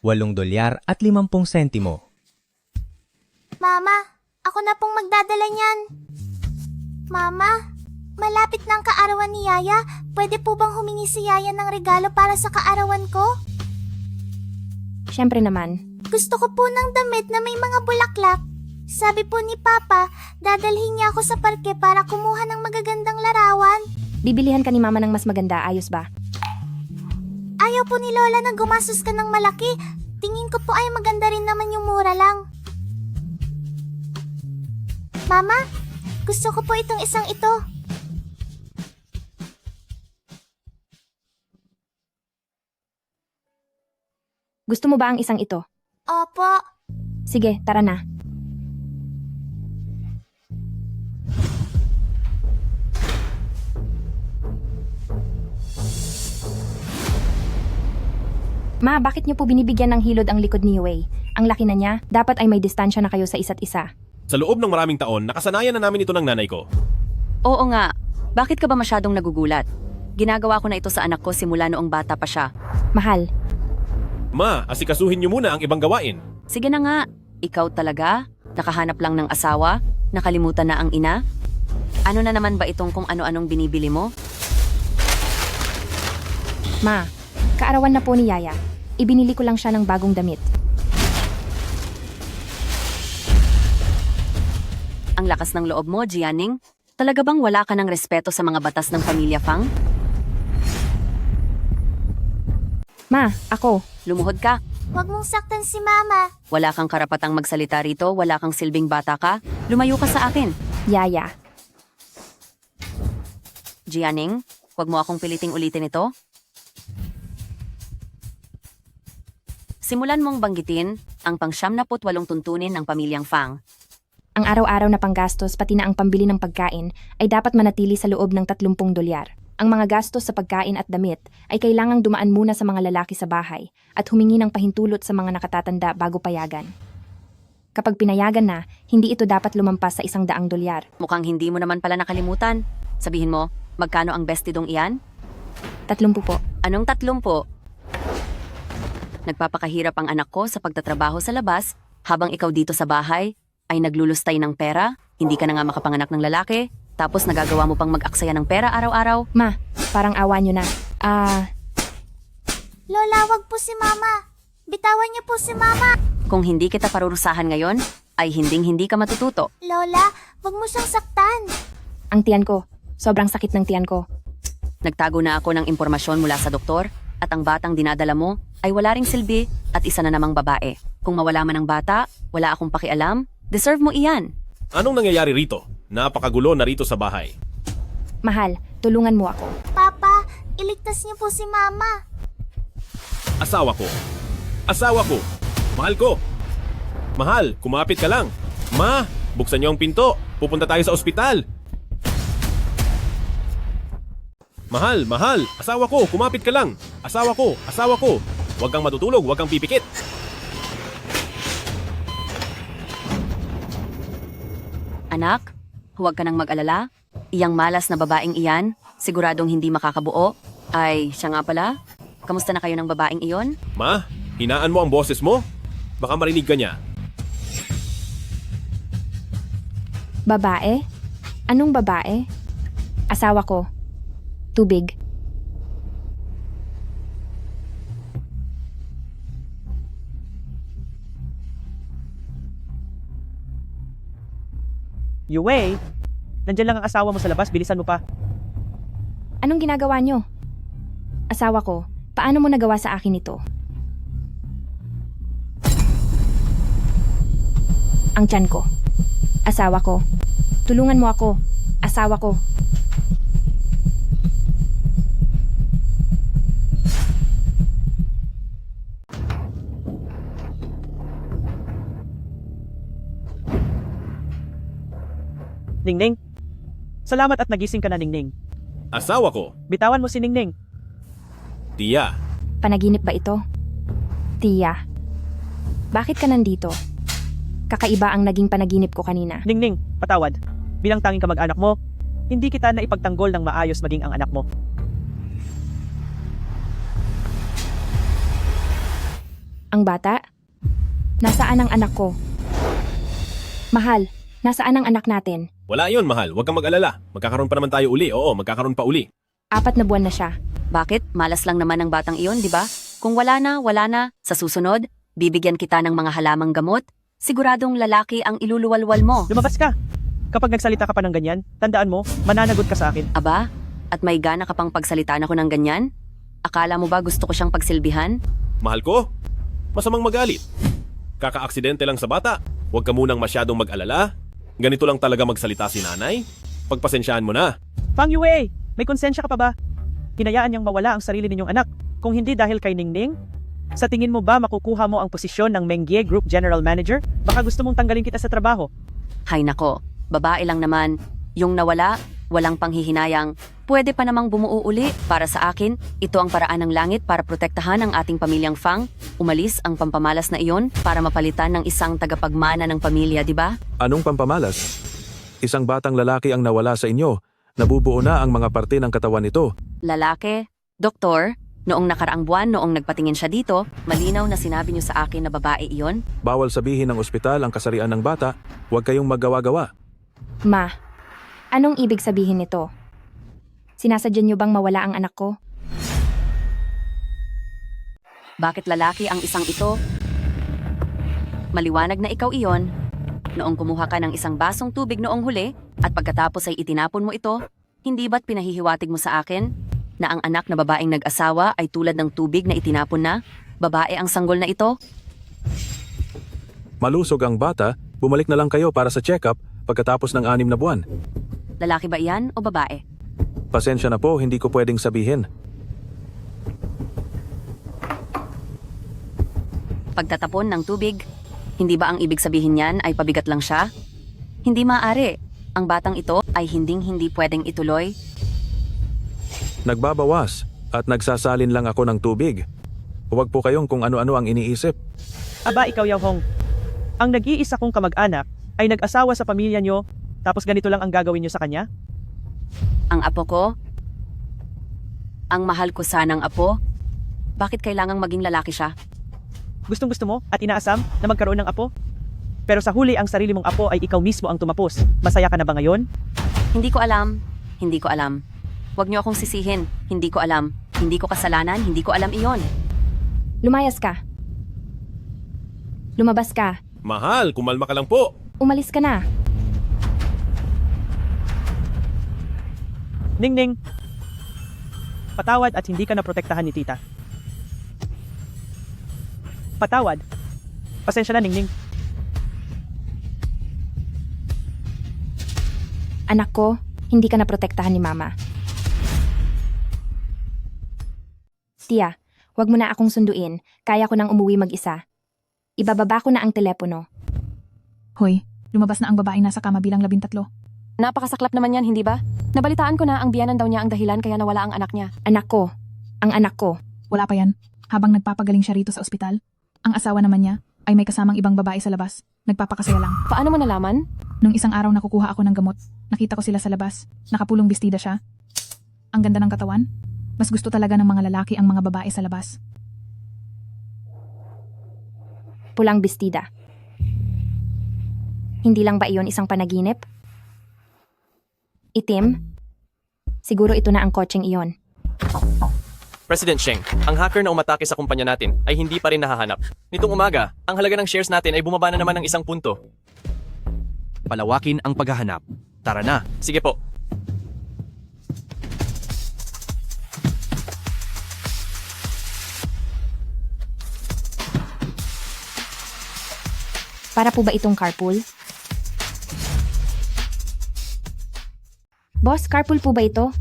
$8 at 50 sentimo. Mama, ako na pong magdadala niyan. Mama, malapit na ang kaarawan ni Yaya. Pwede po bang humingi si Yaya ng regalo para sa kaarawan ko? Siyempre naman. Gusto ko po ng damit na may mga bulaklak. Sabi po ni Papa, dadalhin niya ako sa parke para kumuha ng magagandang larawan. Bibilihan ka ni Mama ng mas maganda, ayos ba? Ayaw po ni Lola na gumastos ka ng malaki. Tingin ko po ay maganda rin naman yung mura lang. Mama, gusto ko po itong isang ito. Gusto mo ba ang isang ito? Opo. Sige, tara na. Ma, bakit niyo po binibigyan ng hilod ang likod ni Yue? Ang laki na niya, dapat ay may distansya na kayo sa isa't isa. Sa loob ng maraming taon, nakasanayan na namin ito ng nanay ko. Oo nga. Bakit ka ba masyadong nagugulat? Ginagawa ko na ito sa anak ko simula noong bata pa siya. Mahal, Ma, asikasuhin niyo muna ang ibang gawain. Sige na nga. Ikaw talaga? Nakahanap lang ng asawa? Nakalimutan na ang ina? Ano na naman ba itong kung ano-anong binibili mo? Ma, kaarawan na po ni Yaya. Ibinili ko lang siya ng bagong damit. Ang lakas ng loob mo, Jianing. Talaga bang wala ka ng respeto sa mga batas ng pamilya Fang? Ma, ako. Lumuhod ka. Huwag mong saktan si Mama. Wala kang karapatang magsalita rito, wala kang silbing bata ka. Lumayo ka sa akin. Yaya. Jianing, huwag mo akong piliting ulitin ito. Simulan mong banggitin ang pang-78 tuntunin ng pamilyang Fang. Ang araw-araw na panggastos pati na ang pambili ng pagkain ay dapat manatili sa loob ng $30. Ang mga gastos sa pagkain at damit ay kailangang dumaan muna sa mga lalaki sa bahay at humingi ng pahintulot sa mga nakatatanda bago payagan. Kapag pinayagan na, hindi ito dapat lumampas sa $100. Mukhang hindi mo naman pala nakalimutan. Sabihin mo, magkano ang bestidong iyan? 30 po. Anong 30? Nagpapakahirap ang anak ko sa pagtatrabaho sa labas habang ikaw dito sa bahay ay naglulustay ng pera, hindi ka na nga makapanganak ng lalaki, tapos nagagawa mo pang mag-aksaya ng pera araw-araw. Ma, parang awa nyo na. Lola, wag po si Mama. Bitawan niyo po si Mama. Kung hindi kita parurusahan ngayon, ay hinding-hindi ka matututo. Lola, wag mo siyang saktan. Ang tiyan ko. Sobrang sakit ng tiyan ko. Nagtago na ako ng impormasyon mula sa doktor at ang batang dinadala mo ay wala ring silbi at isa na namang babae. Kung mawala man ang bata, wala akong pakialam, deserve mo iyan. Anong nangyayari rito? Napakagulo na rito sa bahay. Mahal, tulungan mo ako. Papa, iligtas niyo po si Mama. Asawa ko. Asawa ko. Mahal ko. Mahal, kumapit ka lang. Ma, buksan niyo ang pinto. Pupunta tayo sa ospital. Mahal, mahal. Asawa ko, kumapit ka lang. Asawa ko, asawa ko. Huwag kang matutulog, huwag kang pipikit. Anak, huwag ka nang mag-alala. Iyang malas na babaeng iyan, siguradong hindi makakabuo. Ay, siya nga pala. Kamusta na kayo ng babaeng iyon? Ma, hinaan mo ang boses mo. Baka marinig ka niya. Babae? Anong babae? Asawa ko. Tubig. Yue, nandiyan lang ang asawa mo sa labas, bilisan mo pa. Anong ginagawa nyo? Asawa ko, paano mo nagawa sa akin ito? Ang tiyan ko. Asawa ko. Tulungan mo ako. Asawa ko. Ningning, salamat at nagising ka na, Ningning. Asawa ko. Bitawan mo si Ningning. Tia. Panaginip ba ito? Tia, bakit ka nandito? Kakaiba ang naging panaginip ko kanina. Ningning, patawad. Bilang tanging kamag-anak mo, hindi kita na ipagtanggol ng maayos maging ang anak mo. Ang bata? Nasaan ang anak ko? Mahal, nasaan ang anak natin? Wala yun, mahal. Huwag kang mag-alala. Magkakaroon pa naman tayo uli. Oo, magkakaroon pa uli. 4 na buwan na siya. Bakit? Malas lang naman ang batang iyon, di ba? Kung wala na, wala na. Sa susunod, bibigyan kita ng mga halamang gamot. Siguradong lalaki ang iluluwalwal mo. Lumabas ka! Kapag nagsalita ka pa ng ganyan, tandaan mo, mananagot ka sa akin. Aba, at may gana ka pang pagsalitaan ako ng ganyan? Akala mo ba gusto ko siyang pagsilbihan? Mahal ko, masamang magalit. Kaka-aksidente lang sa bata. Huwag ka munang masyadong mag-alala. Ganito lang talaga magsalita si nanay. Pagpasensyahan mo na. Fang Yue, may konsensya ka pa ba? Hinayaan niyang mawala ang sarili ninyong anak. Kung hindi dahil kay Ningning? Sa tingin mo ba makukuha mo ang posisyon ng Mengye Group General Manager? Baka gusto mong tanggalin kita sa trabaho. Hay nako, babae lang naman. Yung nawala, walang panghihinayang. Pwede pa namang bumuo uli. Para sa akin, ito ang paraan ng langit para protektahan ang ating pamilyang Fang. Umalis ang pampamalas na iyon para mapalitan ng isang tagapagmana ng pamilya, di ba? Anong pampamalas? Isang batang lalaki ang nawala sa inyo. Nabubuo na ang mga parte ng katawan nito. Lalaki, doktor, noong nakaraang buwan noong nagpatingin siya dito, malinaw na sinabi niyo sa akin na babae iyon. Bawal sabihin ng ospital ang kasarian ng bata. Huwag kayong maggawa-gawa. Ma, anong ibig sabihin nito? Sinasadya niyo bang mawala ang anak ko? Bakit lalaki ang isang ito? Maliwanag na ikaw iyon. Noong kumuha ka ng isang basong tubig noong huli at pagkatapos ay itinapon mo ito, hindi ba't pinahihiwatig mo sa akin na ang anak na babaeng nag-asawa ay tulad ng tubig na itinapon na? Babae ang sanggol na ito? Malusog ang bata, bumalik na lang kayo para sa check-up pagkatapos ng 6 na buwan. Lalaki ba iyan o babae? Pasensya na po, hindi ko pwedeng sabihin. Pagtatapon ng tubig, hindi ba ang ibig sabihin niyan ay pabigat lang siya? Hindi maaari. Ang batang ito ay hindi pwedeng ituloy. Nagbabawas at nagsasalin lang ako ng tubig. Huwag po kayong kung ano-ano ang iniisip. Aba, ikaw Yao Hong. Ang nag-iisa kong kamag-anak ay nag-asawa sa pamilya niyo, tapos ganito lang ang gagawin niyo sa kanya? Ang apo ko? Ang mahal ko sanang apo? Bakit kailangang maging lalaki siya? Gustong-gusto mo at inaasam na magkaroon ng apo? Pero sa huli ang sarili mong apo ay ikaw mismo ang tumapos. Masaya ka na ba ngayon? Hindi ko alam. Hindi ko alam. Huwag niyo akong sisihin. Hindi ko alam. Hindi ko kasalanan. Hindi ko alam iyon. Lumayas ka. Lumabas ka. Mahal, kumalma ka lang po. Umalis ka na. Ningning, patawad at hindi ka na protektahan ni tita. Patawad. Pasensya na, Ningning. Anak ko, hindi ka na protektahan ni Mama. Tia, huwag mo na akong sunduin. Kaya ko nang umuwi mag-isa. Ibababa ko na ang telepono. Hoy, lumabas na ang babaeng nasa kama bilang 13. Napakasaklap naman yan, hindi ba? Nabalitaan ko na ang biyanan daw niya ang dahilan kaya nawala ang anak niya. Anak ko. Ang anak ko. Wala pa yan. Habang nagpapagaling siya rito sa ospital, ang asawa naman niya ay may kasamang ibang babae sa labas. Nagpapakasaya lang. Paano mo nalaman? Nung isang araw nakukuha ako ng gamot, nakita ko sila sa labas. Nakapulong bestida siya. Ang ganda ng katawan. Mas gusto talaga ng mga lalaki ang mga babae sa labas. Pulang bestida. Hindi lang ba iyon isang panaginip? Itim? Siguro ito na ang kotseng iyon. President Sheng, ang hacker na umatake sa kumpanya natin ay hindi pa rin nahahanap. Nitong umaga, ang halaga ng shares natin ay bumaba na naman ng 1 punto. Palawakin ang paghahanap. Tara na. Sige po. Para po ba itong carpool? Boss, carpool po ba ito?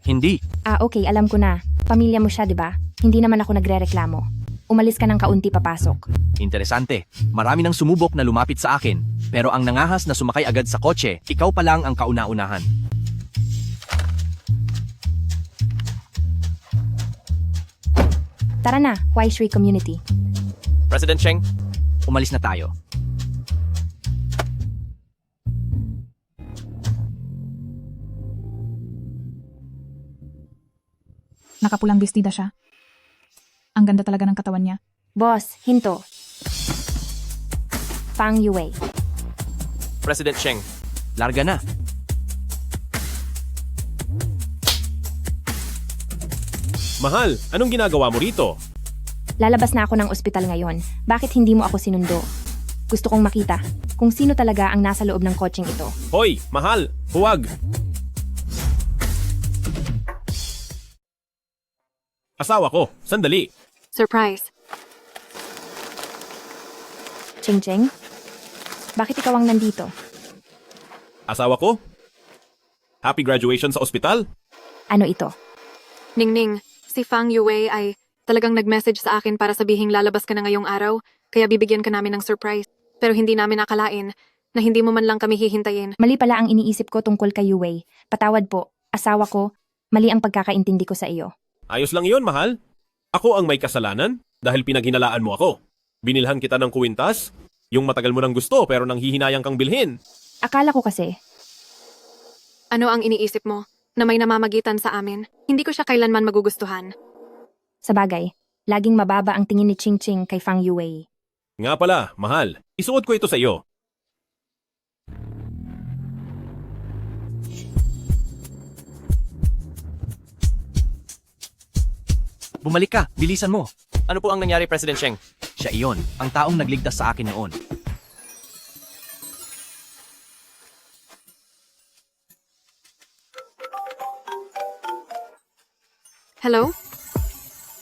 Hindi. Ah, okay, alam ko na. Pamilya mo siya, di ba? Hindi naman ako nagrereklamo. Umalis ka ng kaunti papasok. Interesante. Marami nang sumubok na lumapit sa akin. Pero ang nangahas na sumakay agad sa kotse, ikaw pa lang ang kauna-unahan. Tara na, Waishui Community. President Sheng, Umalis na tayo. Nakapulang bestida siya. Ang ganda talaga ng katawan niya. Boss, hinto. Fang Yue. President Sheng, Larga na. Mahal, anong ginagawa mo rito? Lalabas na ako ng ospital ngayon. Bakit hindi mo ako sinundo? Gusto kong makita kung sino talaga ang nasa loob ng kotseng ito. Hoy, mahal, huwag! Asawa ko, sandali. Surprise. Ching Ching? Bakit ikaw ang nandito? Asawa ko? Happy graduation sa ospital? Ano ito? Ningning, si Fang Yue ay talagang nag-message sa akin para sabihing lalabas ka na ngayong araw, kaya bibigyan ka namin ng surprise. Pero hindi namin akalain na hindi mo man lang kami hihintayin. Mali pala ang iniisip ko tungkol kay Yue. Patawad po, asawa ko, mali ang pagkakaintindi ko sa iyo. Ayos lang iyon, mahal. Ako ang may kasalanan dahil pinaghinalaan mo ako. Binilhan kita ng kuwintas, yung matagal mo nang gusto pero nang hihinayang kang bilhin. Akala ko kasi, Ano ang iniisip mo? Na may namamagitan sa amin? Hindi ko siya kailanman magugustuhan. sa bagay, laging mababa ang tingin ni Ching Ching kay Fang Yue. Nga pala, mahal, isuot ko ito sa iyo. Bumalik ka, bilisan mo. ano po ang nangyari, President Sheng? Siya iyon, ang taong nagligtas sa akin noon. Hello?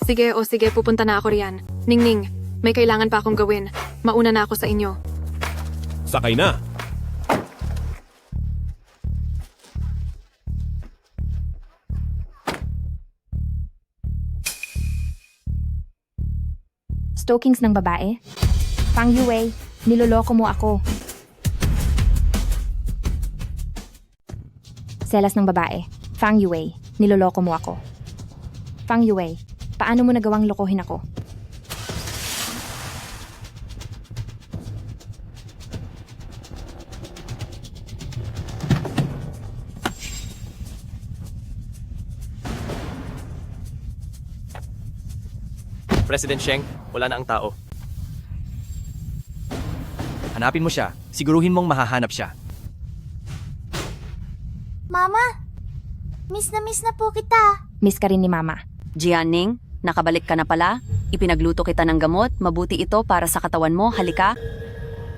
Sige, pupunta na ako riyan. Ningning, may kailangan pa akong gawin. Mauna na ako sa inyo. Sakay na. Stokings ng babae? Fang Yue, niloloko mo ako. Selas ng babae. Fang Yue, niloloko mo ako. Fang Yue, paano mo nagawang lokohin ako? President Sheng, wala na ang tao. Hanapin mo siya, siguruhin mong mahahanap siya. Mama, miss na po kita. Miss ka rin ni Mama. Jianning, nakabalik ka na pala? Ipinagluto kita ng gamot, mabuti ito para sa katawan mo, halika.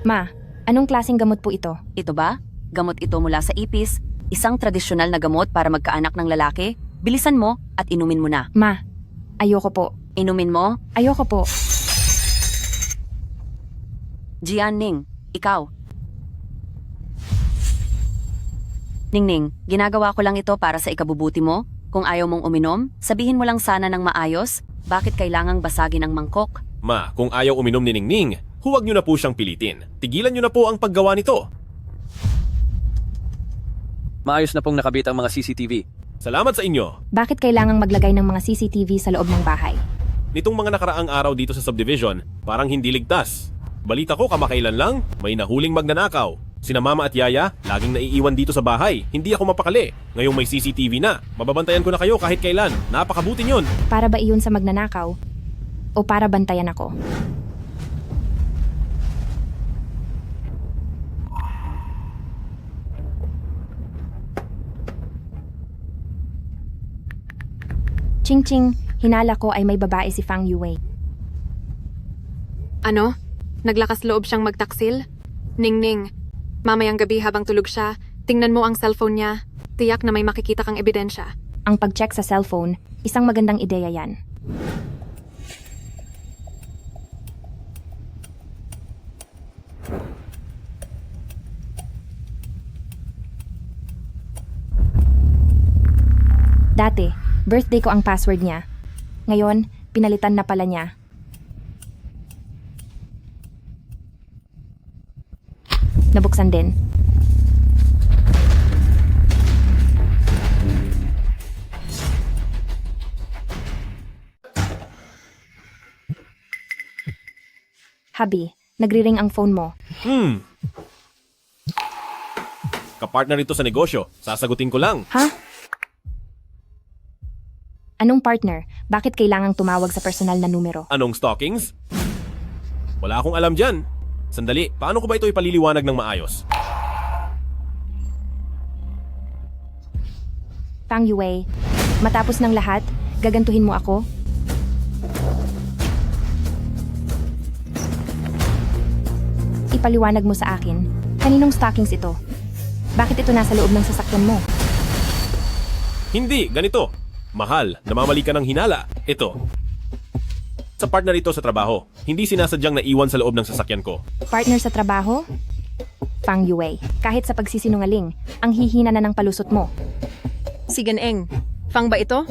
Ma, anong klaseng gamot po ito? Ito ba? Gamot ito mula sa ipis, isang tradisyonal na gamot para magkaanak ng lalaki. Bilisan mo at inumin mo na. Ma, ayoko po. Inumin mo? Ayoko po. Jianning, ikaw. Ningning, ginagawa ko lang ito para sa ikabubuti mo. Kung ayaw mong uminom, sabihin mo lang sana ng maayos, bakit kailangang basagin ang mangkok? Ma, kung ayaw uminom ni Ningning, huwag niyo na po siyang pilitin. Tigilan niyo na po ang paggawa nito. Maayos na pong nakabit ang mga CCTV. Salamat sa inyo. Bakit kailangang maglagay ng mga CCTV sa loob ng bahay? Nitong mga nakaraang araw dito sa subdivision, parang hindi ligtas. Balita ko kamakailan lang, may nahuling magnanakaw. Sina Mama at Yaya, laging naiiwan dito sa bahay. Hindi ako mapakali. Ngayong may CCTV na. Mababantayan ko na kayo kahit kailan. Napakabuti yun. Para ba iyon sa magnanakaw? O para bantayan ako? Ching Ching, hinala ko ay may babae si Fang Yue. Ano? Naglakas loob siyang magtaksil? Ningning, mamayang gabi habang tulog siya, tingnan mo ang cellphone niya. Tiyak na may makikita kang ebidensya. Ang pag-check sa cellphone, isang magandang ideya yan. Dati, birthday ko ang password niya. Ngayon, pinalitan na pala niya. Nabuksan din. Habi, nagri-ring ang phone mo. Kapartner ito sa negosyo. Sasagutin ko lang. Ha? Anong partner? Bakit kailangang tumawag sa personal na numero? Anong stockings? Wala akong alam dyan. Sandali, paano ko ba ito ipaliliwanag ng maayos? Fang Yue, matapos ng lahat, gagantuhin mo ako? Ipaliwanag mo sa akin, kaninong stockings ito? Bakit ito nasa loob ng sasakyan mo? Hindi, ganito. Mahal, namamali ka ng hinala. Ito. Sa partner ito sa trabaho. Hindi sinasadyang naiwan sa loob ng sasakyan ko. Partner sa trabaho? Fang Yue, kahit sa pagsisinungaling, ang hihina na ng palusot mo. Si Ganeng, Fang ba ito?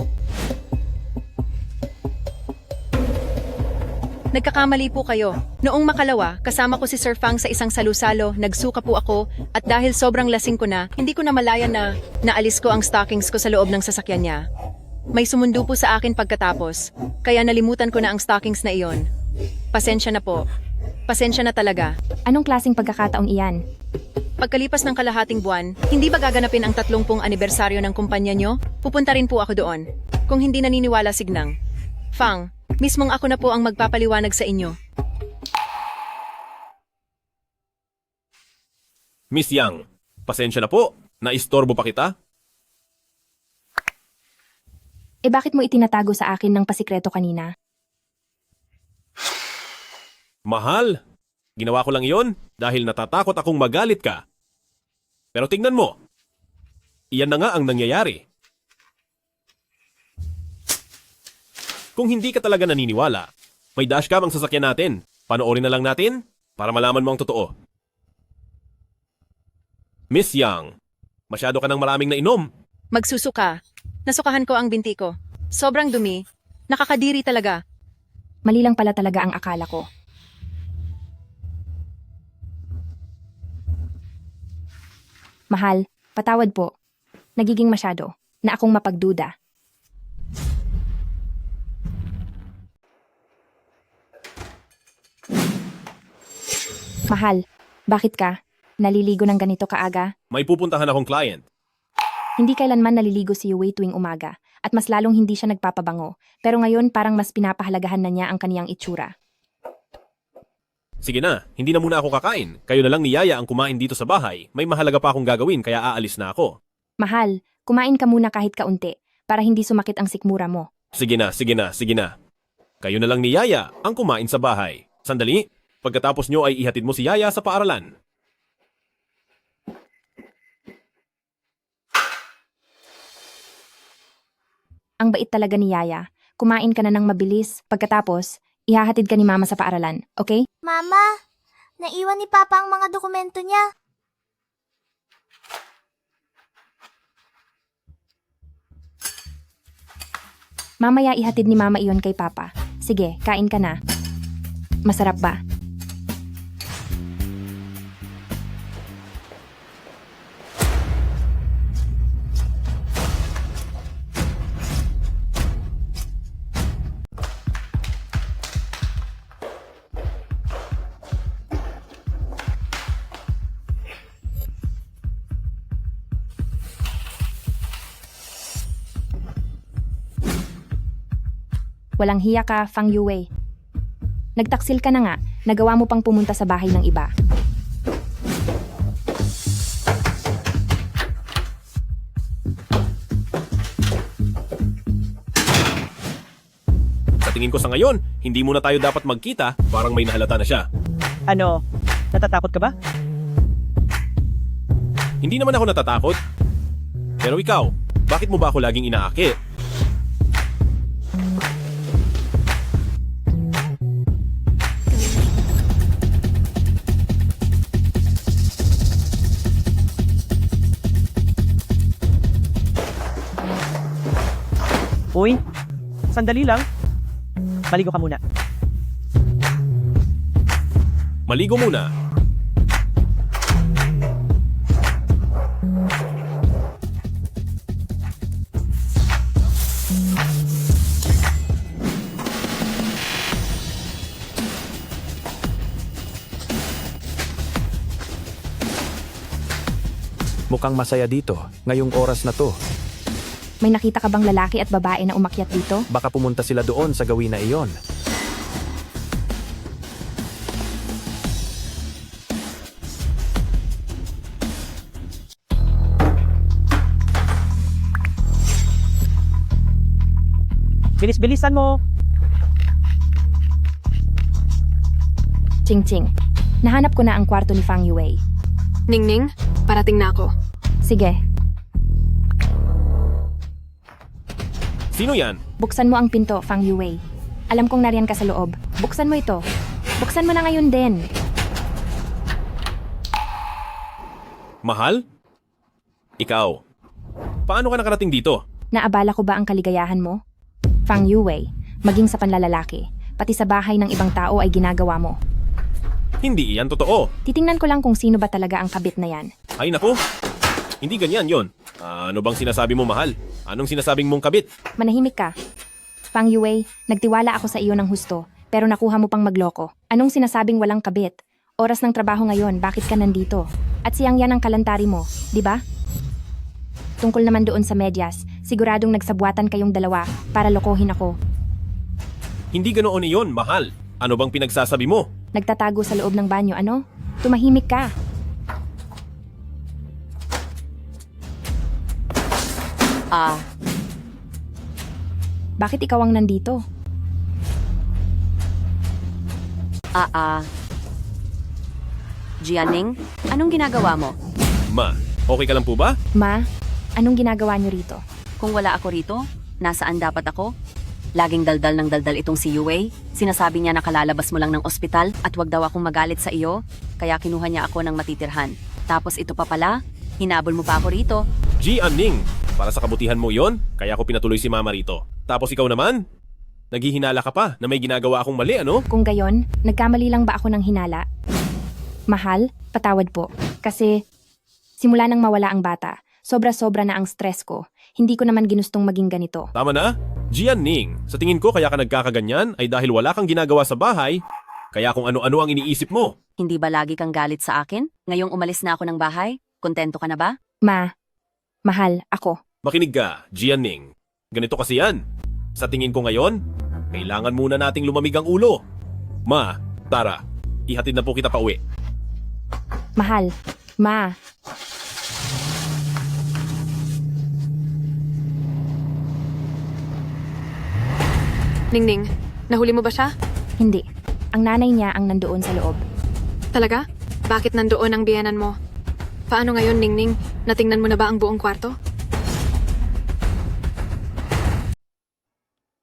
Nagkakamali po kayo. Noong makalawa, kasama ko si Sir Fang sa isang salusalo, nagsuka po ako, at dahil sobrang lasing ko na, hindi ko na malayan na naalis ko ang stockings ko sa loob ng sasakyan niya. May sumundo po sa akin pagkatapos, kaya nalimutan ko na ang stockings na iyon. Pasensya na po. Pasensya na talaga. Anong klaseng pagkakataong iyan? Pagkalipas ng kalahating buwan, hindi ba gaganapin ang 30 anibersaryo ng kumpanya nyo? Pupunta rin po ako doon. Kung hindi naniniwala signang. Fang, mismong ako na po ang magpapaliwanag sa inyo. Miss Yang, pasensya na po. Naistorbo pa kita? Bakit mo itinatago sa akin ng pasikreto kanina? Mahal, ginawa ko lang iyon dahil natatakot akong magalit ka. Pero tingnan mo, iyan na nga ang nangyayari. Kung hindi ka talaga naniniwala, may dashcam ang sasakyan natin. Panoorin na lang natin para malaman mo ang totoo. Miss Yang, masyado ka ng maraming nainom. Magsusuka. Nasukahan ko ang binti ko. Sobrang dumi. Nakakadiri talaga. Mali lang pala talaga ang akala ko. Mahal, patawad po. Nagiging masyado na akong mapagduda. Mahal, bakit ka? Naliligo ng ganito kaaga? May pupuntahan akong client. Hindi kailanman naliligo si Yue tuwing umaga at mas lalong hindi siya nagpapabango. Pero ngayon parang mas pinapahalagahan na niya ang kaniyang itsura. Sige na, hindi na muna ako kakain. Kayo na lang ni Yaya ang kumain dito sa bahay. May mahalaga pa akong gagawin kaya aalis na ako. Mahal, kumain ka muna kahit kaunti para hindi sumakit ang sikmura mo. Sige na, sige na, sige na. Kayo na lang ni Yaya ang kumain sa bahay. Sandali, pagkatapos nyo ay ihatid mo si Yaya sa paaralan. Ang bait talaga ni Yaya. Kumain ka na ng mabilis. Pagkatapos, ihahatid ka ni Mama sa paaralan, okay? Mama, naiwan ni Papa ang mga dokumento niya. Mamaya ihatid ni Mama iyon kay Papa. Sige, kain ka na. Masarap ba? Walang hiya ka, Fang Yue. Nagtaksil ka na nga, nagawa mo pang pumunta sa bahay ng iba. Sa tingin ko sa ngayon, hindi muna tayo dapat magkita, parang may nahalata na siya. Ano, natatakot ka ba? Hindi naman ako natatakot. Pero ikaw, bakit mo ba ako laging inaakit? Uy, sandali lang. Maligo ka muna. Maligo muna. Mukhang masaya dito, ngayong oras na to. May nakita ka bang lalaki at babae na umakyat dito? Baka pumunta sila doon sa gawin na iyon. Bilis-bilisan mo. Ching-ching. Nahanap ko na ang kwarto ni Fang Yue. Ningning, parating na ako. Sige, Sino yan? buksan mo ang pinto, Fang Yue. Alam kong nariyan ka sa loob. Buksan mo ito. Buksan mo na ngayon din. Mahal? Ikaw. Paano ka nakarating dito? Naabala ko ba ang kaligayahan mo? Fang Yue, maging sa panlalalaki, pati sa bahay ng ibang tao ay ginagawa mo. Hindi yan totoo. Titingnan ko lang kung sino ba talaga ang kabit na yan. Ay naku. Hindi ganyan yon. Ano bang sinasabi mo, mahal? Anong sinasabing mong kabit? Manahimik ka. Fang Yue, nagtiwala ako sa iyo ng husto, pero nakuha mo pang magloko. Anong sinasabing walang kabit? Oras ng trabaho ngayon, bakit ka nandito? At siyang yan ang kalantari mo, di ba? Tungkol naman doon sa medyas, siguradong nagsabwatan kayong dalawa para lokohin ako. Hindi ganoon iyon, mahal. Ano bang pinagsasabi mo? Nagtatago sa loob ng banyo, ano? Tumahimik ka. Bakit ikaw ang nandito? Jianing, anong ginagawa mo? Ma, okay ka lang po ba? Ma, anong ginagawa niyo rito? Kung wala ako rito, nasaan dapat ako? Laging daldal ng daldal itong si Yue. Sinasabi niya na kalalabas mo lang ng ospital at wag daw akong magalit sa iyo, kaya kinuha niya ako ng matitirhan. Tapos ito pa pala, hinabol mo pa ako rito. Jianing, para sa kabutihan mo yon, kaya ako pinatuloy si mama rito. Tapos ikaw naman? Naghihinala ka pa na may ginagawa akong mali, ano? Kung gayon, nagkamali lang ba ako ng hinala? Mahal, patawad po. Kasi, simula nang mawala ang bata, sobra-sobra na ang stress ko. Hindi ko naman ginustong maging ganito. Tama na? Jianing, sa tingin ko kaya ka nagkakaganyan ay dahil wala kang ginagawa sa bahay, kaya kung ano-ano ang iniisip mo. Hindi ba lagi kang galit sa akin? Ngayong umalis na ako ng bahay? Kontento ka na ba? Mahal, ako. Makinig ka, Jianing. Ganito kasi yan. Sa tingin ko ngayon, kailangan muna nating lumamig ang ulo. Ma, tara, ihatid na po kita pa uwi. Mahal, Ma. Ningning, nahuli mo ba siya? Hindi. Ang nanay niya ang nandoon sa loob. Talaga? Bakit nandoon ang biyanan mo? Paano ngayon, Ningning? Natingnan mo na ba ang buong kwarto?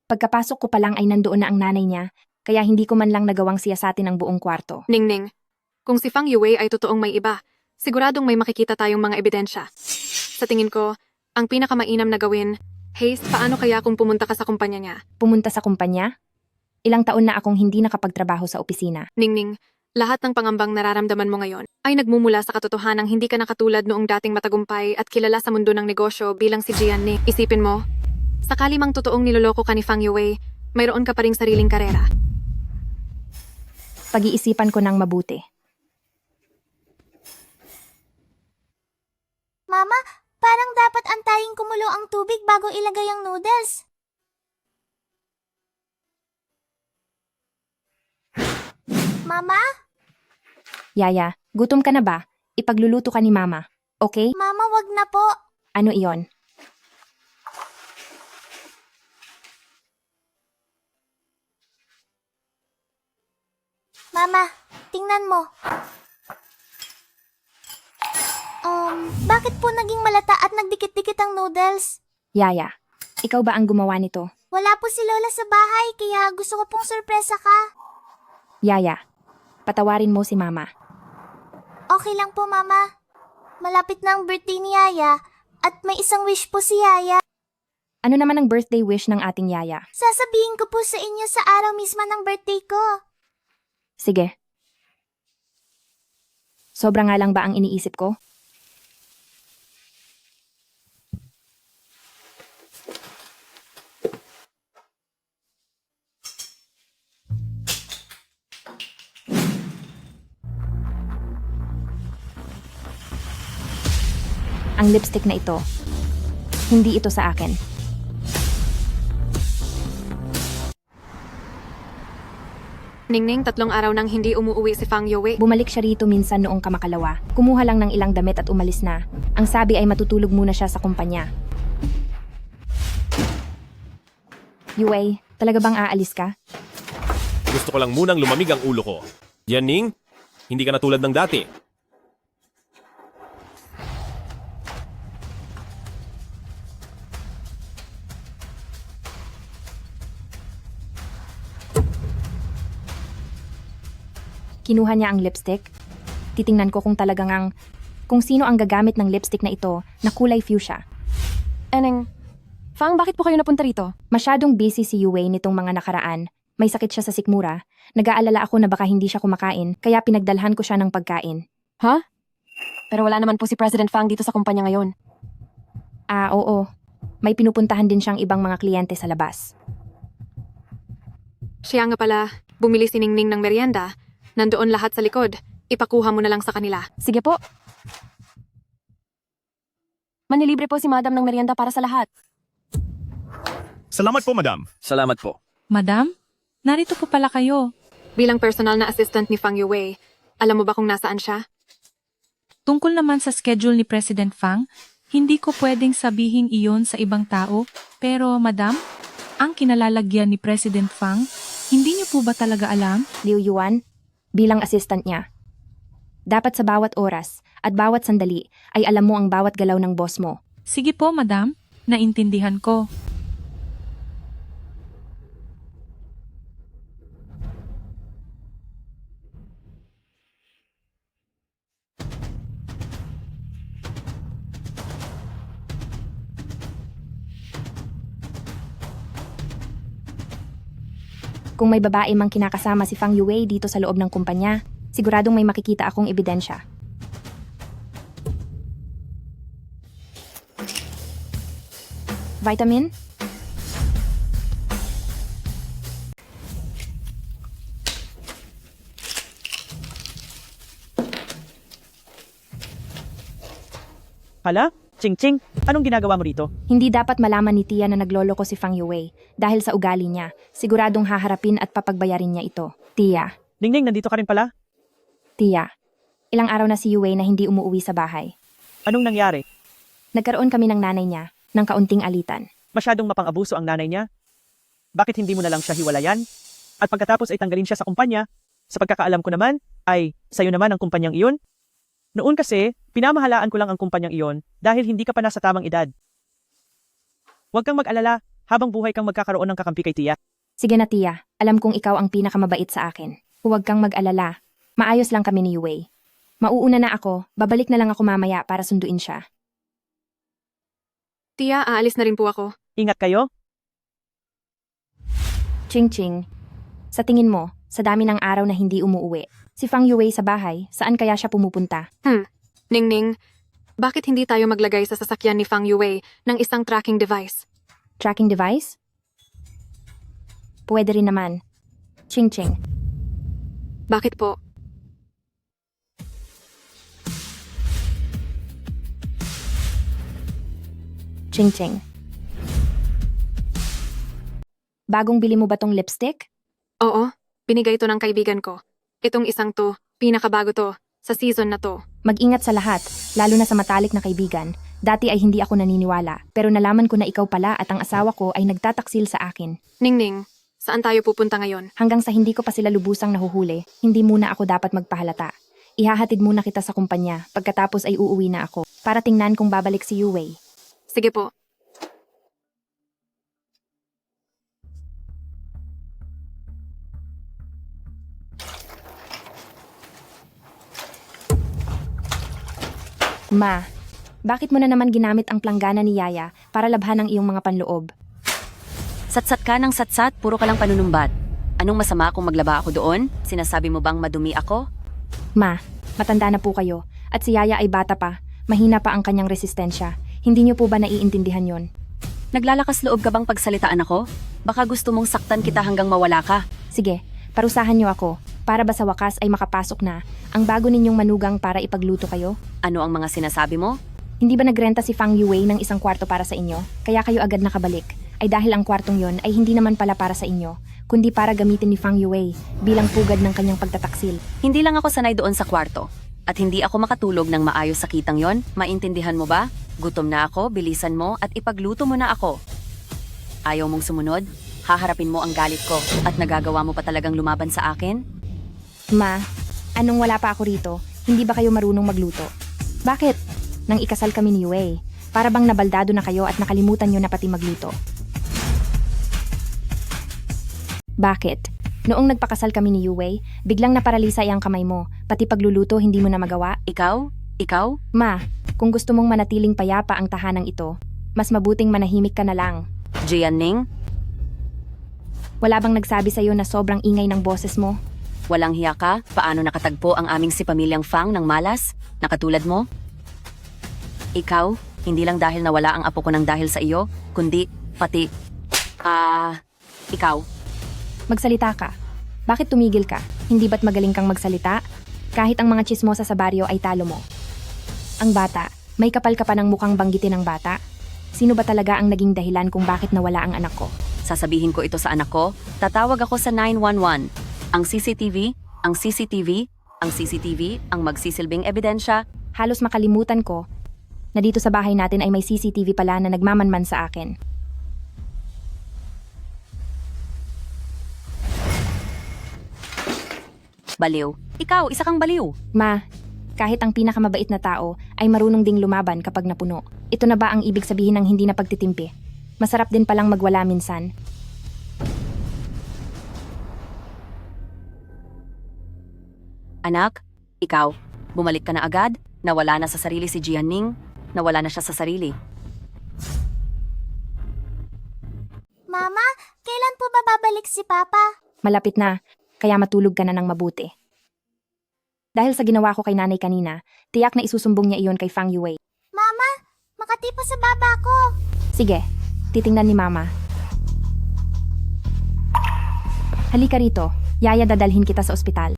Pagkapasok ko pa lang ay nandoon na ang nanay niya, kaya hindi ko man lang nagawang siyasatin ang buong kwarto. Ningning, kung si Fang Yue ay totoong may iba, siguradong may makikita tayong mga ebidensya. Sa tingin ko, ang pinakamainam na gawin, Haze, paano kaya kung pumunta ka sa kumpanya niya? Pumunta sa kumpanya? Ilang taon na akong hindi nakapagtrabaho sa opisina. Ningning, lahat ng pangambang nararamdaman mo ngayon ay nagmumula sa katotohanang hindi ka nakatulad noong dating matagumpay at kilala sa mundo ng negosyo bilang si Jianing. Isipin mo, sakali mang totoong niloloko ka ni Fang Yue, mayroon ka pa ring sariling karera. Pag-iisipan ko ng mabuti. Mama, parang dapat antayin kumulo ang tubig bago ilagay ang noodles. Mama? Yaya, gutom ka na ba? Ipagluluto ka ni Mama. Okay? Mama, wag na po. Ano iyon? Mama, tingnan mo. Bakit po naging malata at nagdikit-dikit ang noodles? Yaya, ikaw ba ang gumawa nito? Wala po si Lola sa bahay, kaya gusto ko pong sorpresa ka. Yaya, patawarin mo si Mama. Okay lang po, Mama. Malapit na ang birthday ni Yaya at may isang wish po si Yaya. Ano naman ang birthday wish ng ating Yaya? Sasabihin ko po sa inyo sa araw mismo ng birthday ko. Sige. Sobra nga lang ba ang iniisip ko? Ang lipstick na ito, hindi ito sa akin. Ningning, 3 araw nang hindi umuuwi si Fang Yue. Bumalik siya rito minsan noong kamakalawa. Kumuha lang ng ilang damit at umalis na. Ang sabi ay matutulog muna siya sa kumpanya. Yue, talaga bang aalis ka? Gusto ko lang munang lumamig ang ulo ko. Jianning, hindi ka na tulad ng dati. Kinuha niya ang lipstick. Titingnan ko kung sino ang gagamit ng lipstick na ito na kulay fuchsia. Eneng, Fang, bakit po kayo napunta rito? Masyadong busy si Yue nitong mga nakaraan. May sakit siya sa sikmura. Nag-aalala ako na baka hindi siya kumakain, kaya pinagdalhan ko siya ng pagkain. Ha? Pero wala naman po si President Fang dito sa kumpanya ngayon. Oo. May pinupuntahan din siyang ibang mga kliyente sa labas. Siya nga pala, bumili si Ningning ng merienda. Nandoon lahat sa likod. Ipakuha mo na lang sa kanila. Sige po. Manilibre po si Madam ng merienda para sa lahat. Salamat po, madam. Salamat po. Madam, narito po pala kayo. Bilang personal na assistant ni Fang Yue, alam mo ba kung nasaan siya? Tungkol naman sa schedule ni President Fang, hindi ko pwedeng sabihin iyon sa ibang tao, pero madam, ang kinalalagyan ni President Fang, hindi niyo po ba talaga alam? Liu Yuan, bilang assistant niya. Dapat sa bawat oras at bawat sandali ay alam mo ang bawat galaw ng boss mo. Sige po, madam, naintindihan ko. Kung may babae mang kinakasama si Fang Yue dito sa loob ng kumpanya, siguradong may makikita akong ebidensya. Vitamin? Hala? Ching-ching, anong ginagawa mo rito? Hindi dapat malaman ni Tia na nagloloko si Fang Yue dahil sa ugali niya. Siguradong haharapin at papagbayarin niya ito. Tia, Ningning, nandito ka rin pala? Tia, ilang araw na si Yue na hindi umuwi sa bahay. Anong nangyari? Nagkaroon kami ng nanay niya ng kaunting alitan. Masyadong mapang-abuso ang nanay niya? Bakit hindi mo na lang siya hiwalayan? At pagkatapos ay tanggalin siya sa kumpanya? Sa pagkakaalam ko naman, ay sayo naman ang kumpanyang iyon? Noon kasi, pinamahalaan ko lang ang kumpanyang iyon dahil hindi ka pa nasa tamang edad. Huwag kang mag-alala, habang buhay kang magkakaroon ng kakampi kay Tia. Sige na Tia, alam kong ikaw ang pinakamabait sa akin. Huwag kang mag-alala. Maayos lang kami ni Yue. Mauuna na ako, babalik na lang ako mamaya para sunduin siya. Tia, aalis na rin po ako. Ingat kayo. Ching-ching. Sa tingin mo, sa dami ng araw na hindi umuuwi, si Fang Yue sa bahay, saan kaya siya pumupunta? Ningning, bakit hindi tayo maglagay sa sasakyan ni Fang Yue ng isang tracking device? Tracking device? Pwede rin naman. Ching-ching. Bakit po? Ching-ching. Bagong bili mo ba tong lipstick? Oo, binigay ito ng kaibigan ko. Itong isang to, pinakabago to, sa season na to. Mag-ingat sa lahat, lalo na sa matalik na kaibigan. Dati ay hindi ako naniniwala, pero nalaman ko na ikaw pala at ang asawa ko ay nagtataksil sa akin. Ningning, saan tayo pupunta ngayon? Hanggang sa hindi ko pa sila lubusang nahuhuli, hindi muna ako dapat magpahalata. Ihahatid muna kita sa kumpanya, pagkatapos ay uuwi na ako, para tingnan kung babalik si Yue. Sige po. Ma, bakit mo na naman ginamit ang planggana ni Yaya para labhan ang iyong mga panloob? Satsat ka ng satsat, puro ka lang panunumbat. Anong masama kung maglaba ako doon? Sinasabi mo bang madumi ako? Ma, matanda na po kayo, at si Yaya ay bata pa, mahina pa ang kanyang resistensya. Hindi niyo po ba naiintindihan yon? Naglalakas loob ka bang pagsalitaan ako? Baka gusto mong saktan kita hanggang mawala ka. Sige, parusahan niyo ako, para ba sa wakas ay makapasok na ang bago ninyong manugang para ipagluto kayo? Ano ang mga sinasabi mo? Hindi ba nagrenta si Fang Yue ng isang kwarto para sa inyo, kaya kayo agad nakabalik? Ay dahil ang kwartong yon ay hindi naman pala para sa inyo, kundi para gamitin ni Fang Yue bilang pugad ng kanyang pagtataksil. Hindi lang ako sanay doon sa kwarto. At hindi ako makatulog ng maayos sa kitang yon, maintindihan mo ba? Gutom na ako, bilisan mo at ipagluto mo na ako. Ayaw mong sumunod? haharapin mo ang galit ko at nagagawa mo pa talagang lumaban sa akin? Ma, anong wala pa ako rito? Hindi ba kayo marunong magluto? Bakit? Nang ikasal kami ni Yue, para bang nabaldado na kayo at nakalimutan nyo na pati magluto? Bakit? Noong nagpakasal kami ni Yue, biglang naparalisa ang kamay mo, pati pagluluto hindi mo na magawa? Ikaw? Ikaw? Ma, kung gusto mong manatiling payapa ang tahanang ito, mas mabuting manahimik ka na lang. Jianning? Wala bang nagsabi sa'yo na sobrang ingay ng boses mo? Walang hiya ka? Paano nakatagpo ang aming si Pamilyang Fang ng malas? Nakatulad mo? Ikaw, hindi lang dahil nawala ang apo ko ng dahil sa iyo, kundi pati... ikaw. Magsalita ka. Bakit tumigil ka? Hindi ba't magaling kang magsalita? Kahit ang mga tsismosa sa baryo ay talo mo. Ang bata, may kapal ka pa ng mukhang banggitin ng bata? Sino ba talaga ang naging dahilan kung bakit nawala ang anak ko? Sasabihin ko ito sa anak ko, tatawag ako sa 911. Ang CCTV, ang magsisilbing ebidensya. Halos makalimutan ko na dito sa bahay natin ay may CCTV pala na nagmamanman sa akin. Baliw. Ikaw, isa kang baliw. Ma, kahit ang pinakamabait na tao ay marunong ding lumaban kapag napuno. Ito na ba ang ibig sabihin ng hindi na pagtitimpi? Masarap din palang magwala minsan. Anak, ikaw, bumalik ka na agad? Nawala na sa sarili si Jianning? Nawala na siya sa sarili. Mama, kailan po ba babalik si Papa? Malapit na, kaya matulog ka na ng mabuti. Dahil sa ginawa ko kay nanay kanina, tiyak na isusumbong niya iyon kay Fang Yue. Mama, makati po sa baba ko. Sige, titingnan ni Mama. Halika rito, Yaya dadalhin kita sa ospital.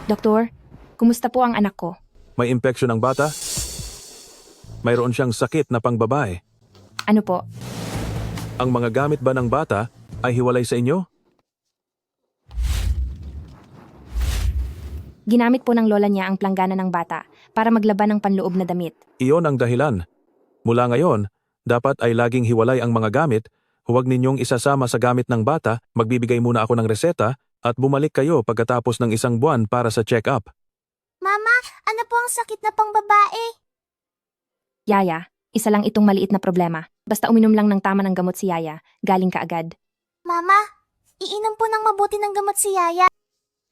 Doktor, kumusta po ang anak ko? May impeksyon ang bata? Mayroon siyang sakit na pangbabae. Ano po? Ang mga gamit ba ng bata ay hiwalay sa inyo? Ginamit po ng lola niya ang planggana ng bata para maglaban ng panloob na damit. Iyon ang dahilan. Mula ngayon, dapat ay laging hiwalay ang mga gamit. Huwag ninyong isasama sa gamit ng bata, magbibigay muna ako ng reseta at bumalik kayo pagkatapos ng 1 buwan para sa check-up. Mama, ano po ang sakit na pangbabae? Yaya, isa lang itong maliit na problema. Basta uminom lang ng tama ng gamot si Yaya, galing ka agad. Mama, iinom po ng mabuti ng gamot si Yaya.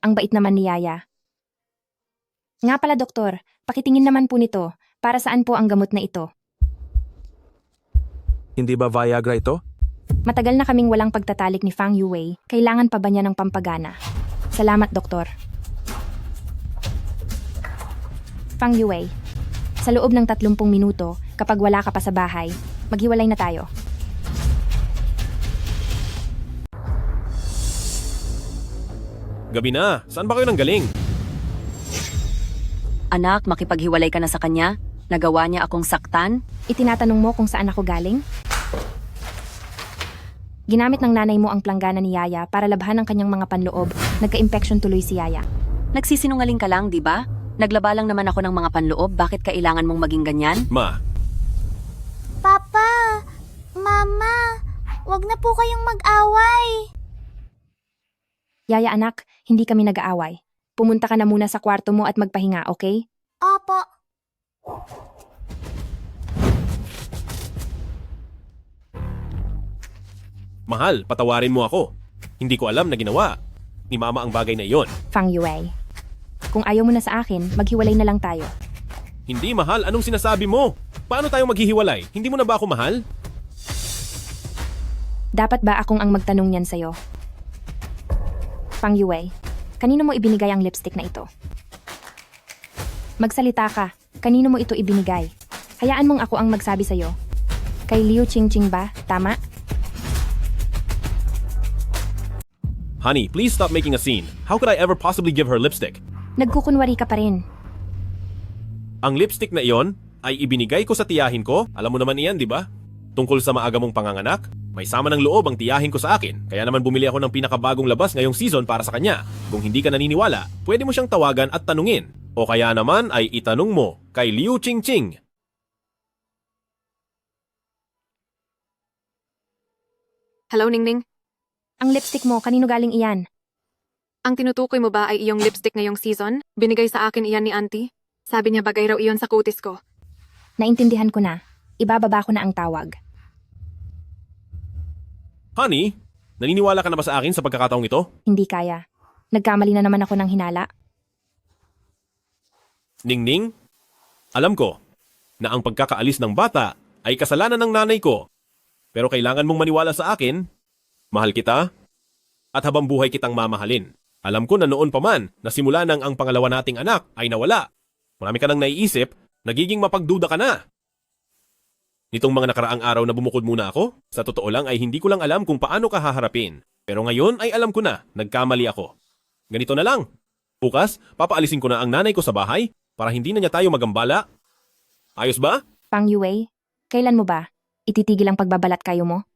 Ang bait naman ni Yaya. Nga pala doktor, pakitingin naman po nito. Para saan po ang gamot na ito? Hindi ba Viagra ito? Matagal na kaming walang pagtatalik ni Fang Yue. Kailangan pa ba niya ng pampagana? Salamat, doktor. Fang Yue, sa loob ng 30 minuto, kapag wala ka pa sa bahay, maghiwalay na tayo. Gabi na, saan ba kayo nanggaling? Anak, makipaghiwalay ka na sa kanya? Nagawa niya akong saktan? Itinatanong mo kung saan ako galing? Ginamit ng nanay mo ang planggana ni Yaya para labhan ang kanyang mga panloob. Nagka-impeksyon tuloy si Yaya. Nagsisinungaling ka lang, di ba? Naglaba lang naman ako ng mga panloob, bakit kailangan mong maging ganyan? Ma, Papa, Mama, wag na po kayong mag-away. Yaya anak, hindi kami nag-aaway. Pumunta ka na muna sa kwarto mo at magpahinga, okay? Opo. mahal, patawarin mo ako. Hindi ko alam na ginawa ni Mama ang bagay na iyon. Fang Yue. Kung ayaw mo na sa akin, maghiwalay na lang tayo. Hindi mahal, anong sinasabi mo? Paano tayo maghihiwalay? Hindi mo na ba ako mahal? Dapat ba akong ang magtanong niyan sa'yo? Fang Yue, kanino mo ibinigay ang lipstick na ito? Magsalita ka. Kanino mo ito ibinigay? Hayaan mong ako ang magsabi sa'yo. Kay Liu Qingqing ba? Tama? Honey, please stop making a scene. How could I ever possibly give her lipstick? Nagkukunwari ka pa rin. Ang lipstick na iyon ay ibinigay ko sa tiyahin ko. Alam mo naman iyan, di ba? Tungkol sa maaga mong panganganak, may sama ng loob ang tiyahin ko sa akin. Kaya naman bumili ako ng pinakabagong labas ngayong season para sa kanya. Kung hindi ka naniniwala, pwede mo siyang tawagan at tanungin. O kaya naman ay itanong mo kay Liu Qingqing. Hello, Ningning? Ang lipstick mo, kanino galing iyan? Ang tinutukoy mo ba ay iyong lipstick ngayong season? Binigay sa akin iyan ni Auntie. Sabi niya bagay raw iyon sa kutis ko. Naintindihan ko na. Ibababa ko na ang tawag. Honey, naniniwala ka na ba sa akin sa pagkakataong ito? Hindi kaya. Nagkamali na naman ako ng hinala. Ningning, alam ko na ang pagkakaalis ng bata ay kasalanan ng nanay ko. Pero kailangan mong maniwala sa akin. Mahal kita at habang buhay kitang mamahalin. Alam ko na noon pa man na simula nang ang pangalawa nating anak ay nawala. Marami ka nang naiisip, nagiging mapagduda ka na. Nitong mga nakaraang araw na bumukod muna ako, sa totoo lang ay hindi ko lang alam kung paano ka haharapin. Pero ngayon ay alam ko na, nagkamali ako. Ganito na lang. Bukas, papaalisin ko na ang nanay ko sa bahay para hindi na niya tayo magambala. Ayos ba? Fang Yue, kailan mo ba? Ititigil ang pagbabalat kayo mo?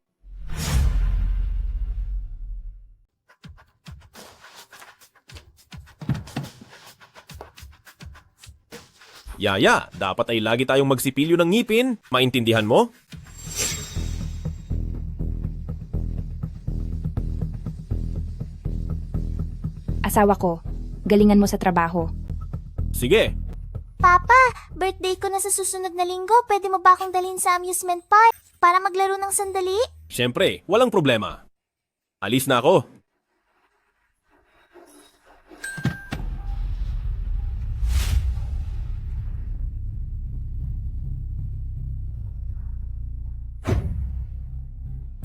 Yaya, dapat ay lagi tayong magsipilyo ng ngipin. Maintindihan mo? Asawa ko, galingan mo sa trabaho. Sige. Papa, birthday ko na sa susunod na linggo. Pwede mo ba akong dalhin sa amusement park para maglaro ng sandali? Siyempre, walang problema. Alis na ako.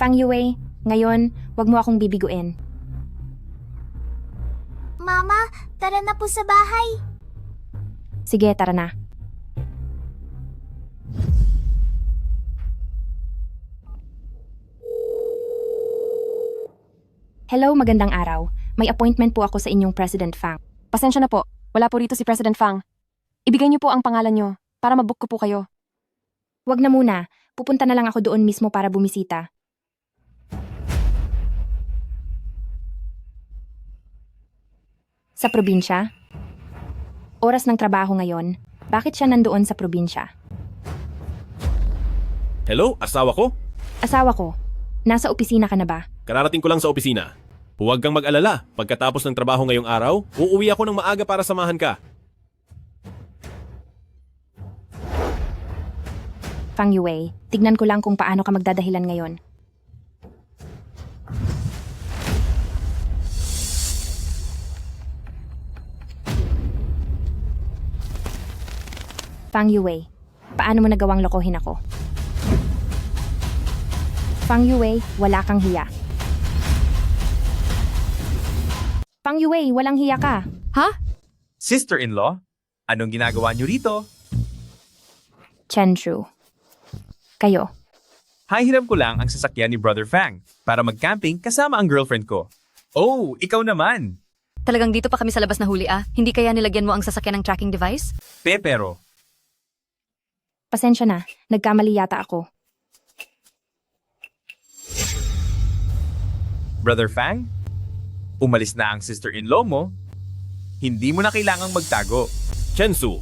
Fang Yue, ngayon, wag mo akong bibiguin. Mama, tara na po sa bahay. Sige, tara na. Hello, magandang araw. May appointment po ako sa inyong President Fang. Pasensya na po, wala po rito si President Fang. Ibigay niyo po ang pangalan niyo para mabook ko po kayo. Wag na muna, pupunta na lang ako doon mismo para bumisita. Sa probinsya? Oras ng trabaho ngayon. Bakit siya nandoon sa probinsya? Hello, asawa ko? Asawa ko, nasa opisina ka na ba? Kararating ko lang sa opisina. Huwag kang mag-alala. Pagkatapos ng trabaho ngayong araw, uuwi ako ng maaga para samahan ka. Fang Yue, tignan ko lang kung paano ka magdadahilan ngayon. Fang Yue, paano mo nagawang lokohin ako? Fang Yue, wala kang hiya. Fang Yue, walang hiya ka. Sister-in-law, anong ginagawa niyo rito? Chenchu. Kayo. Hahiram ko lang ang sasakyan ni Brother Fang para mag-camping kasama ang girlfriend ko. Oh, ikaw naman. Talagang dito pa kami sa labas na huli ah. Hindi kaya nilagyan mo ang sasakyan ng tracking device? Pero, Pasensya na, nagkamali yata ako. Brother Fang, umalis na ang sister-in-law mo. Hindi mo na kailangang magtago. Chensu.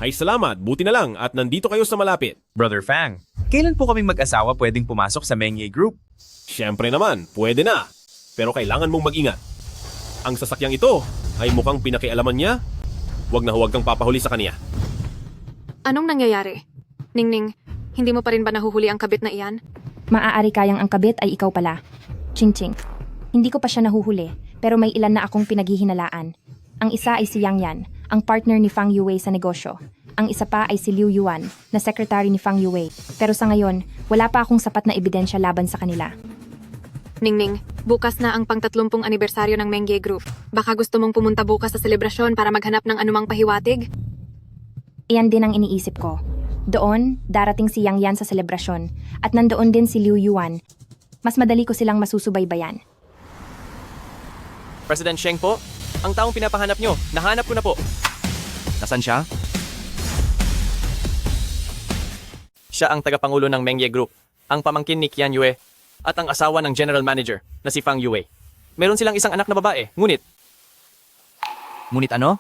Ay salamat, buti na lang at nandito kayo sa malapit. Brother Fang, kailan po kaming mag-asawa pwedeng pumasok sa Mengye Group? Siyempre naman, pwede na. Pero kailangan mong mag-ingat. Ang sasakyang ito ay mukhang pinakialaman niya. Huwag na huwag kang papahuli sa kanya. Anong nangyayari? Ningning, hindi mo pa rin ba nahuhuli ang kabit na iyan? Maaari kayang ang kabit ay ikaw pala. Ching-ching. Hindi ko pa siya nahuhuli, pero may ilan na akong pinaghihinalaan. Ang isa ay si Yang Yan, ang partner ni Fang Yue sa negosyo. Ang isa pa ay si Liu Yuan, na secretary ni Fang Yue. Pero sa ngayon, wala pa akong sapat na ebidensya laban sa kanila. Ningning, bukas na ang pang-30 anibersaryo ng Mengye Group. Baka gusto mong pumunta bukas sa selebrasyon para maghanap ng anumang pahiwatig? Iyan din ang iniisip ko. Doon, darating si Yang Yan sa selebrasyon, at nandoon din si Liu Yuan. Mas madali ko silang masusubaybayan. President Sheng po, ang taong pinapahanap nyo, nahanap ko na po. Nasaan siya? Siya ang tagapangulo ng Mengye Group, ang pamangkin ni Qian Yue, at ang asawa ng general manager na si Fang Yue. Meron silang isang anak na babae, ngunit Ngunit ano?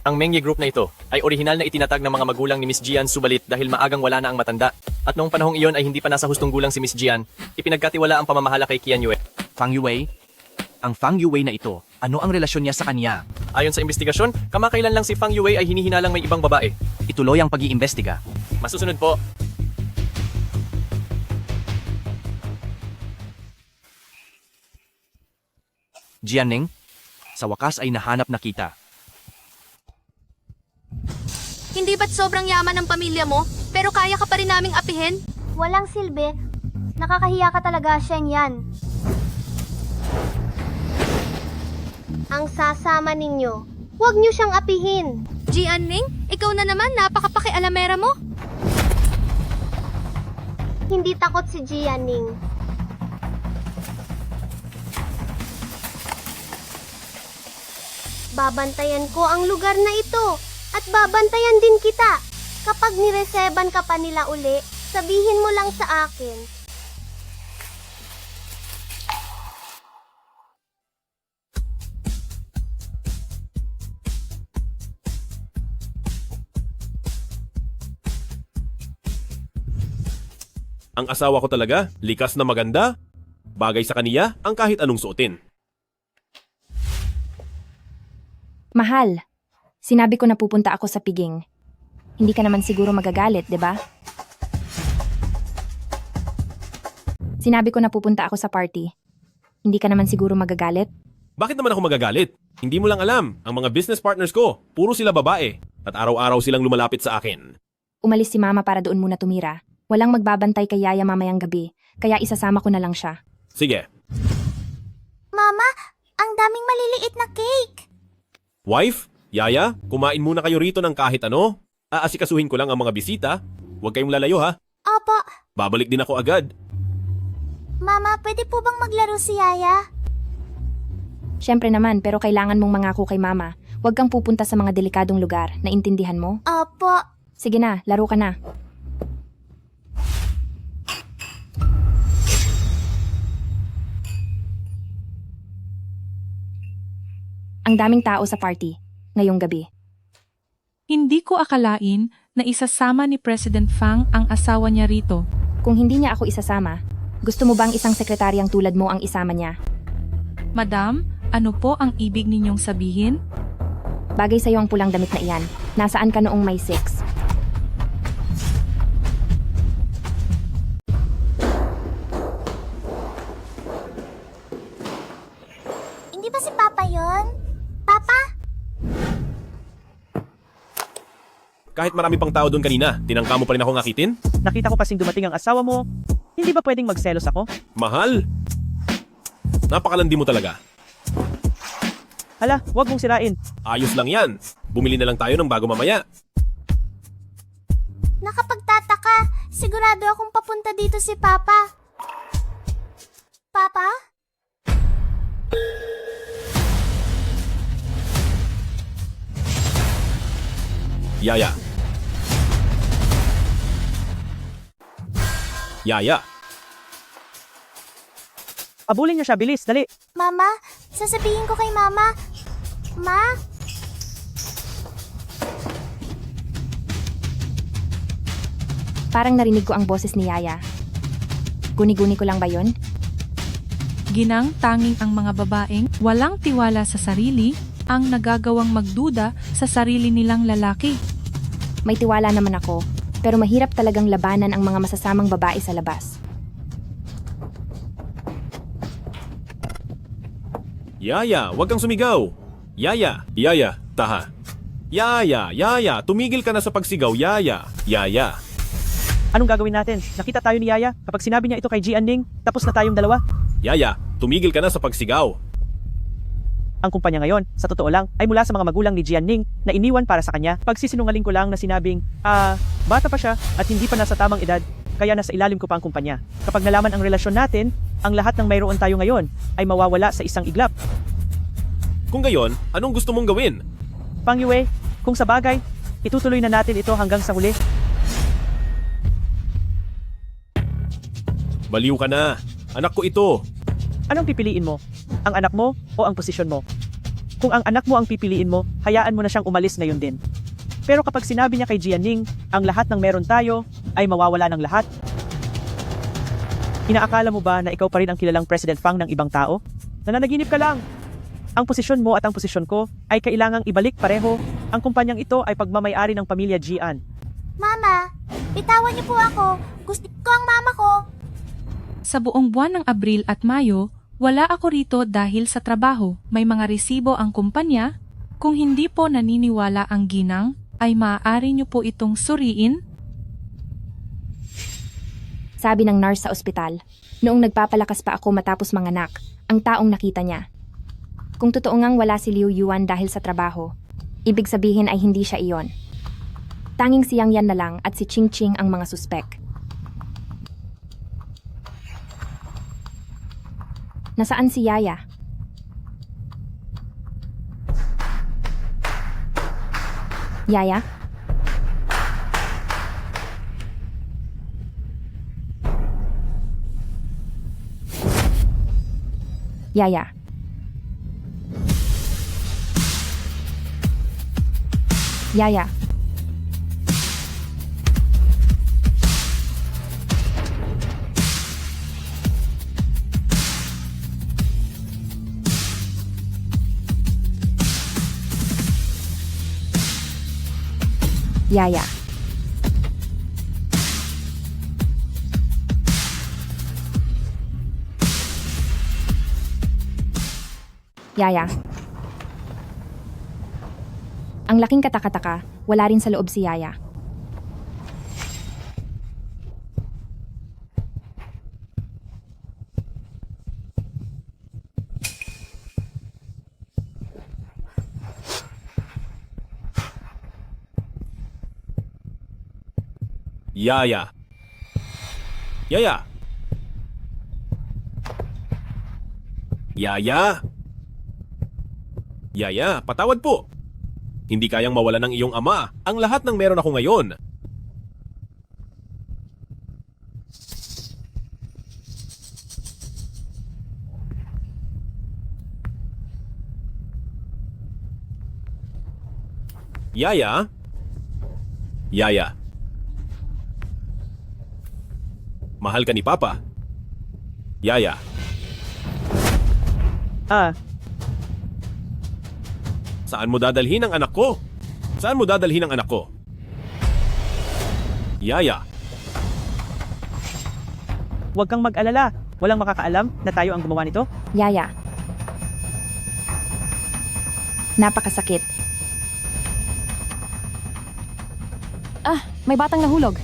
Ang Mengye Group na ito ay orihinal na itinatag ng mga magulang ni Miss Jian subalit dahil maagang wala na ang matanda. At noong panahong iyon ay hindi pa nasa hustong gulang si Miss Jian, ipinagkatiwala ang pamamahala kay Qian Yue. Fang Yue? Ang Fang Yue na ito, ano ang relasyon niya sa kanya? Ayon sa investigasyon, kamakailan lang si Fang Yue ay hinihinalang may ibang babae. Ituloy ang pag-iimbestiga. Masusunod po. Jianning, sa wakas ay nahanap na kita. Hindi ba't sobrang yaman ng pamilya mo, pero kaya ka pa rin naming apihin? Walang silbi. Nakakahiya ka talaga, Sheng Yan. Ang sasama ninyo. Huwag niyo siyang apihin. Jianning, ikaw na naman, napakapakialamera mo. Hindi takot si Jianning. Babantayan ko ang lugar na ito at babantayan din kita. Kapag nireseban ka pa nila uli, sabihin mo lang sa akin. Ang asawa ko talaga, likas na maganda. Bagay sa kaniya ang kahit anong suotin. Mahal, sinabi ko na pupunta ako sa piging. Hindi ka naman siguro magagalit, di ba? Sinabi ko na pupunta ako sa party. Hindi ka naman siguro magagalit? Bakit naman ako magagalit? Hindi mo lang alam, ang mga business partners ko, puro sila babae. At araw-araw silang lumalapit sa akin. Umalis si mama para doon muna tumira. Walang magbabantay kay Yaya mamayang gabi, kaya isasama ko na lang siya. Sige. Mama, ang daming maliliit na cake. Wife, Yaya, kumain muna kayo rito ng kahit ano. Aasikasuhin ko lang ang mga bisita. Huwag kayong lalayo ha. Opo. Babalik din ako agad. Mama, pwede po bang maglaro si Yaya? Siyempre naman, pero kailangan mong mangako kay mama. Huwag kang pupunta sa mga delikadong lugar, naintindihan mo? Opo. Sige na, laro ka na. Ang daming tao sa party, ngayong gabi. Hindi ko akalain na isasama ni President Fang ang asawa niya rito. Kung hindi niya ako isasama, gusto mo bang isang sekretaryang tulad mo ang isama niya? Madam, ano po ang ibig ninyong sabihin? Bagay sa'yo ang pulang damit na iyan. Nasaan ka noong May 6? Hindi ba si Papa yon? Papa? Kahit marami pang tao doon kanina, tinangka mo pa rin ako ngakitin? Nakita ko kasing dumating ang asawa mo. Hindi ba pwedeng magselos ako? Mahal! Napakalandi mo talaga. Hala, huwag mong sirain. Ayos lang yan. Bumili na lang tayo ng bago mamaya. Nakapagtataka. Sigurado akong papunta dito si Papa. Papa? Yaya. Yaya. Abulin niyo siya, bilis, dali. Mama, sasabihin ko kay Mama. Ma? Parang narinig ko ang boses ni Yaya. Guni-guni ko lang ba yun? Ginang tanging ang mga babaeng walang tiwala sa sarili ang nagagawang magduda sa sarili nilang lalaki. May tiwala naman ako, pero mahirap talagang labanan ang mga masasamang babae sa labas. Yaya, wag kang sumigaw. Yaya, Yaya, taha. Yaya, Yaya, tumigil ka na sa pagsigaw, Yaya. Yaya. Anong gagawin natin? Nakita tayo ni Yaya. Kapag sinabi niya ito kay Jianning, tapos na tayong dalawa. Yaya, tumigil ka na sa pagsigaw. Ang kumpanya ngayon, sa totoo lang, ay mula sa mga magulang ni Jianning na iniwan para sa kanya. Pagsisinungaling ko lang na sinabing, bata pa siya at hindi pa nasa tamang edad, kaya nasa ilalim ko pa ang kumpanya. Kapag nalaman ang relasyon natin, ang lahat ng mayroon tayo ngayon ay mawawala sa isang iglap. Kung gayon, anong gusto mong gawin? Fang Yue, kung sa bagay, itutuloy na natin ito hanggang sa huli. Baliw ka na. Anak ko ito. Anong pipiliin mo? Ang anak mo o ang posisyon mo? Kung ang anak mo ang pipiliin mo, hayaan mo na siyang umalis ngayon din. Pero kapag sinabi niya kay Jianing, ang lahat ng meron tayo ay mawawala ng lahat. Inaakala mo ba na ikaw pa rin ang kilalang President Fang ng ibang tao? Nananaginip ka lang. Ang posisyon mo at ang posisyon ko ay kailangang ibalik pareho. Ang kumpanyang ito ay pagmamay-ari ng pamilya Jian. Mama, bitawan niyo po ako. Gusto ko ang mama ko. Sa buong buwan ng Abril at Mayo, wala ako rito dahil sa trabaho. May mga resibo ang kumpanya. Kung hindi po naniniwala ang ginang, ay maaari niyo po itong suriin. Sabi ng nurse sa ospital, noong nagpapalakas pa ako matapos manganak, ang taong nakita niya. Kung totoo ngang wala si Liu Yuan dahil sa trabaho, ibig sabihin ay hindi siya iyon. Tanging si Yang Yan na lang at si Ching Ching ang mga suspek. Nasaan si Yaya? Yaya? Yaya? Yaya? Yaya? Yaya? Ang laking kataka-taka, wala rin sa loob si Yaya. Yaya. Yaya. Yaya. Yaya, patawad po. Hindi kayang mawala ng iyong ama ang lahat ng meron ako ngayon. Yaya? Yaya. Mahal ka ni Papa? Yaya. Saan mo dadalhin ang anak ko? Saan mo dadalhin ang anak ko? Yaya. Huwag kang mag-alala. Walang makakaalam na tayo ang gumawa nito. Yaya. Napakasakit. May batang nahulog.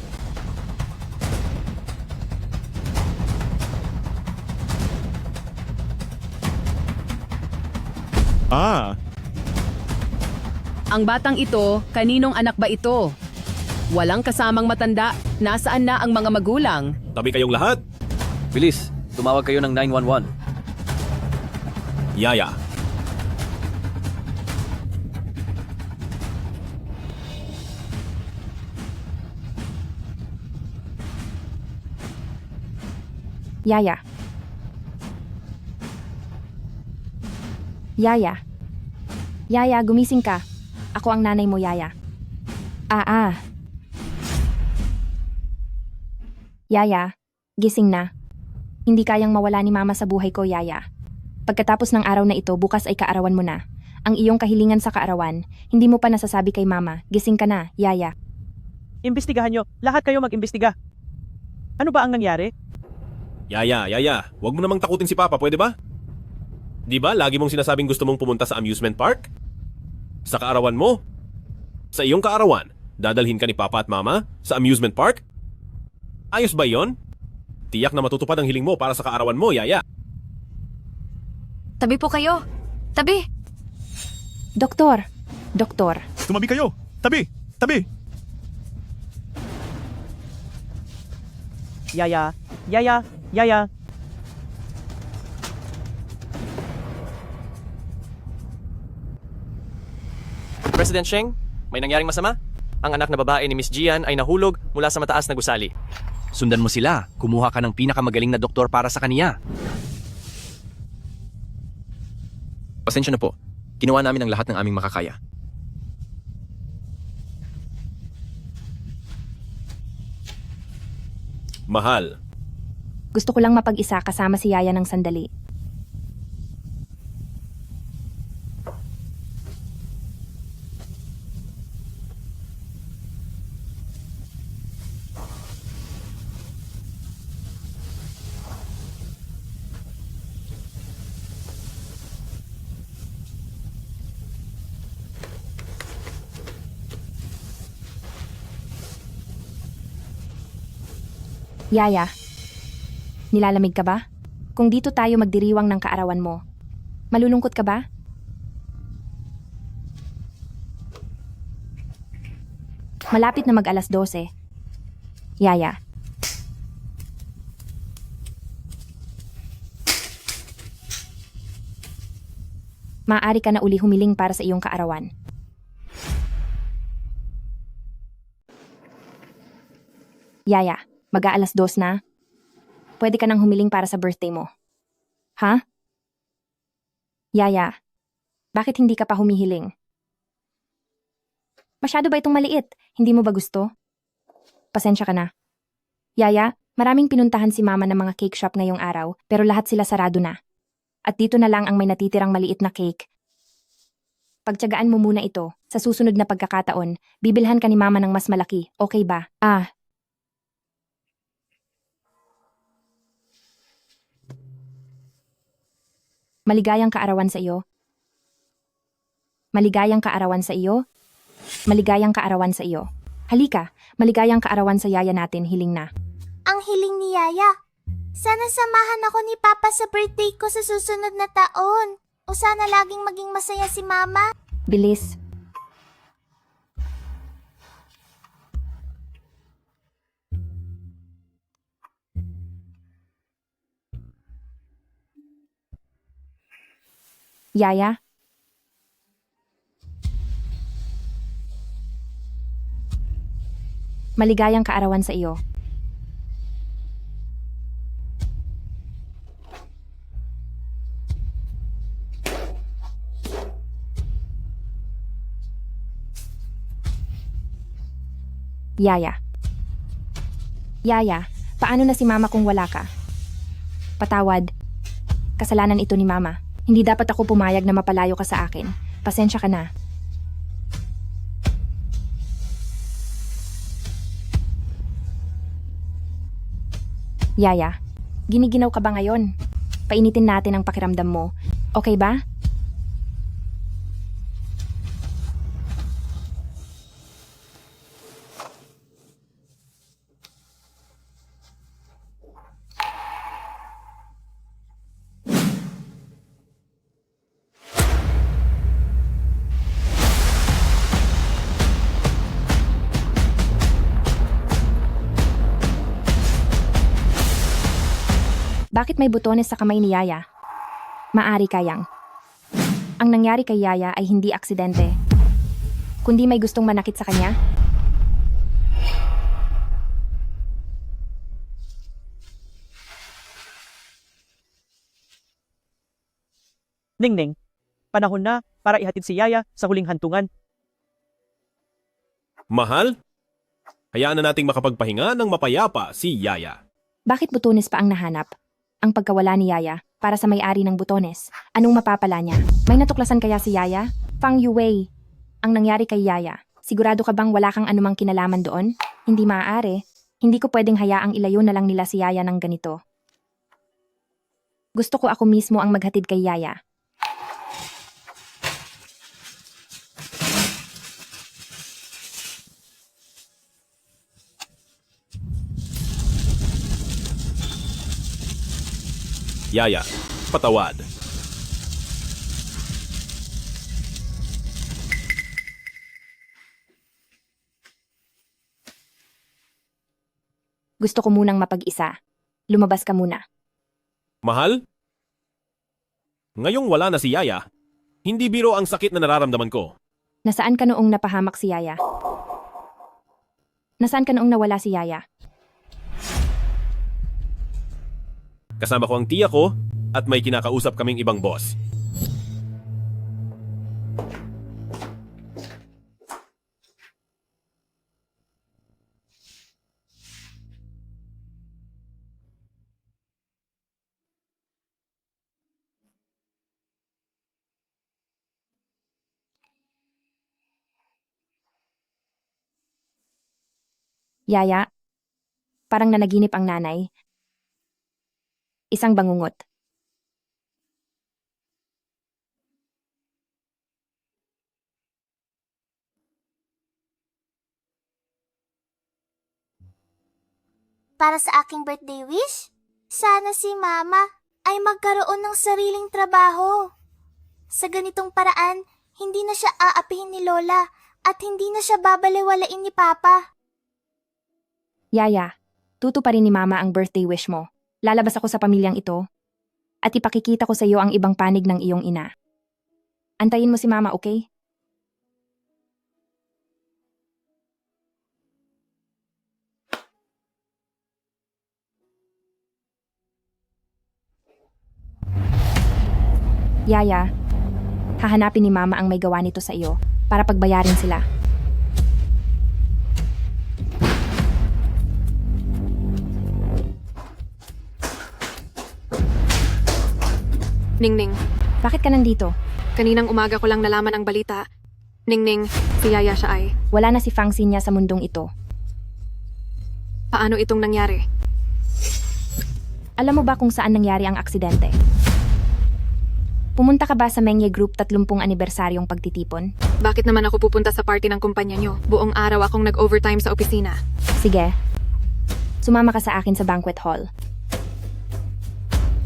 Ang batang ito, kaninong anak ba ito? Walang kasamang matanda. Nasaan na ang mga magulang? Tabi kayong lahat. Bilis, tumawag kayo ng 911. Yaya. Yaya. Yaya. Yaya, gumising ka. Ako ang nanay mo, Yaya. Yaya, gising na. Hindi kayang mawala ni Mama sa buhay ko, Yaya. Pagkatapos ng araw na ito, bukas ay kaarawan mo na. Ang iyong kahilingan sa kaarawan, hindi mo pa nasasabi kay Mama. Gising ka na, Yaya. Imbestigahan nyo. Lahat kayo mag-imbestiga. Ano ba ang nangyari? Yaya, Yaya. Huwag mo namang takutin si Papa, pwede ba? Di ba lagi mong sinasabing gusto mong pumunta sa amusement park? Sa kaarawan mo? Sa iyong kaarawan, dadalhin ka ni Papa at Mama sa amusement park? Ayos ba yon? Tiyak na matutupad ang hiling mo para sa kaarawan mo, Yaya. Tabi po kayo. Tabi. Doktor. Tumabi kayo! Tabi! Tabi! Yaya. Yaya. Yaya. President Sheng, may nangyaring masama? Ang anak na babae ni Miss Jian ay nahulog mula sa mataas na gusali. Sundan mo sila. Kumuha ka ng pinakamagaling na doktor para sa kaniya. Pasensya na po. Ginawa namin ang lahat ng aming makakaya. Mahal, Gusto ko lang mapag-isa kasama si Yaya ng sandali. Yaya, nilalamig ka ba? Kung dito tayo magdiriwang ng kaarawan mo, malulungkot ka ba? Malapit na mag-alas 12. Yaya. Maaari ka na uli humiling para sa iyong kaarawan. Yaya, mag-aalas 2 na. Pwede ka nang humiling para sa birthday mo. Ha? Yaya, bakit hindi ka pa humihiling? Masyado ba itong maliit? Hindi mo ba gusto? Pasensya ka na. Yaya, maraming pinuntahan si Mama ng mga cake shop ngayong araw, pero lahat sila sarado na. At dito na lang ang may natitirang maliit na cake. Pagtiyagaan mo muna ito. Sa susunod na pagkakataon, bibilhan ka ni Mama ng mas malaki. Okay ba? Maligayang kaarawan sa iyo. Maligayang kaarawan sa iyo. Maligayang kaarawan sa iyo. Halika, maligayang kaarawan sa Yaya natin, hiling na. Ang hiling ni Yaya. Sana samahan ako ni Papa sa birthday ko sa susunod na taon. O sana laging maging masaya si Mama. Bilis. Yaya? Maligayang kaarawan sa iyo. Yaya. Yaya, paano na si Mama kung wala ka? Patawad. Kasalanan ito ni Mama. Hindi dapat ako pumayag na mapalayo ka sa akin. Pasensya ka na. Yaya, giniginaw ka ba ngayon? Painitin natin ang pakiramdam mo. Okay ba? Bakit may butones sa kamay ni Yaya? Maari kayang. Ang nangyari kay Yaya ay hindi aksidente, kundi may gustong manakit sa kanya. Ningning, panahon na para ihatid si Yaya sa huling hantungan. mahal? Hayaan na nating makapagpahinga ng mapayapa si Yaya. Bakit butones pa ang nahanap? Ang pagkawala ni Yaya para sa may-ari ng butones. Anong mapapala niya? May natuklasan kaya si Yaya? Fang Yuwei, ang nangyari kay Yaya. Sigurado ka bang wala kang anumang kinalaman doon? Hindi maaari. Hindi ko pwedeng hayaang ilayo na lang nila si Yaya ng ganito. Gusto ko ako mismo ang maghatid kay Yaya. Yaya, patawad. Gusto ko munang mapag-isa. Lumabas ka muna. Mahal? Ngayong wala na si Yaya, hindi biro ang sakit na nararamdaman ko. Nasaan ka noong napahamak si Yaya? Nasaan ka noong nawala si Yaya? Kasama ko ang tiya ko at may kinakausap kaming ibang boss. Yaya, parang nanaginip ang nanay. Isang bangungot. Para sa aking birthday wish, sana si Mama ay magkaroon ng sariling trabaho. Sa ganitong paraan, hindi na siya aapihin ni Lola at hindi na siya babalewalain ni Papa. Yaya, tutuparin ni Mama ang birthday wish mo. Lalabas ako sa pamilyang ito at ipakikita ko sa iyo ang ibang panig ng iyong ina. Antayin mo si Mama, okay? Yaya, hahanapin ni Mama ang may gawa nito sa iyo para pagbayarin sila. Ningning, Bakit ka nandito? kaninang umaga ko lang nalaman ang balita. Ningning, si Yaya siya ay. Wala na si Fang Xinya sa mundong ito. Paano itong nangyari? Alam mo ba kung saan nangyari ang aksidente? Pumunta ka ba sa Mengye Group 30 anibersaryong pagtitipon? Bakit naman ako pupunta sa party ng kumpanya nyo? Buong araw akong nag-overtime sa opisina. Sige. Sumama ka sa akin sa banquet hall.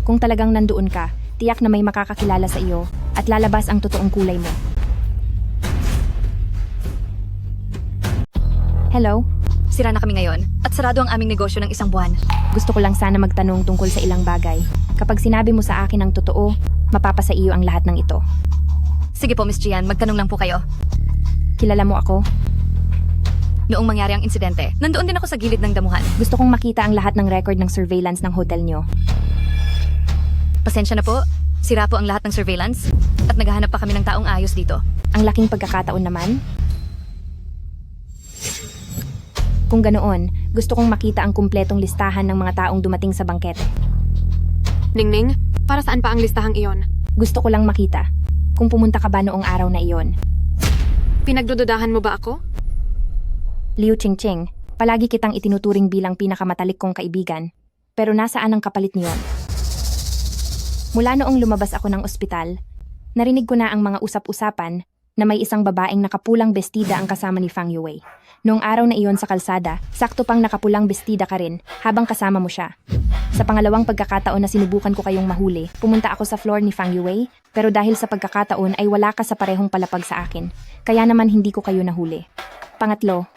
Kung talagang nandoon ka, tiyak na may makakakilala sa iyo at lalabas ang totoong kulay mo. Hello? Sira na kami ngayon at sarado ang aming negosyo ng isang buwan. Gusto ko lang sana magtanong tungkol sa ilang bagay. Kapag sinabi mo sa akin ang totoo, mapapasa iyo ang lahat ng ito. Sige po, Miss Gian, magtanong lang po kayo. Kilala mo ako? Noong mangyari ang insidente, nandoon din ako sa gilid ng damuhan. Gusto kong makita ang lahat ng record ng surveillance ng hotel nyo. Pasensya na po, sira po ang lahat ng surveillance at naghahanap pa kami ng taong ayos dito. Ang laking pagkakataon naman. Kung ganoon, gusto kong makita ang kumpletong listahan ng mga taong dumating sa bangkete. Ningning, para saan pa ang listahang iyon? Gusto ko lang makita kung pumunta ka ba noong araw na iyon. Pinagdududahan mo ba ako? Liu Qingqing, palagi kitang itinuturing bilang pinakamatalik kong kaibigan. Pero nasaan ang kapalit niyon? Mula noong lumabas ako ng ospital, narinig ko na ang mga usap-usapan na may isang babaeng nakapulang bestida ang kasama ni Fang Yue. Noong araw na iyon sa kalsada, sakto pang nakapulang bestida ka rin habang kasama mo siya. Sa pangalawang pagkakataon na sinubukan ko kayong mahuli, pumunta ako sa floor ni Fang Yue, pero dahil sa pagkakataon ay wala ka sa parehong palapag sa akin. Kaya naman hindi ko kayo nahuli. Pangatlo,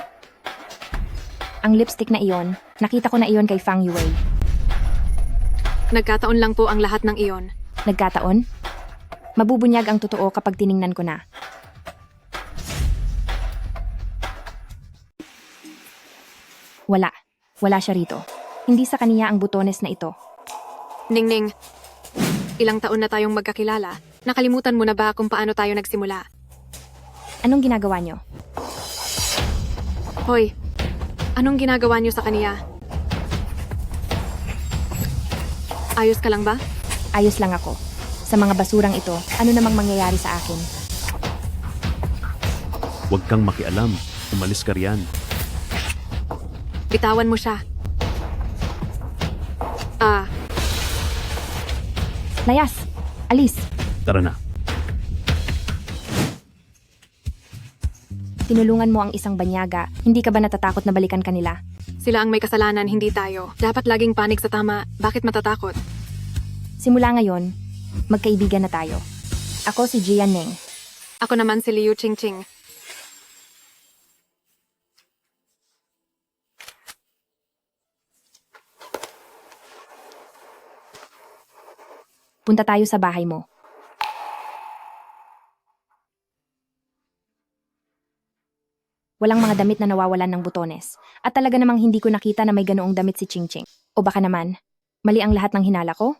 ang lipstick na iyon, nakita ko na iyon kay Fang Yue. Nagkataon lang po ang lahat ng iyon. Nagkataon? Mabubunyag ang totoo kapag tiningnan ko na. Wala. Wala siya rito. Hindi sa kaniya ang butones na ito. Ningning, ilang taon na tayong magkakilala. Nakalimutan mo na ba kung paano tayo nagsimula? Anong ginagawa niyo? Hoy, anong ginagawa niyo sa kaniya? Ayos ka lang ba? Ayos lang ako. Sa mga basurang ito, ano namang mangyayari sa akin? Huwag kang makialam. Umalis ka riyan. Bitawan mo siya. Layas! Alis! Tara na. Tinulungan mo ang isang banyaga. Hindi ka ba natatakot na balikan kanila? Sila ang may kasalanan, hindi tayo. Dapat laging panig sa tama. Bakit matatakot? Simula ngayon, magkaibigan na tayo. Ako si Jian Ning. Ako naman si Liu Qingqing. Punta tayo sa bahay mo. Walang mga damit na nawawalan ng butones. At talaga namang hindi ko nakita na may ganoong damit si Qingqing. O baka naman, mali ang lahat ng hinala ko?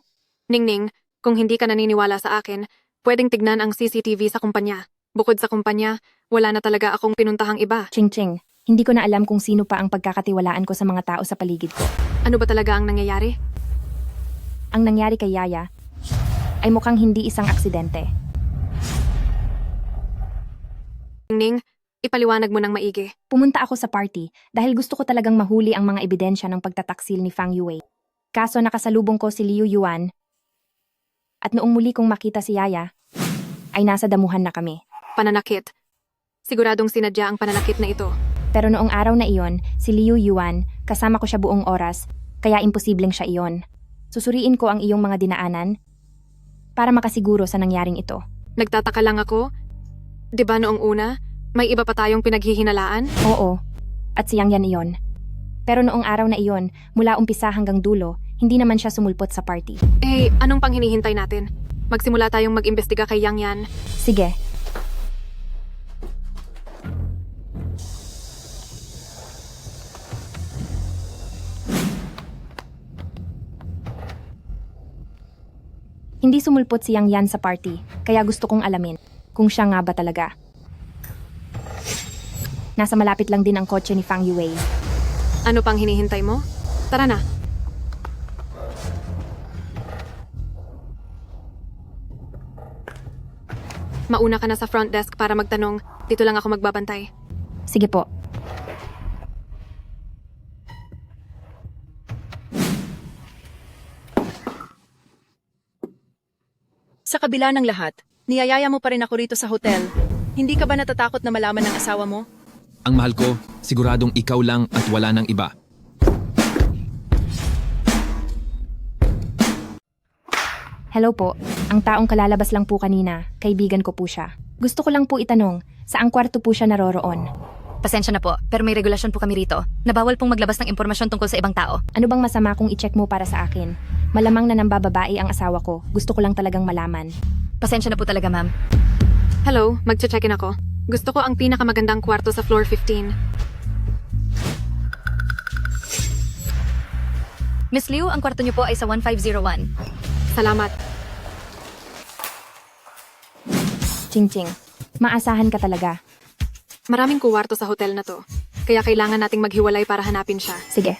Ningning, kung hindi ka naniniwala sa akin, pwedeng tignan ang CCTV sa kumpanya. Bukod sa kumpanya, wala na talaga akong pinuntahang iba. Qingqing, hindi ko na alam kung sino pa ang pagkakatiwalaan ko sa mga tao sa paligid ko. Ano ba talaga ang nangyayari? Ang nangyari kay Yaya ay mukhang hindi isang aksidente. Ningning, Ipaliwanag mo ng maigi. Pumunta ako sa party dahil gusto ko talagang mahuli ang mga ebidensya ng pagtataksil ni Fang Yue. Kaso nakasalubong ko si Liu Yuan at noong muli kong makita si Yaya, ay nasa damuhan na kami. Pananakit. Siguradong sinadya ang pananakit na ito. Pero noong araw na iyon, si Liu Yuan, kasama ko siya buong oras, kaya imposibleng siya iyon. Susuriin ko ang iyong mga dinaanan para makasiguro sa nangyaring ito. Nagtataka lang ako. 'Di ba noong una, may iba pa tayong pinaghihinalaan? Oo, at siyang yan iyon. Pero noong araw na iyon, mula umpisa hanggang dulo, hindi naman siya sumulpot sa party. Eh, anong pang hinihintay natin? Magsimula tayong mag-imbestiga kay Yang Yan. Sige. Hindi sumulpot si Yang Yan sa party, kaya gusto kong alamin kung siya nga ba talaga. Nasa malapit lang din ang kotse ni Fang Yue. Ano pang hinihintay mo? Tara na. Mauna ka na sa front desk para magtanong. Dito lang ako magbabantay. Sige po. Sa kabila ng lahat, niyayaya mo pa rin ako rito sa hotel. Hindi ka ba natatakot na malaman ng asawa mo? Ang mahal ko, siguradong ikaw lang at wala ng iba. Hello po. Ang taong kalalabas lang po kanina, kaibigan ko po siya. Gusto ko lang po itanong, saang kwarto po siya naroroon? Pasensya na po, pero may regulasyon po kami rito na bawal pong maglabas ng impormasyon tungkol sa ibang tao. Ano bang masama kung i-check mo para sa akin? Malamang na nambababae ang asawa ko. Gusto ko lang talagang malaman. Pasensya na po talaga, ma'am. Hello, magche-check-in ako. Gusto ko ang pinakamagandang kwarto sa floor 15. Miss Liu, ang kwarto niyo po ay sa 1501. Salamat. Ching-ching. Maasahan ka talaga. Maraming kuwarto sa hotel na to. Kaya kailangan nating maghiwalay para hanapin siya. Sige.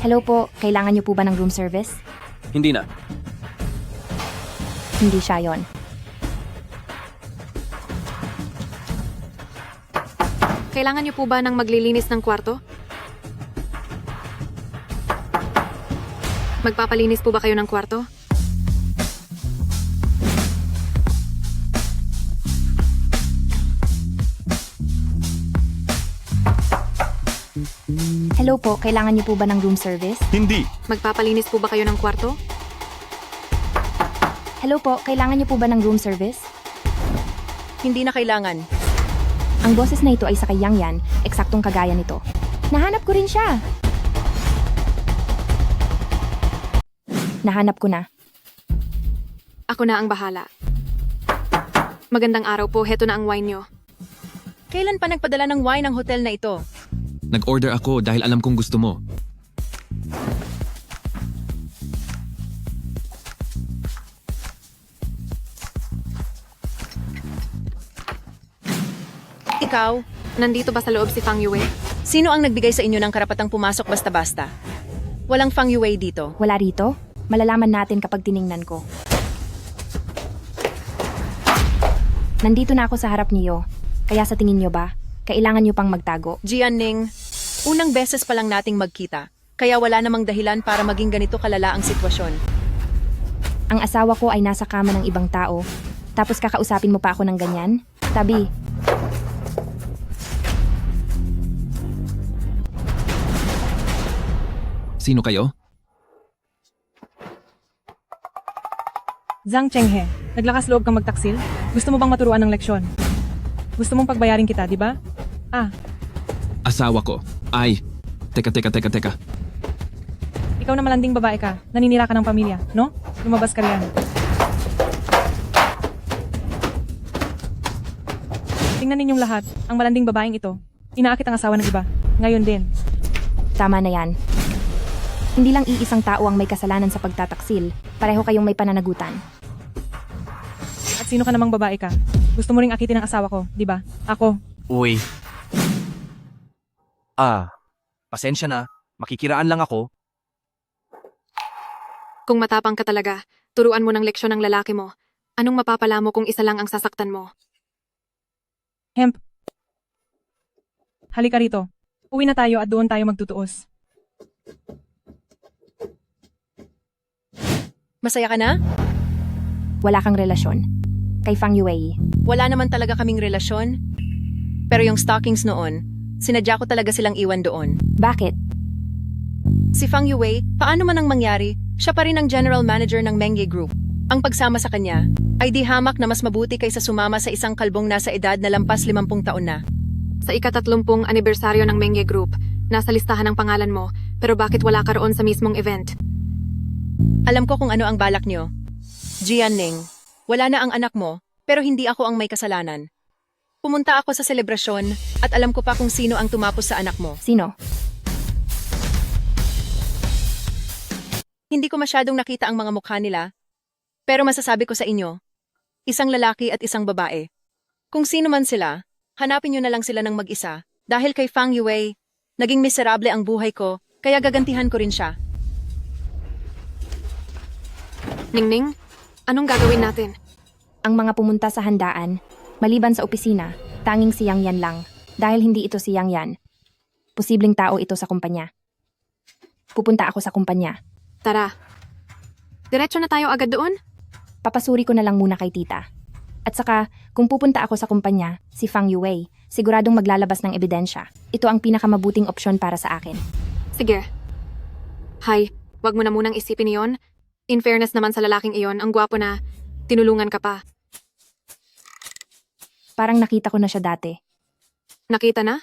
Hello po, kailangan niyo po ba ng room service? Hindi na. Hindi siya yon. Kailangan niyo po ba ng maglilinis ng kwarto? Magpapalinis po ba kayo ng kwarto? Hello po, kailangan niyo po ba ng room service? Hindi. Magpapalinis po ba kayo ng kwarto? Hello po, kailangan niyo po ba ng room service? Hindi na kailangan. Ang boses na ito ay sa kay Yang Yan, eksaktong kagaya nito. Nahanap ko rin siya! Nahanap ko na. Ako na ang bahala. Magandang araw po, heto na ang wine nyo. Kailan pa nagpadala ng wine ang hotel na ito? Nag-order ako dahil alam kong gusto mo. Ikaw? Nandito ba sa loob si Fang Yue? Sino ang nagbigay sa inyo ng karapatang pumasok basta-basta? Walang Fang Yue dito. Wala rito? Malalaman natin kapag tiningnan ko. Nandito na ako sa harap niyo. Kaya sa tingin niyo ba, kailangan niyo pang magtago? Jianning, unang beses pa lang nating magkita. Kaya wala namang dahilan para maging ganito kalala ang sitwasyon. Ang asawa ko ay nasa kama ng ibang tao. Tapos kakausapin mo pa ako ng ganyan? Tabi. Sino kayo? Zhang Chenghe, naglakas loob kang magtaksil? Gusto mo bang maturuan ng leksyon? Gusto mong pagbayarin kita, di ba? Asawa ko. Ay, teka. Ikaw na malanding babae ka. Naninira ka ng pamilya, no? Lumabas ka riyan. Tingnan ninyong lahat, ang malanding babaeng ito. Inaakit ang asawa ng iba. Ngayon din. Tama na yan. Hindi lang iisang tao ang may kasalanan sa pagtataksil. Pareho kayong may pananagutan. At sino ka namang babae ka? Gusto mo ring akitin ang asawa ko, di ba? Ako. Uy. Pasensya na. Makikiraan lang ako. Kung matapang ka talaga, turuan mo ng leksyon ng lalaki mo. Anong mapapala mo kung isa lang ang sasaktan mo? Hemp. Halika rito. Uwi na tayo at doon tayo magtutuos. Masaya ka na? Wala kang relasyon. Kay Fang Yue. Wala naman talaga kaming relasyon. Pero yung stockings noon, sinadya ko talaga silang iwan doon. Bakit? Si Fang Yue, paano man ang mangyari, siya pa rin ang general manager ng Mengge Group. Ang pagsama sa kanya ay di hamak na mas mabuti kaysa sumama sa isang kalbong nasa edad na lampas 50 taon na. Sa ika-30 anibersaryo ng Mengge Group, nasa listahan ang pangalan mo, pero bakit wala ka roon sa mismong event? Alam ko kung ano ang balak niyo. Jianning, wala na ang anak mo, pero hindi ako ang may kasalanan. Pumunta ako sa selebrasyon at alam ko pa kung sino ang tumapos sa anak mo. Sino? Hindi ko masyadong nakita ang mga mukha nila, pero masasabi ko sa inyo, isang lalaki at isang babae. Kung sino man sila, hanapin niyo na lang sila ng mag-isa. Dahil kay Fang Yue, naging miserable ang buhay ko, kaya gagantihan ko rin siya. Ningning, anong gagawin natin? Ang mga pumunta sa handaan, maliban sa opisina, tanging si Yang Yan lang. Dahil hindi ito si Yang Yan. Posibleng tao ito sa kumpanya. Pupunta ako sa kumpanya. Tara. Diretso na tayo agad doon? Papasuri ko na lang muna kay tita. At saka, kung pupunta ako sa kumpanya, si Fang Yue, siguradong maglalabas ng ebidensya. Ito ang pinakamabuting opsyon para sa akin. Sige. Hay, wag mo na munang isipin iyon. In fairness naman sa lalaking iyon, ang gwapo na, tinulungan ka pa. Parang nakita ko na siya dati. Nakita na?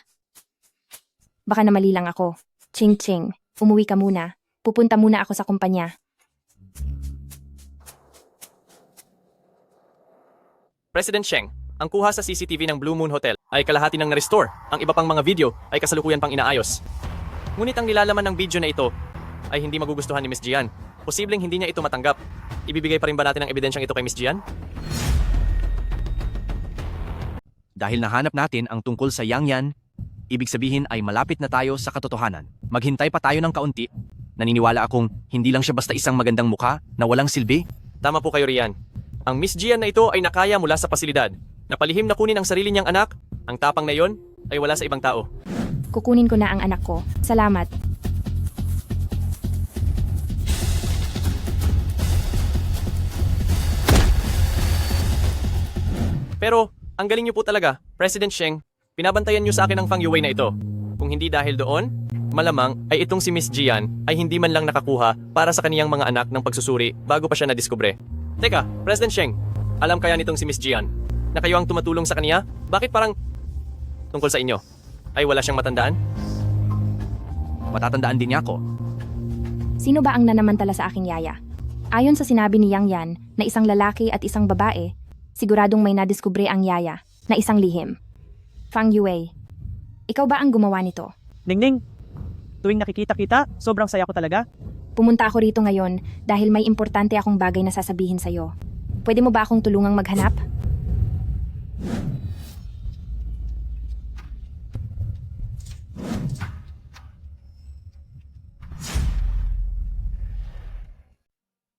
Baka na mali lang ako. Ching-ching, umuwi ka muna. Pupunta muna ako sa kumpanya. President Sheng, ang kuha sa CCTV ng Blue Moon Hotel ay kalahati ng na-restore. Ang iba pang mga video ay kasalukuyan pang inaayos. Ngunit ang nilalaman ng video na ito ay hindi magugustuhan ni Miss Jian. Posibleng hindi niya ito matanggap. Ibibigay pa rin ba natin ang ebidensyang ito kay Miss Jian? Dahil nahanap natin ang tungkol sa Yang Yan, ibig sabihin ay malapit na tayo sa katotohanan. Maghintay pa tayo ng kaunti. Naniniwala akong hindi lang siya basta isang magandang mukha na walang silbi. Tama po kayo riyan. Ang Miss Jian na ito ay nakaya mula sa pasilidad. Napalihim na kunin ang sarili niyang anak. Ang tapang na yon ay wala sa ibang tao. Kukunin ko na ang anak ko. Salamat. Pero, ang galing niyo po talaga, President Sheng. Pinabantayan niyo sa akin ang Fang Yue na ito. Kung hindi dahil doon, malamang ay itong si Miss Jian ay hindi man lang nakakuha para sa kaniyang mga anak ng pagsusuri bago pa siya nadiskubre. Teka, President Sheng, alam kaya nitong si Miss Jian na kayo ang tumutulong sa kaniya? Bakit parang tungkol sa inyo ay wala siyang matandaan? Matatandaan din niya ako. Sino ba ang nanamantala sa aking yaya? Ayon sa sinabi ni Yang Yan na isang lalaki at isang babae, siguradong may nadiskubre ang yaya na isang lihim. Fang Yue, ikaw ba ang gumawa nito? Ningning, tuwing nakikita kita, sobrang saya ko talaga. Pumunta ako rito ngayon dahil may importante akong bagay na sasabihin sa'yo. Pwede mo ba akong tulungang maghanap?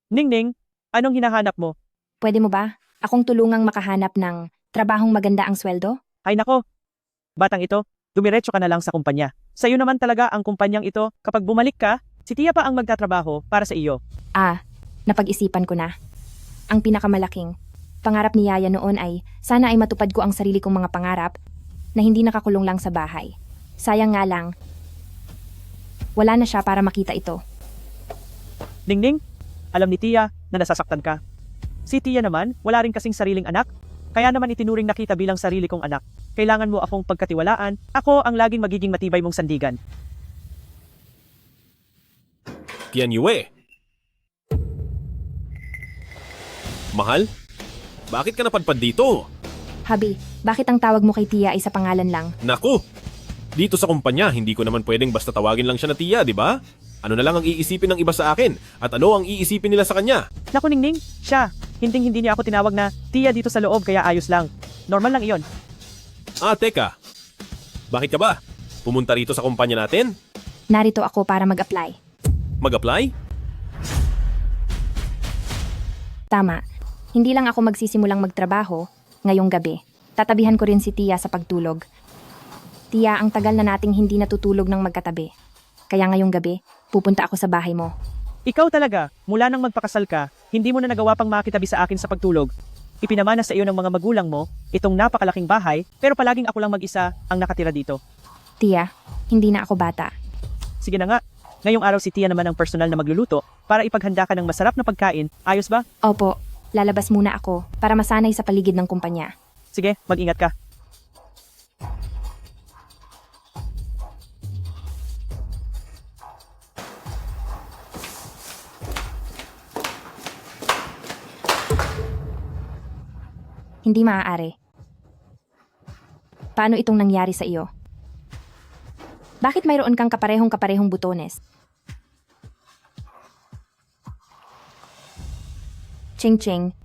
Ningning, anong hinahanap mo? Pwede mo ba akong tulungang makahanap ng trabahong maganda ang sweldo? Ay nako, batang ito, dumiretso ka na lang sa kumpanya. Sa'yo naman talaga ang kumpanyang ito. Kapag bumalik ka, si Tia pa ang magtatrabaho para sa iyo. Napag-isipan ko na. Ang pinakamalaking pangarap ni Yaya noon ay sana ay matupad ko ang sarili kong mga pangarap na hindi nakakulong lang sa bahay. Sayang nga lang, wala na siya para makita ito. Ningning, alam ni Tia na nasasaktan ka. Si Tia naman, wala rin kasing sariling anak, kaya naman itinuring na kita bilang sarili kong anak. Kailangan mo akong pagkatiwalaan, ako ang laging magiging matibay mong sandigan. Tian Yue. Mahal? Bakit ka napadpad dito? Habi, bakit ang tawag mo kay Tia ay sa pangalan lang? Naku! Dito sa kumpanya, hindi ko naman pwedeng basta tawagin lang siya na Tia, di ba? Ano na lang ang iisipin ng iba sa akin? At ano ang iisipin nila sa kanya? Naku Ningning, siya. Hindi niya ako tinawag na Tia dito sa loob kaya ayos lang. Normal lang iyon. Teka. Bakit ka ba? Pumunta rito sa kumpanya natin? Narito ako para mag-apply. Mag-apply? Tama. Hindi lang ako magsisimulang magtrabaho ngayong gabi. Tatabihan ko rin si Tia sa pagtulog. Tia, ang tagal na nating hindi natutulog ng magkatabi. Kaya ngayong gabi, pupunta ako sa bahay mo. Ikaw talaga, mula nang magpakasal ka, hindi mo na nagawa pang makitabi sa akin sa pagtulog. Ipinamana sa iyo ng mga magulang mo itong napakalaking bahay, pero palaging ako lang mag-isa ang nakatira dito. Tia, hindi na ako bata. Sige na nga, ngayong araw si Tia naman ang personal na magluluto para ipaghanda ka ng masarap na pagkain. Ayos ba? Opo, lalabas muna ako para masanay sa paligid ng kumpanya. Sige, mag-ingat ka. Hindi maaari. Paano itong nangyari sa iyo? Bakit mayroon kang kaparehong butones? Ching-ching,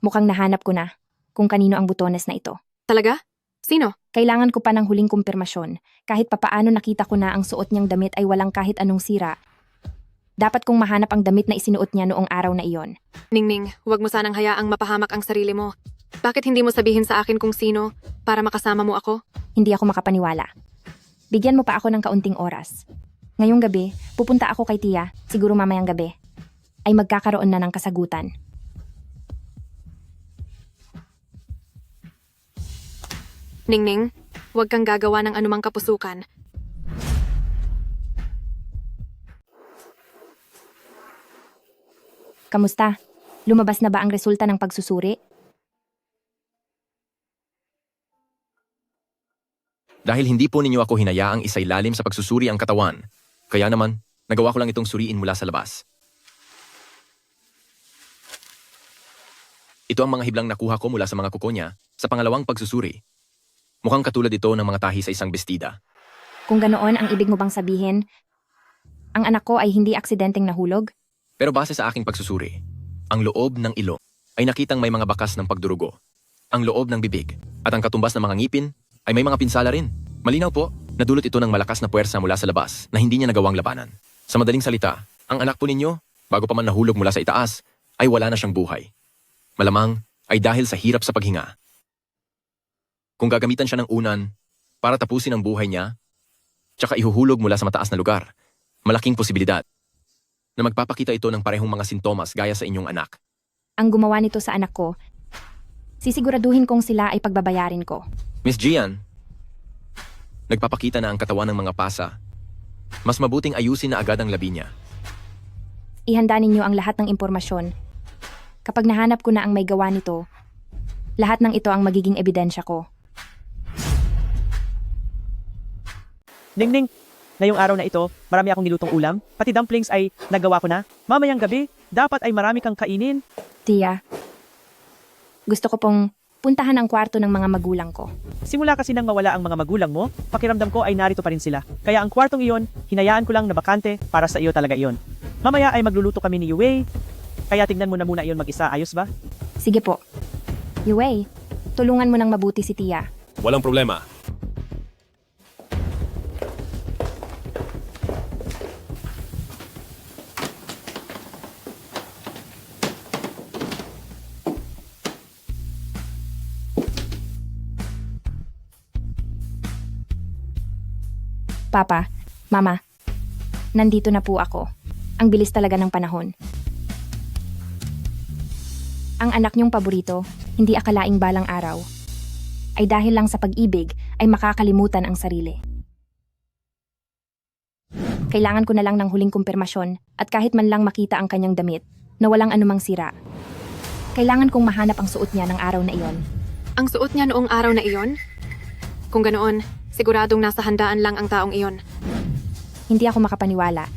mukhang nahanap ko na kung kanino ang butones na ito. Talaga? Sino? Kailangan ko pa ng huling kumpirmasyon. Kahit papaano nakita ko na ang suot niyang damit ay walang kahit anong sira. Dapat kong mahanap ang damit na isinuot niya noong araw na iyon. Ningning, huwag mo sanang hayaang mapahamak ang sarili mo. Bakit hindi mo sabihin sa akin kung sino para makasama mo ako? Hindi ako makapaniwala. Bigyan mo pa ako ng kaunting oras. Ngayong gabi, pupunta ako kay Tia, siguro mamayang gabi. Ay magkakaroon na ng kasagutan. Ningning, huwag kang gagawa ng anumang kapusukan. Kamusta? Lumabas na ba ang resulta ng pagsusuri? Dahil hindi po ninyo ako hinayaang isailalim sa pagsusuri ang katawan, kaya naman, nagawa ko lang itong suriin mula sa labas. Ito ang mga hiblang nakuha ko mula sa mga kuko niya sa pangalawang pagsusuri. Mukhang katulad ito ng mga tahi sa isang bestida. Kung ganoon ang ibig mo bang sabihin, ang anak ko ay hindi aksidenteng nahulog? Pero base sa aking pagsusuri, ang loob ng ilong ay nakitang may mga bakas ng pagdurugo. Ang loob ng bibig at ang katumbas ng mga ngipin ay may mga pinsala rin. Malinaw po, nadulot ito ng malakas na puwersa mula sa labas na hindi niya nagawang labanan. Sa madaling salita, ang anak po ninyo, bago pa man nahulog mula sa itaas, ay wala na siyang buhay. Malamang ay dahil sa hirap sa paghinga. Kung gagamitan siya ng unan para tapusin ang buhay niya, tsaka ihuhulog mula sa mataas na lugar, malaking posibilidad na magpapakita ito ng parehong mga sintomas gaya sa inyong anak. Ang gumawa nito sa anak ko, sisiguraduhin kong sila ay pagbabayarin ko. Miss Gian, nagpapakita na ang katawan ng mga pasa. Mas mabuting ayusin na agad ang labi niya. Ihanda ninyo ang lahat ng impormasyon. Kapag nahanap ko na ang may gawa nito, lahat ng ito ang magiging ebidensya ko. Ningning, ngayong araw na ito, marami akong nilutong ulam, pati dumplings ay nagawa ko na. Mamayang gabi, dapat ay marami kang kainin. Tia, gusto ko pong puntahan ang kwarto ng mga magulang ko. Simula kasi nang mawala ang mga magulang mo, pakiramdam ko ay narito pa rin sila. Kaya ang kwartong iyon, hinayaan ko lang na bakante para sa iyo talaga iyon. Mamaya ay magluluto kami ni Yue, kaya tignan mo na muna iyon mag-isa, ayos ba? Sige po. Yue, tulungan mo ng mabuti si Tia. Walang problema. Papa, Mama, nandito na po ako. Ang bilis talaga ng panahon. Ang anak niyong paborito, hindi akalaing balang araw, ay dahil lang sa pag-ibig ay makakalimutan ang sarili. Kailangan ko na lang ng huling kumpirmasyon at kahit man lang makita ang kanyang damit na walang anumang sira. Kailangan kong mahanap ang suot niya ng araw na iyon. Ang suot niya noong araw na iyon? Kung ganoon, siguradong nasa handaan lang ang taong iyon. Hindi ako makapaniwala.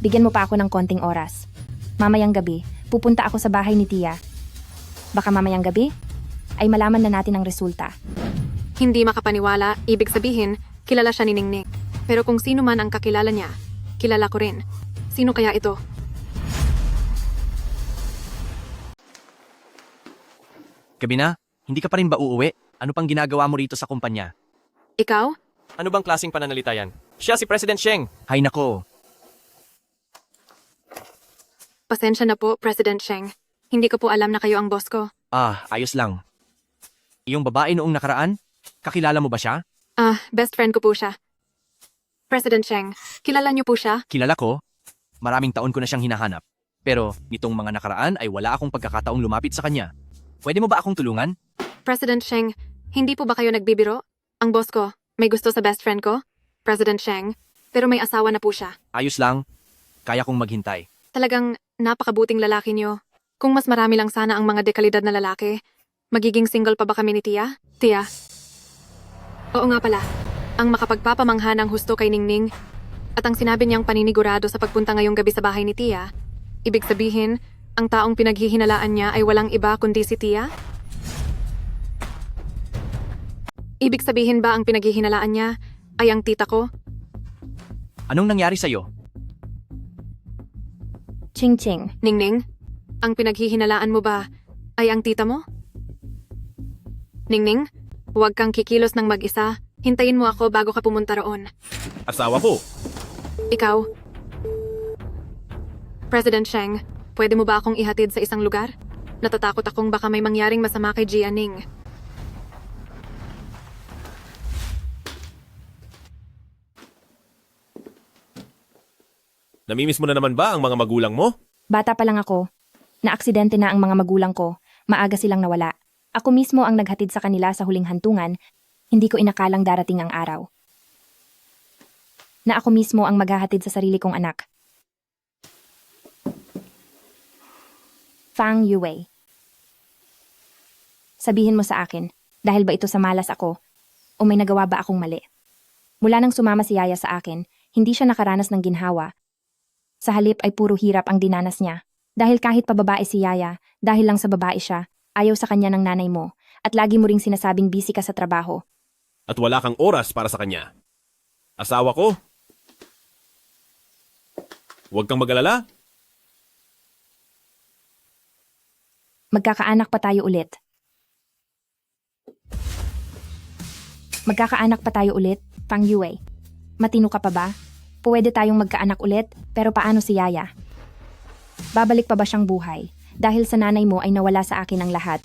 Bigyan mo pa ako ng konting oras. Mamayang gabi, pupunta ako sa bahay ni Tia. Baka mamayang gabi, ay malaman na natin ang resulta. Hindi makapaniwala, ibig sabihin, kilala siya ni Ningning. Pero kung sino man ang kakilala niya, kilala ko rin. Sino kaya ito? Gabi na, hindi ka pa rin ba uuwi? Ano pang ginagawa mo rito sa kumpanya? Ikaw? Ano bang klaseng pananalita yan? Siya si President Sheng. Hay nako, Pasensya na po, President Sheng. Hindi ko po alam na kayo ang boss ko. ayos lang. Iyong babae noong nakaraan? Kakilala mo ba siya? Best friend ko po siya. President Sheng, kilala niyo po siya? Kilala ko. Maraming taon ko na siyang hinahanap. Pero nitong mga nakaraan ay wala akong pagkakataong lumapit sa kanya. Pwede mo ba akong tulungan? President Sheng, hindi po ba kayo nagbibiro? Ang boss ko, may gusto sa best friend ko, President Sheng, pero may asawa na po siya. Ayos lang. Kaya kong maghintay. Talagang napakabuting lalaki niyo. Kung mas marami lang sana ang mga dekalidad na lalaki, magiging single pa ba kami ni Tia? Tia? Oo nga pala, ang makapagpapamangha ng husto kay Ningning at ang sinabi niyang paninigurado sa pagpunta ngayong gabi sa bahay ni Tia, ibig sabihin, ang taong pinaghihinalaan niya ay walang iba kundi si Tia? Ibig sabihin ba ang pinaghihinalaan niya ay ang tita ko? Anong nangyari sa'yo? Ching-ching. Ningning, ang pinaghihinalaan mo ba ay ang tita mo? Ningning, huwag kang kikilos ng mag-isa. Hintayin mo ako bago ka pumunta roon. Asawa ko. Ikaw? President Sheng, pwede mo ba akong ihatid sa isang lugar? Natatakot akong baka may mangyaring masama kay Jianing. Namimiss mo na naman ba ang mga magulang mo? Bata pa lang ako. Naaksidente na ang mga magulang ko. Maaga silang nawala. Ako mismo ang naghatid sa kanila sa huling hantungan. Hindi ko inakalang darating ang araw. Na ako mismo ang maghahatid sa sarili kong anak. Fang Yue. Sabihin mo sa akin, dahil ba ito sa malas ako, o may nagawa ba akong mali? Mula nang sumama si Yaya sa akin, hindi siya nakaranas ng ginhawa. Sa halip ay puro hirap ang dinanas niya. Dahil kahit pa babae si Yaya, dahil lang sa babae siya, ayaw sa kanya ng nanay mo, at lagi mo ring sinasabing busy ka sa trabaho. At wala kang oras para sa kanya. Asawa ko. Huwag kang mag-alala. Magkakaanak pa tayo ulit. Magkakaanak pa tayo ulit, Fang Yue. Matino ka pa ba? Pwede tayong magkaanak ulit, pero paano si Yaya? Babalik pa ba siyang buhay? Dahil sa nanay mo ay nawala sa akin ang lahat.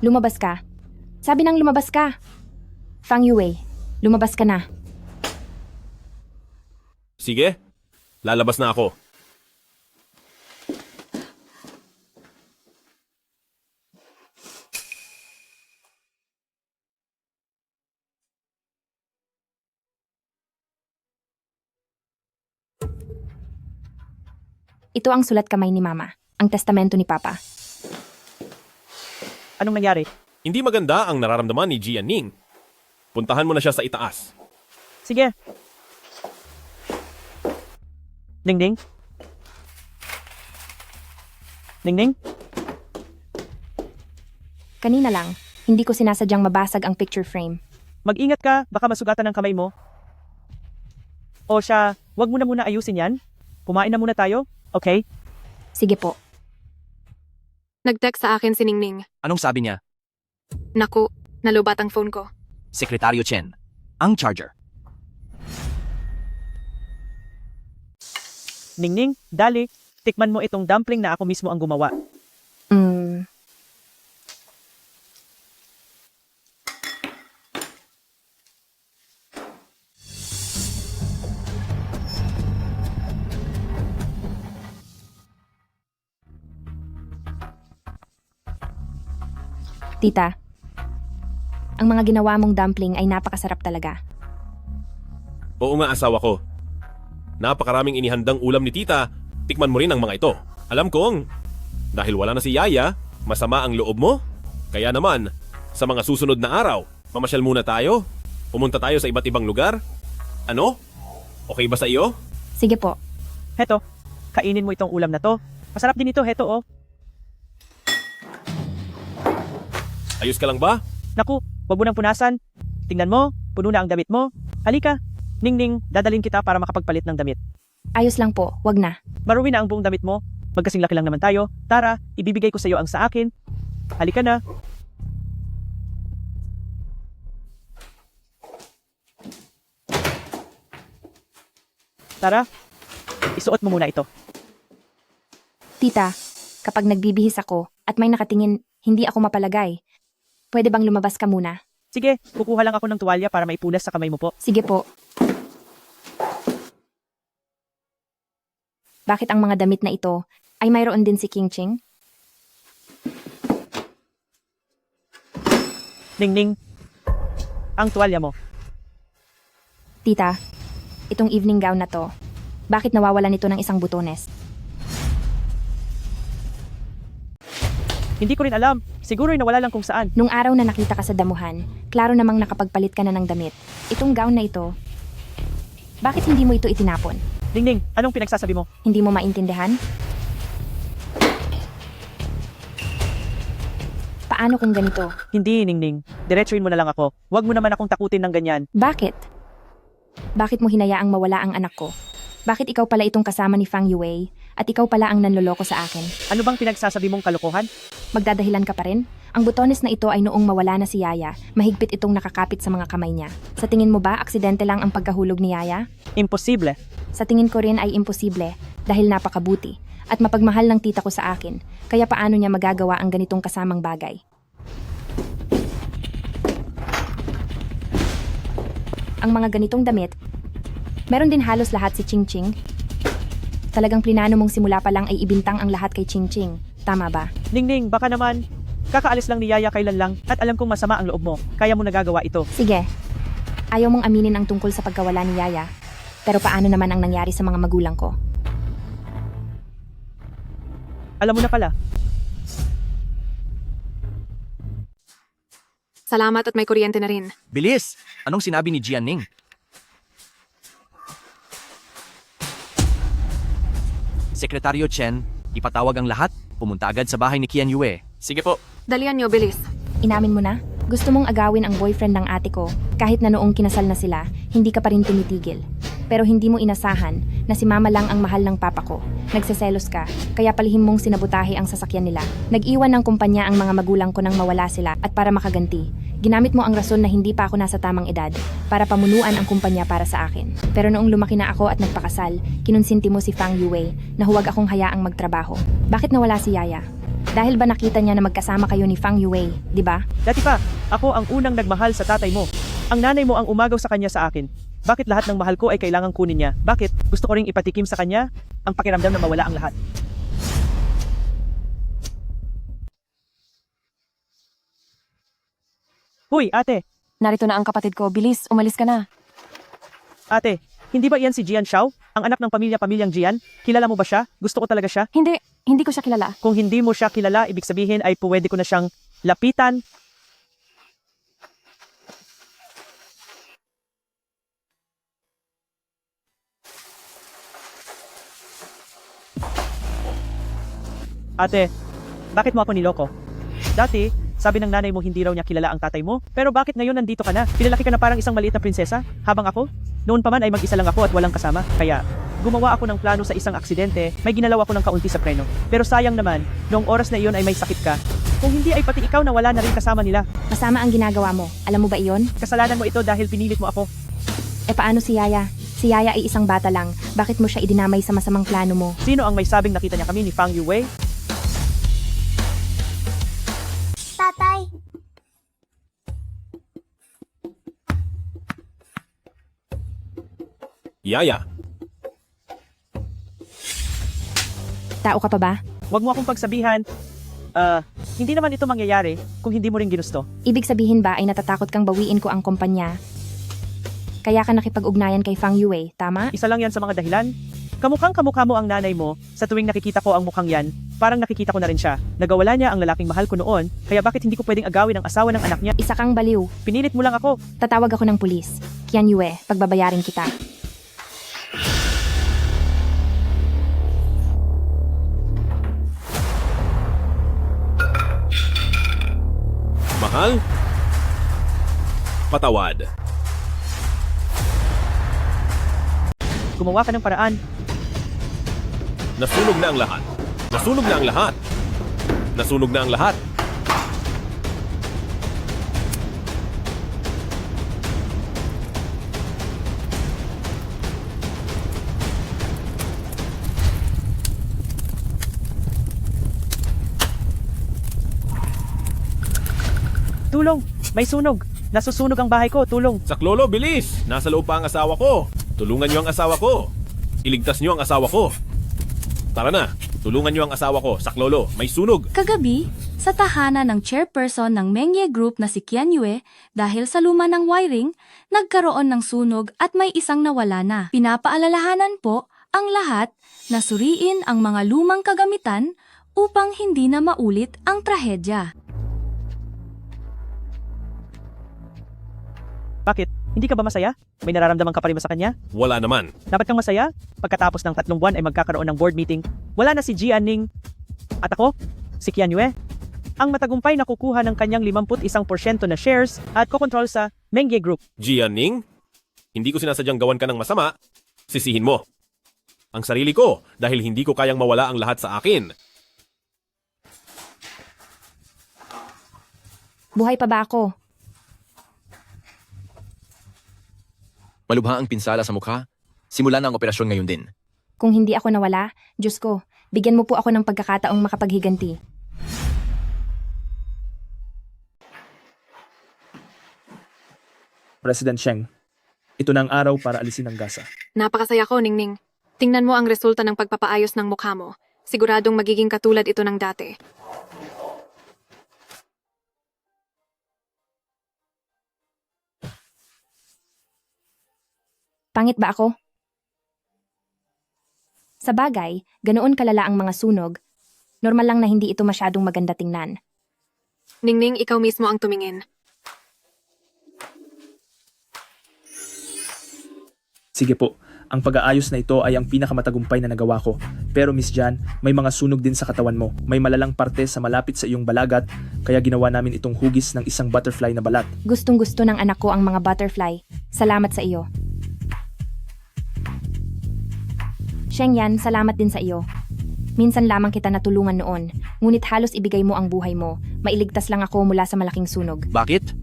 Lumabas ka. Sabi nang lumabas ka. Fang Yue, lumabas ka na. Sige, lalabas na ako. Ito ang sulat kamay ni Mama, ang testamento ni Papa. Anong nangyari? Hindi maganda ang nararamdaman ni Jianing. Puntahan mo na siya sa itaas. Sige. Ningning? Ningning? Kanina lang, hindi ko sinasadyang mabasag ang picture frame. Mag-ingat ka, baka masugatan ang kamay mo. O siya, wag mo na muna ayusin yan. Kumain na muna tayo, okay? Sige po. Nag-text sa akin si Ningning. Anong sabi niya? Naku, nalubat ang phone ko. Sekretaryo Chen. Ang charger. Ningning, dali, tikman mo itong dumpling na ako mismo ang gumawa. Tita, ang mga ginawa mong dumpling ay napakasarap talaga. Oo nga, asawa ko. Napakaraming inihandang ulam ni tita. Tikman mo rin ang mga ito. Alam kong, dahil wala na si Yaya, masama ang loob mo. Kaya naman, sa mga susunod na araw, mamasyal muna tayo. Pumunta tayo sa iba't ibang lugar. Ano? Okay ba sa iyo? Sige po. Heto, kainin mo itong ulam na to. Masarap din ito, heto oh. Ayos ka lang ba? Naku, wag mo nang punasan. Tingnan mo, puno na ang damit mo. Halika, Ningning, dadalhin kita para makapagpalit ng damit. Ayos lang po, wag na. Marumi na ang buong damit mo. Magkasing laki lang naman tayo. Tara, ibibigay ko sa iyo ang sa akin. Halika na. Tara, isuot mo muna ito. Tita, kapag nagbibihis ako at may nakatingin, hindi ako mapalagay. Pwede bang lumabas ka muna? Sige, kukuha lang ako ng tuwalya para maipunas sa kamay mo po. Sige po. Bakit ang mga damit na ito ay mayroon din si King Ching? Ningning, ang tuwalya mo. Tita, itong evening gown na to, bakit nawawalan ito ng isang butones? Hindi ko rin alam. Siguro'y nawala lang kung saan. Nung araw na nakita ka sa damuhan, klaro namang nakapagpalit ka na ng damit. Itong gown na ito, bakit hindi mo ito itinapon? Ningning, anong pinagsasabi mo? Hindi mo maintindihan? Paano kung ganito? Hindi, Ningning. Diretsuin mo na lang ako. Huwag mo naman akong takutin ng ganyan. Bakit? Bakit mo hinayaang mawala ang anak ko? Bakit ikaw pala itong kasama ni Fang Yue at ikaw pala ang nanloloko sa akin? Ano bang pinagsasabi mong kalokohan? Magdadahilan ka pa rin? Ang butones na ito ay noong mawala na si Yaya, mahigpit itong nakakapit sa mga kamay niya. Sa tingin mo ba, aksidente lang ang pagkahulog ni Yaya? Imposible. Sa tingin ko rin ay imposible dahil napakabuti at mapagmahal ng tita ko sa akin. Kaya paano niya magagawa ang ganitong kasamang bagay? Ang mga ganitong damit, meron din halos lahat si Ching Ching. Talagang plinano mong simula pa lang ay ibintang ang lahat kay Ching Ching. Tama ba? Ningning, baka naman. Kakaalis lang ni Yaya kailan lang at alam kong masama ang loob mo. Kaya mo nagagawa ito. Sige. Ayaw mong aminin ang tungkol sa pagkawala ni Yaya. Pero paano naman ang nangyari sa mga magulang ko? Alam mo na pala. Salamat at may kuryente na rin. Bilis! Anong sinabi ni Jianning? Sekretaryo Chen, ipatawag ang lahat. Pumunta agad sa bahay ni Qian Yue. Sige po. Dalian niyo, bilis. Inamin mo na? Gusto mong agawin ang boyfriend ng ate ko kahit na noong kinasal na sila, hindi ka pa rin tumitigil. Pero hindi mo inasahan na si mama lang ang mahal ng papa ko. Nagseselos ka, kaya palihim mong sinabutahe ang sasakyan nila. Nag-iwan ng kumpanya ang mga magulang ko nang mawala sila at para makaganti. Ginamit mo ang rason na hindi pa ako nasa tamang edad para pamunuan ang kumpanya para sa akin. Pero noong lumaki na ako at nagpakasal, kinonsinti mo si Fang Yue na huwag akong hayaang magtrabaho. Bakit nawala si Yaya? Dahil ba nakita niya na magkasama kayo ni Fang Yue, di ba? Dati pa, ako ang unang nagmahal sa tatay mo. Ang nanay mo ang umagaw sa kanya sa akin. Bakit lahat ng mahal ko ay kailangang kunin niya? Bakit? Gusto ko ring ipatikim sa kanya ang pakiramdam na mawala ang lahat. Huy, ate! Narito na ang kapatid ko. Bilis, umalis ka na. Ate, hindi ba iyan si Jian Xiao? Ang anak ng pamilyang Jian? Kilala mo ba siya? Gusto ko talaga siya? Hindi ko siya kilala. Kung hindi mo siya kilala, ibig sabihin ay pwede ko na siyang lapitan. Ate, bakit mo ako niloko? Dati, sabi ng nanay mo hindi raw niya kilala ang tatay mo, pero bakit ngayon nandito ka na? Pinalaki ka na parang isang maliit na prinsesa, habang ako? Noon pa man ay mag-isa lang ako at walang kasama, kaya gumawa ako ng plano sa isang aksidente, may ginalaw ako ng kaunti sa preno. Pero sayang naman, noong oras na iyon ay may sakit ka. Kung hindi ay pati ikaw na wala na rin kasama nila. Masama ang ginagawa mo. Alam mo ba iyon? Kasalanan mo ito dahil pinilit mo ako. E paano si Yaya? Si Yaya ay isang bata lang. Bakit mo siya idinamay sa masamang plano mo? Sino ang may sabing nakita niya kami ni Fang Yue? Tatay, Yaya, Tao ka pa ba? Huwag mo akong pagsabihan. Hindi naman ito mangyayari kung hindi mo rin ginusto. Ibig sabihin ba ay natatakot kang bawiin ko ang kumpanya? Kaya ka nakipag-ugnayan kay Fang Yue, tama? Isa lang yan sa mga dahilan. Kamukhang kamukha mo ang nanay mo, sa tuwing nakikita ko ang mukhang yan, parang nakikita ko na rin siya. Nagawala niya ang lalaking mahal ko noon, kaya bakit hindi ko pwedeng agawin ang asawa ng anak niya? Isa kang baliw. Pinilit mo lang ako. Tatawag ako ng pulis. Qian Yue, pagbabayarin kita. mahal? Patawad. Gumawa ka ng paraan. Nasunog na ang lahat. Nasunog na ang lahat. Nasunog na ang lahat. Tulong! May sunog! Nasusunog ang bahay ko, tulong! Saklolo, bilis! Nasa loob pa ang asawa ko. Tulungan niyo ang asawa ko. Iligtas niyo ang asawa ko. Tara na, tulungan niyo ang asawa ko. Saklolo, may sunog. Kagabi, sa tahanan ng chairperson ng Mengye Group na si Qian Yue, dahil sa luma ng wiring, nagkaroon ng sunog at may isang nawala na. Pinapaalalahanan po ang lahat na suriin ang mga lumang kagamitan upang hindi na maulit ang trahedya. Bakit? Hindi ka ba masaya? May nararamdaman ka pa rin ba sa kanya? Wala naman. Dapat kang masaya? Pagkatapos ng 3 buwan ay magkakaroon ng board meeting, wala na si Jianning. At ako, si Qian Yue, ang matagumpay na kukuha ng kanyang 51% na shares at kokontrol sa Mengye Group. Jianning, hindi ko sinasadyang gawan ka ng masama. Sisihin mo. Ang sarili ko dahil hindi ko kayang mawala ang lahat sa akin. Buhay pa ba ako? Malubha ang pinsala sa mukha. Simula na ang operasyon ngayon din. Kung hindi ako nawala, Diyos ko, bigyan mo po ako ng pagkakataong makapaghiganti. President Sheng, ito na ang araw para alisin ang gasa. Napakasaya ko, Ningning. Tingnan mo ang resulta ng pagpapaayos ng mukha mo. Siguradong magiging katulad ito ng dati. Pangit ba ako? Sa bagay, ganoon kalala ang mga sunog. Normal lang na hindi ito masyadong maganda tingnan. Ningning, ikaw mismo ang tumingin. Sige po, ang pag-aayos na ito ay ang pinakamatagumpay na nagawa ko. Pero Miss Jan, may mga sunog din sa katawan mo. May malalang parte sa malapit sa iyong balagat, kaya ginawa namin itong hugis ng isang butterfly na balat. Gustong-gusto ng anak ko ang mga butterfly. Salamat sa iyo. Sheng Yan, salamat din sa iyo. Minsan lamang kita natulungan noon, ngunit halos ibigay mo ang buhay mo. Mailigtas lang ako mula sa malaking sunog. Bakit?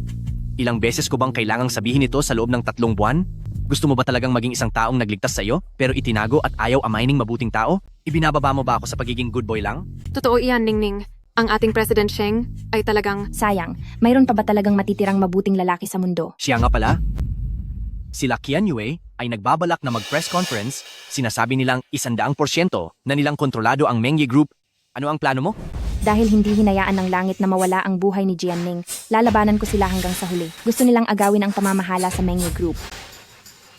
Ilang beses ko bang kailangang sabihin ito sa loob ng 3 buwan? Gusto mo ba talagang maging isang taong nagligtas sa iyo, pero itinago at ayaw amainin mabuting tao? Ibinababa mo ba ako sa pagiging good boy lang? Totoo iyan, Ningning. Ang ating President Sheng ay talagang... Sayang, mayroon pa ba talagang matitirang mabuting lalaki sa mundo? Siya nga pala. Sila Qian Yue ay nagbabalak na mag-press conference, sinasabi nilang 100% na nilang kontrolado ang Mengye Group. Ano ang plano mo? Dahil hindi hinayaan ng langit na mawala ang buhay ni Jianning, lalabanan ko sila hanggang sa huli. Gusto nilang agawin ang pamamahala sa Mengye Group.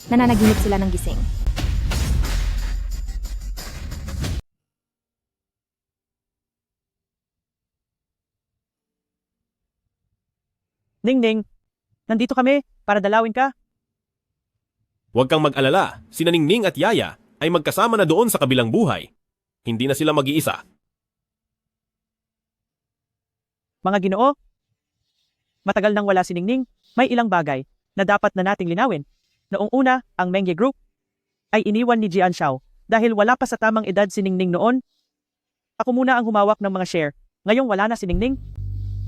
Nananaginip sila ng gising. Ningning, nandito kami para dalawin ka. Huwag kang mag-alala, sina Ningning at Yaya ay magkasama na doon sa kabilang buhay. Hindi na sila mag-iisa. Mga Ginoo, matagal nang wala si Ningning, may ilang bagay na dapat na nating linawin. Noong una, ang Mengye Group ay iniwan ni Jian Xiao dahil wala pa sa tamang edad si Ningning noon. Ako muna ang humawak ng mga share. Ngayong wala na si Ningning,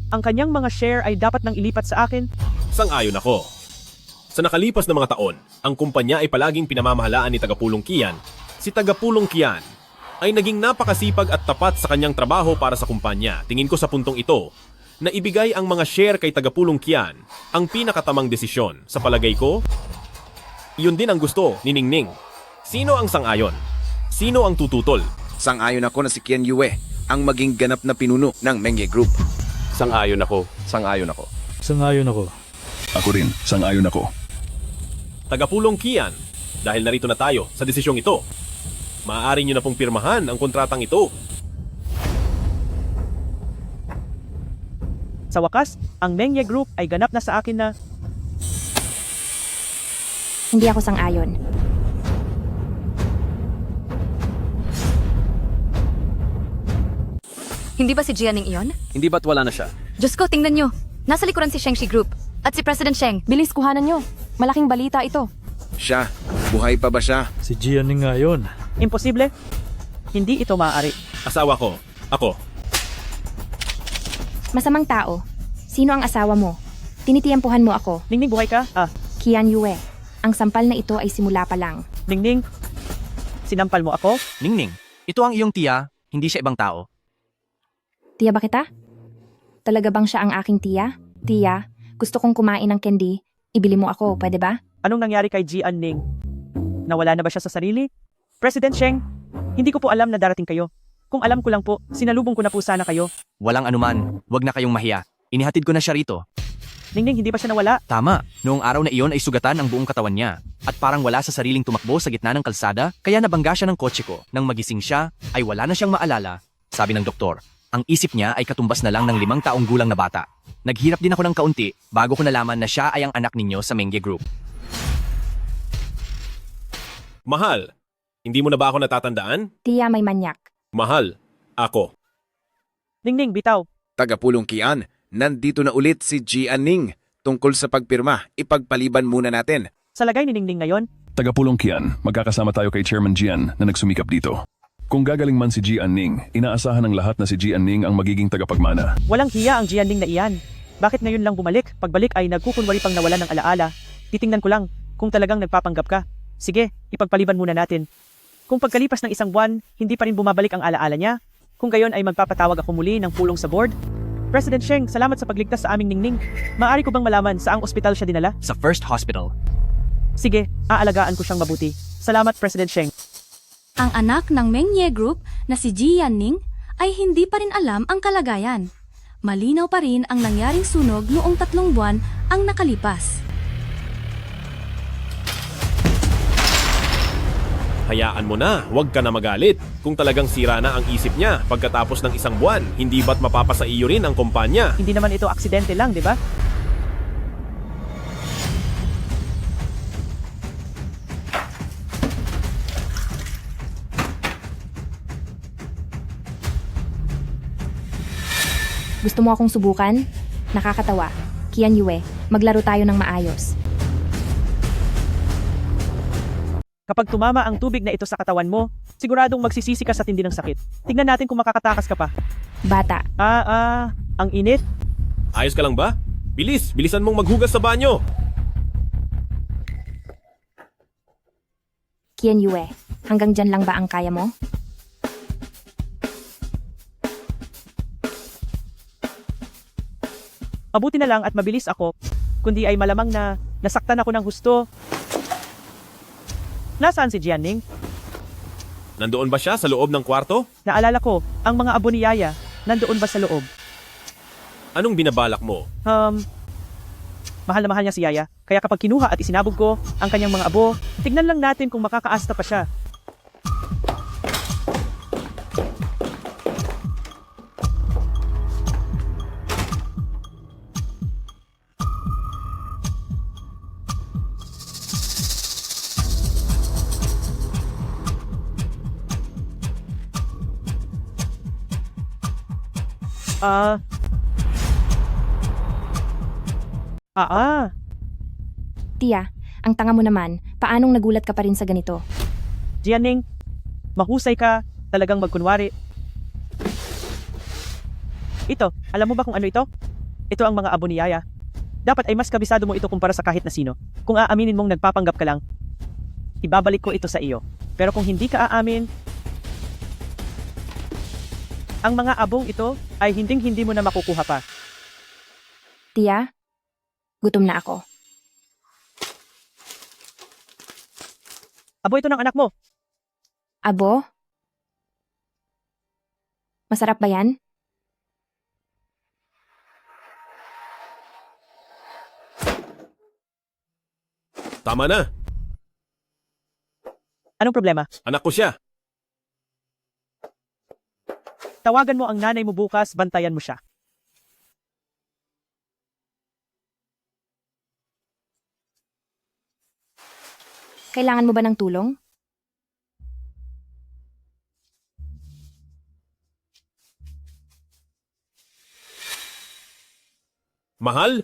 ang kanyang mga share ay dapat nang ilipat sa akin. Sang-ayon ako. Sa nakalipas na mga taon, ang kumpanya ay palaging pinamamahalaan ni Tagapulong Qian. Si Tagapulong Qian ay naging napakasipag at tapat sa kanyang trabaho para sa kumpanya. Tingin ko sa puntong ito, na ibigay ang mga share kay Tagapulong Qian ang pinakatamang desisyon. Sa palagay ko, yun din ang gusto ni Ningning. Sino ang sang-ayon? Sino ang tututol? Sang-ayon ako na si Qian Yue ang maging ganap na pinuno ng Mengye Group. Sang-ayon ako. Sang-ayon ako. Sang-ayon ako. Ako rin. Sang-ayon ako. Tagapulong Qian, dahil narito na tayo sa desisyong ito, maaari nyo na pong pirmahan ang kontratang ito. Sa wakas, ang Mengye Group ay ganap na sa akin na... Hindi ako sang-ayon. Hindi ba si Jianning iyon? Hindi ba't wala na siya? Diyos ko, tingnan nyo. Nasa likuran si Shengshi Group. At si President Sheng. Bilis, kuhanan nyo. Malaking balita ito. Siya, buhay pa ba siya? Si Jianning nga yun. Imposible. Hindi ito maaari. Asawa ko. Ako. Masamang tao. Sino ang asawa mo? Tinitiempuhan mo ako. Ningning, buhay ka? Qian Yue. Ang sampal na ito ay simula pa lang. Ningning, sinampal mo ako? Ningning, ito ang iyong tiya, hindi siya ibang tao. Tiya ba kita? Talaga bang siya ang aking tiya? Tia, gusto kong kumain ng candy. Ibili mo ako, pwede ba? Anong nangyari kay Jian Ning? Nawala na ba siya sa sarili? President Sheng, hindi ko po alam na darating kayo. Kung alam ko lang po, sinalubong ko na po sana kayo. Walang anuman, wag na kayong mahiya. Inihatid ko na siya rito. Ningning, hindi pa siya nawala. Tama, noong araw na iyon ay sugatan ang buong katawan niya. At parang wala sa sariling tumakbo sa gitna ng kalsada, kaya nabangga siya ng kotse ko. Nang magising siya, ay wala na siyang maalala. Sabi ng doktor, ang isip niya ay katumbas na lang ng 5 taong gulang na bata. Naghirap din ako ng kaunti bago ko nalaman na siya ay ang anak ninyo sa Mengge Group. Mahal, hindi mo na ba ako natatandaan? Tia, may manyak. Mahal, ako. Ningning, bitaw. Tagapulong Kian, nandito na ulit si Jian Ning. Tungkol sa pagpirma, ipagpaliban muna natin. Sa lagay ni Ningning ngayon, Tagapulong Kian, magkakasama tayo kay Chairman Jian na nagsumikap dito. Kung gagaling man si Jian Ning, inaasahan ng lahat na si Jian Ning ang magiging tagapagmana. walang hiya ang Jian Ning na iyan. Bakit ngayon lang bumalik? Pagbalik ay nagkukunwari pang nawala ng alaala. Titingnan ko lang kung talagang nagpapanggap ka. Sige, ipagpaliban muna natin. Kung pagkalipas ng 1 buwan, hindi pa rin bumabalik ang alaala niya, kung gayon ay magpapatawag ako muli ng pulong sa board. President Sheng, salamat sa pagligtas sa aming Ningning. Maaari ko bang malaman saang ospital siya dinala? Sa First Hospital. Sige, aalagaan ko siyang mabuti. Salamat, President Sheng. Ang anak ng Mengye Group na si Jian Ning ay hindi pa rin alam ang kalagayan. Malinaw pa rin ang nangyaring sunog noong 3 buwan ang nakalipas. Hayaan mo na, huwag ka na magalit. Kung talagang sira na ang isip niya pagkatapos ng 1 buwan, hindi ba't mapapasa iyo rin ang kumpanya? Hindi naman ito aksidente lang, di ba? Gusto mo akong subukan? Nakakatawa. Kian Yue, maglaro tayo ng maayos. Kapag tumama ang tubig na ito sa katawan mo, siguradong magsisisi ka sa tindi ng sakit. Tignan natin kung makakatakas ka pa. Bata. Ang init. Ayos ka lang ba? Bilisan mong maghugas sa banyo. Kian Yue, hanggang dyan lang ba ang kaya mo? Mabuti na lang at mabilis ako, kundi ay malamang na nasaktan ako ng husto. Nasaan si Jian Ning? Nandoon ba siya sa loob ng kwarto? Naalala ko, ang mga abo ni Yaya, nandoon ba sa loob? Anong binabalak mo? Mahal na mahal niya si Yaya, kaya kapag kinuha at isinabog ko ang kanyang mga abo, tignan lang natin kung makakaasta pa siya. Tia, ang tanga mo naman, paanong nagulat ka pa rin sa ganito? Jian Ning, mahusay ka, talagang magkunwari. Ito, alam mo ba kung ano ito? Ito ang mga abo ni Yaya. Dapat ay mas kabisado mo ito kumpara sa kahit na sino. Kung aaminin mong nagpapanggap ka lang, ibabalik ko ito sa iyo. Pero kung hindi ka aamin, ang mga abong ito ay hindi mo na makukuha pa. Tia, gutom na ako. Abo ito ng anak mo. Abo? Masarap ba yan? Tama na. Anong problema? Anak ko siya. Tawagan mo ang nanay mo bukas, bantayan mo siya. Kailangan mo ba ng tulong? Mahal?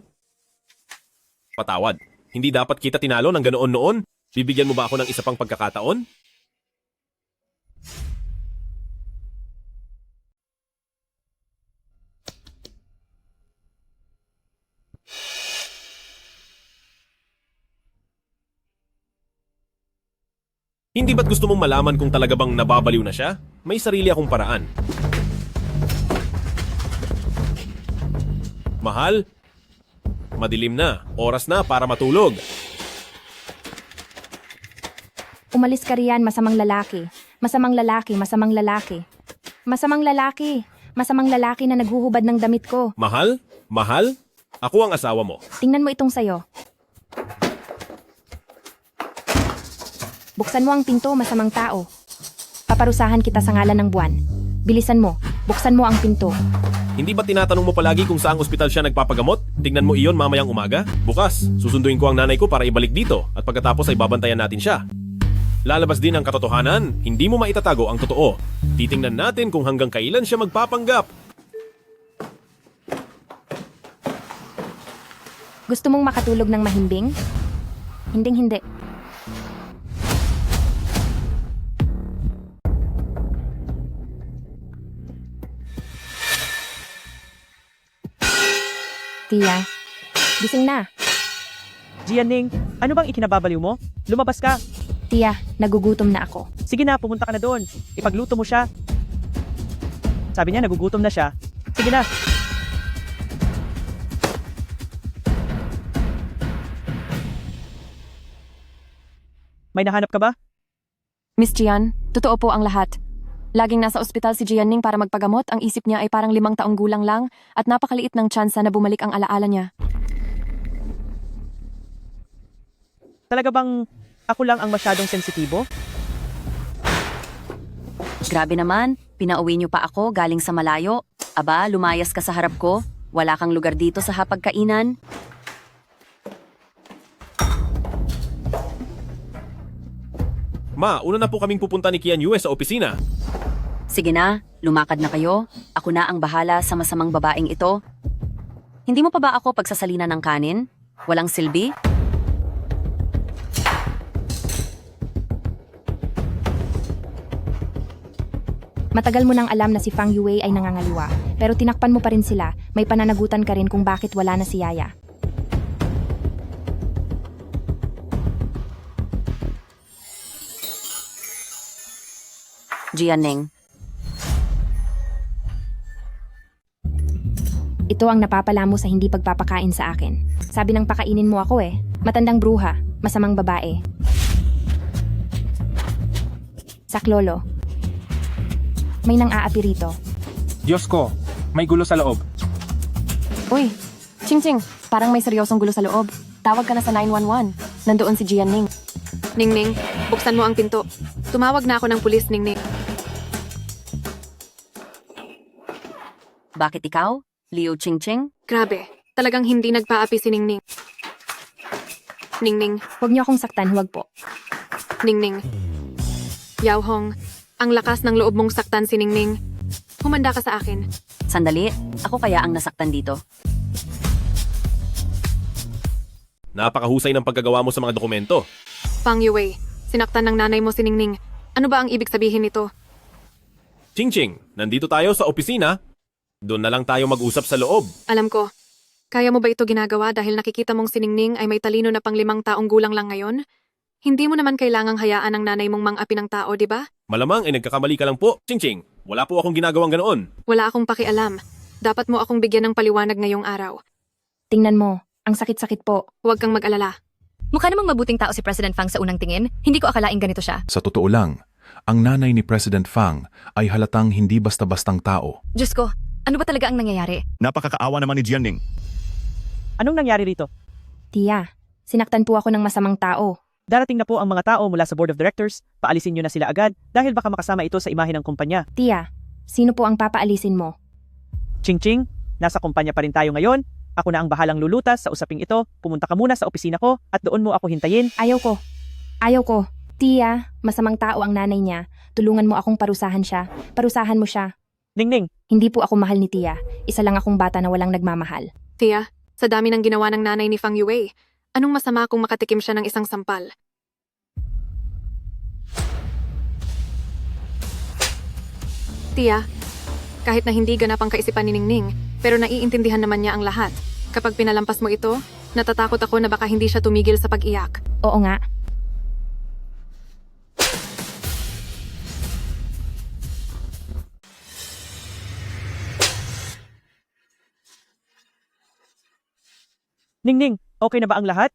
Patawad. Hindi dapat kita tinalo ng ganoon noon? Bibigyan mo ba ako ng isa pang pagkakataon? Hindi ba't gusto mong malaman kung talaga bang nababaliw na siya? May sarili akong paraan. Mahal? Madilim na. Oras na para matulog. Umalis ka riyan, masamang lalaki. Masamang lalaki, masamang lalaki. Masamang lalaki. Masamang lalaki na naghuhubad ng damit ko. Mahal? Mahal? Ako ang asawa mo. Tingnan mo itong sayo. Buksan mo ang pinto, masamang tao. Paparusahan kita sa ngalan ng buwan. Bilisan mo, buksan mo ang pinto. Hindi ba tinatanong mo palagi kung saang ospital siya nagpapagamot? Tingnan mo iyon mamayang umaga. Bukas, susunduin ko ang nanay ko para ibalik dito at pagkatapos ay babantayan natin siya. Lalabas din ang katotohanan, hindi mo maitatago ang totoo. Titingnan natin kung hanggang kailan siya magpapanggap. Gusto mong makatulog ng mahimbing? Hinding-hindi. Tia, gising na. Jianing, ano bang ikinababaliw mo? Lumabas ka. Tia, nagugutom na ako. Sige na, pumunta ka na doon. Ipagluto mo siya. Sabi niya, nagugutom na siya. Sige na. May nahanap ka ba? Miss Jian, totoo po ang lahat. Laging nasa ospital si Jian Ning para magpagamot, ang isip niya ay parang 5 taong gulang lang at napakaliit ng tsansa na bumalik ang alaala niya. Talaga bang ako lang ang masyadong sensitibo? Grabe naman, pinauwi niyo pa ako galing sa malayo. Aba, lumayas ka sa harap ko. Wala kang lugar dito sa hapagkainan. Ma, una na po kaming pupunta ni Kian Yue sa opisina. Sige na, lumakad na kayo. Ako na ang bahala sa masamang babaeng ito. Hindi mo pa ba ako pagsasalina ng kanin? Walang silbi? Matagal mo nang alam na si Fang Yue ay nangangaliwa, pero tinakpan mo pa rin sila. May pananagutan ka rin kung bakit wala na si Yaya. Jianing, ito ang napapala mo sa hindi pagpapakain sa akin. Sabi ng pakainin mo ako eh. Matandang bruha, masamang babae. Saklolo. May nang-aapi rito. Diyos ko, may gulo sa loob. Uy, Ching-Ching, parang may seryosong gulo sa loob. Tawag ka na sa 911. Nandoon si Jianing. Ningning, buksan mo ang pinto. Tumawag na ako ng pulis, Ningning. Bakit ikaw? Liu Ching-Ching? Grabe, talagang hindi nagpaapi si Ningning. Ningning. Huwag niyo akong saktan, huwag po. Ningning. Yao Hong, ang lakas ng loob mong saktan si Ningning. Humanda ka sa akin. Sandali, ako kaya ang nasaktan dito. Napakahusay ng pagkagawa mo sa mga dokumento. Fang Yue, sinaktan ng nanay mo si Ningning. Ano ba ang ibig sabihin nito? Ching-Ching, nandito tayo sa opisina. Doon na lang tayo mag-usap sa loob. Alam ko. Kaya mo ba ito ginagawa dahil nakikita mong si Ningning ay may talino na pang 5 taong gulang lang ngayon? Hindi mo naman kailangang hayaan ang nanay mong mang-api ng tao, di ba? Malamang ay nagkakamali ka lang po, Ching-Ching. Wala po akong ginagawang ganoon. Wala akong pakialam. Dapat mo akong bigyan ng paliwanag ngayong araw. Tingnan mo, ang sakit-sakit po. Huwag kang mag-alala. Mukha namang mabuting tao si President Fang sa unang tingin. Hindi ko akalaing ganito siya. Sa totoo lang, ang nanay ni President Fang ay halatang hindi basta-bastang tao. Diyos ko, ano ba talaga ang nangyayari? Napakakaawa naman ni Jianing. Anong nangyari rito? Tia, sinaktan po ako ng masamang tao. Darating na po ang mga tao mula sa Board of Directors. Paalisin nyo na sila agad dahil baka makasama ito sa imahe ng kumpanya. Tia, sino po ang papaalisin mo? Ching-Ching, nasa kumpanya pa rin tayo ngayon. Ako na ang bahalang lulutas sa usaping ito. Pumunta ka muna sa opisina ko at doon mo ako hintayin. Ayaw ko. Ayaw ko. Tia, masamang tao ang nanay niya. Tulungan mo akong parusahan siya. Parusahan mo siya. Ningning. Hindi po ako mahal ni Tia. Isa lang akong bata na walang nagmamahal. Tia, sa dami ng ginawa ng nanay ni Fang Yue, anong masama kung makatikim siya ng isang sampal? Tia, kahit na hindi ganap ang kaisipan ni Ningning, pero naiintindihan naman niya ang lahat. Kapag pinalampas mo ito, natatakot ako na baka hindi siya tumigil sa pag-iyak. Oo nga. Ningning, okay na ba ang lahat?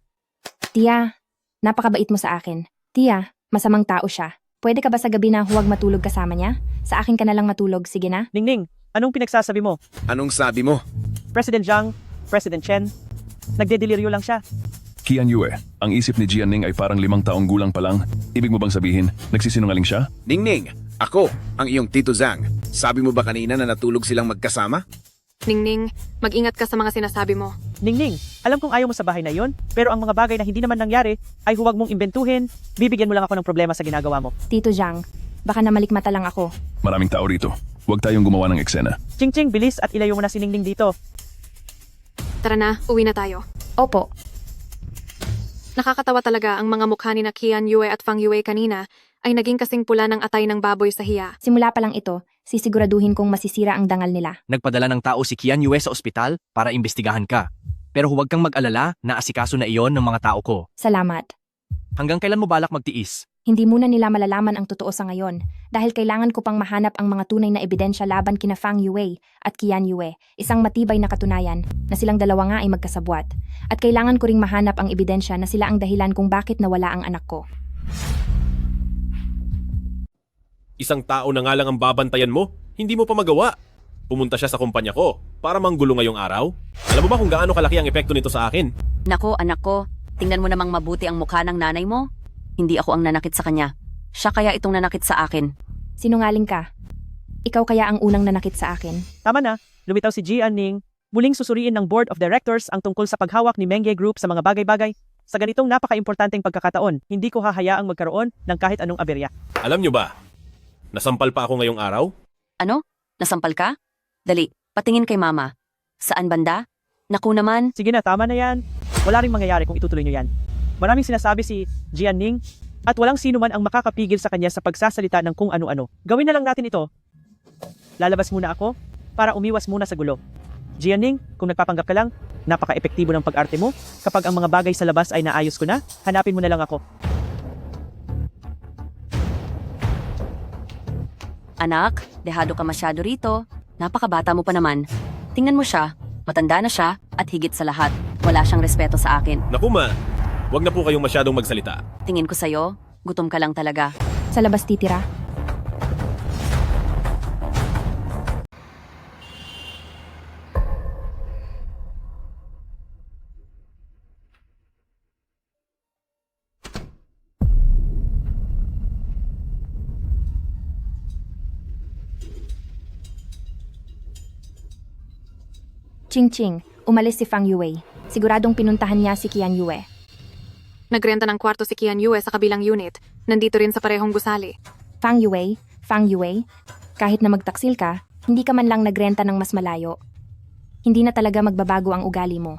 Tia, napakabait mo sa akin. Tia, masamang tao siya. Pwede ka ba sa gabi na huwag matulog kasama niya? Sa akin ka na lang matulog, sige na? Ningning, anong pinagsasabi mo? Anong sabi mo? President Zhang, President Chen, nagdedeliryo lang siya. Qian Yue, ang isip ni Jian Ning ay parang 5 taong gulang pa lang. Ibig mo bang sabihin, nagsisinungaling siya? Ningning, ako, ang iyong Tito Zhang. Sabi mo ba kanina na natulog silang magkasama? Ningning, mag-ingat ka sa mga sinasabi mo. Ningning, alam kong ayaw mo sa bahay na yon, pero ang mga bagay na hindi naman nangyari ay huwag mong imbentuhin. Bibigyan mo lang ako ng problema sa ginagawa mo. Tito Zhang, baka namalikmata lang ako. Maraming tao rito. Huwag tayong gumawa ng eksena. Ching-ching, bilis at ilayo mo na si Ningning dito. Tara na, uwi na tayo. Opo. Nakakatawa talaga ang mga mukha ni na Qian Yue at Fang Yue kanina ay naging kasing pula ng atay ng baboy sa hiya. Simula pa lang ito, sisiguraduhin kong masisira ang dangal nila. Nagpadala ng tao si Qian Yue sa ospital para imbestigahan ka. Pero huwag kang mag-alala na asikaso na iyon ng mga tao ko. Salamat. Hanggang kailan mo balak magtiis? Hindi muna nila malalaman ang totoo sa ngayon dahil kailangan ko pang mahanap ang mga tunay na ebidensya laban kina Fang Yue at Qian Yue, isang matibay na katunayan na silang dalawa nga ay magkasabwat. At kailangan ko ring mahanap ang ebidensya na sila ang dahilan kung bakit nawala ang anak ko. Isang tao na nga lang ang babantayan mo, hindi mo pa magawa. Pumunta siya sa kumpanya ko para manggulo ngayong araw. Alam mo ba kung gaano kalaki ang epekto nito sa akin? Nako, anak ko, tingnan mo namang mabuti ang mukha ng nanay mo. Hindi ako ang nanakit sa kanya. Siya kaya itong nanakit sa akin. Sinungaling ka. Ikaw kaya ang unang nanakit sa akin. Tama na, lumitaw si Jian Ning. Muling susuriin ng Board of Directors ang tungkol sa paghawak ni Mengye Group sa mga bagay-bagay. Sa ganitong napaka-importanteng pagkakataon, hindi ko hahayaang magkaroon ng kahit anong aberya. Alam nyo ba, nasampal pa ako ngayong araw? Ano? Nasampal ka? Dali, patingin kay mama. Saan banda? Naku naman. Sige na, tama na yan. Wala ring mangyayari kung itutuloy nyo yan. Maraming sinasabi si Jian Ning at walang sino man ang makakapigil sa kanya sa pagsasalita ng kung ano-ano. Gawin na lang natin ito. Lalabas muna ako para umiwas muna sa gulo. Jian Ning, kung nagpapanggap ka lang, napaka-epektibo ng pag-arte mo. Kapag ang mga bagay sa labas ay naayos ko na, hanapin mo na lang ako. Anak, dehado ka masyado rito. Napakabata mo pa naman. Tingnan mo siya, matanda na siya at higit sa lahat, wala siyang respeto sa akin. Naku ma, wag na po kayong masyadong magsalita. Tingin ko sa'yo, gutom ka lang talaga. Sa labas titira. Ching-ching, umalis si Fang Yue. Siguradong pinuntahan niya si Qian Yue. Nagrenta ng kwarto si Qian Yue sa kabilang unit. Nandito rin sa parehong gusali. Fang Yue, kahit na magtaksil ka, hindi ka man lang nagrenta ng mas malayo. Hindi na talaga magbabago ang ugali mo.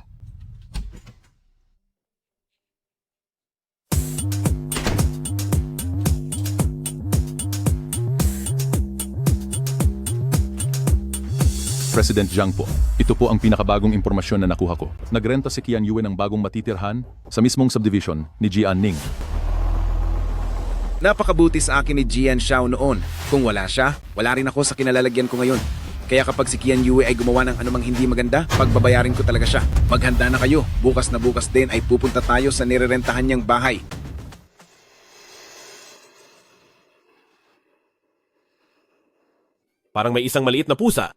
President Zhang po. Ito po ang pinakabagong impormasyon na nakuha ko. Nagrenta si Qian Yue ng bagong matitirhan sa mismong subdivision ni Jian Ning. Napakabuti sa akin ni Jian Xiao noon. Kung wala siya, wala rin ako sa kinalalagyan ko ngayon. Kaya kapag si Qian Yue ay gumawa ng anumang hindi maganda, pagbabayarin ko talaga siya. Maghanda na kayo. Bukas na bukas din ay pupunta tayo sa nirerentahan niyang bahay. Parang may isang maliit na pusa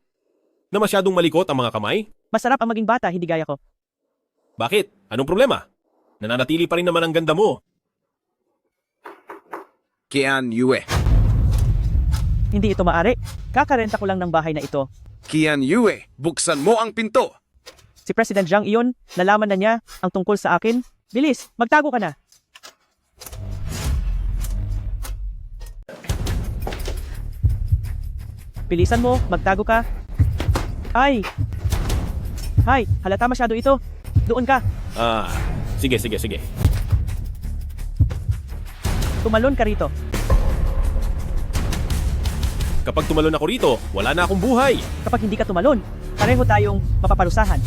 na masyadong malikot ang mga kamay. Masarap ang maging bata, hindi gaya ko. Bakit? Anong problema? Nananatili pa rin naman ang ganda mo. Qian Yue. Hindi ito maaari. Kakarenta ko lang ng bahay na ito. Qian Yue, buksan mo ang pinto. Si President Zhang iyon, nalaman na niya ang tungkol sa akin. Bilis, magtago ka na. Bilisan mo, magtago ka. Ay! Hay, halata masyado ito. Doon ka. Sige. Tumalon ka rito. Kapag tumalon ako rito, wala na akong buhay. Kapag hindi ka tumalon, pareho tayong mapaparusahan.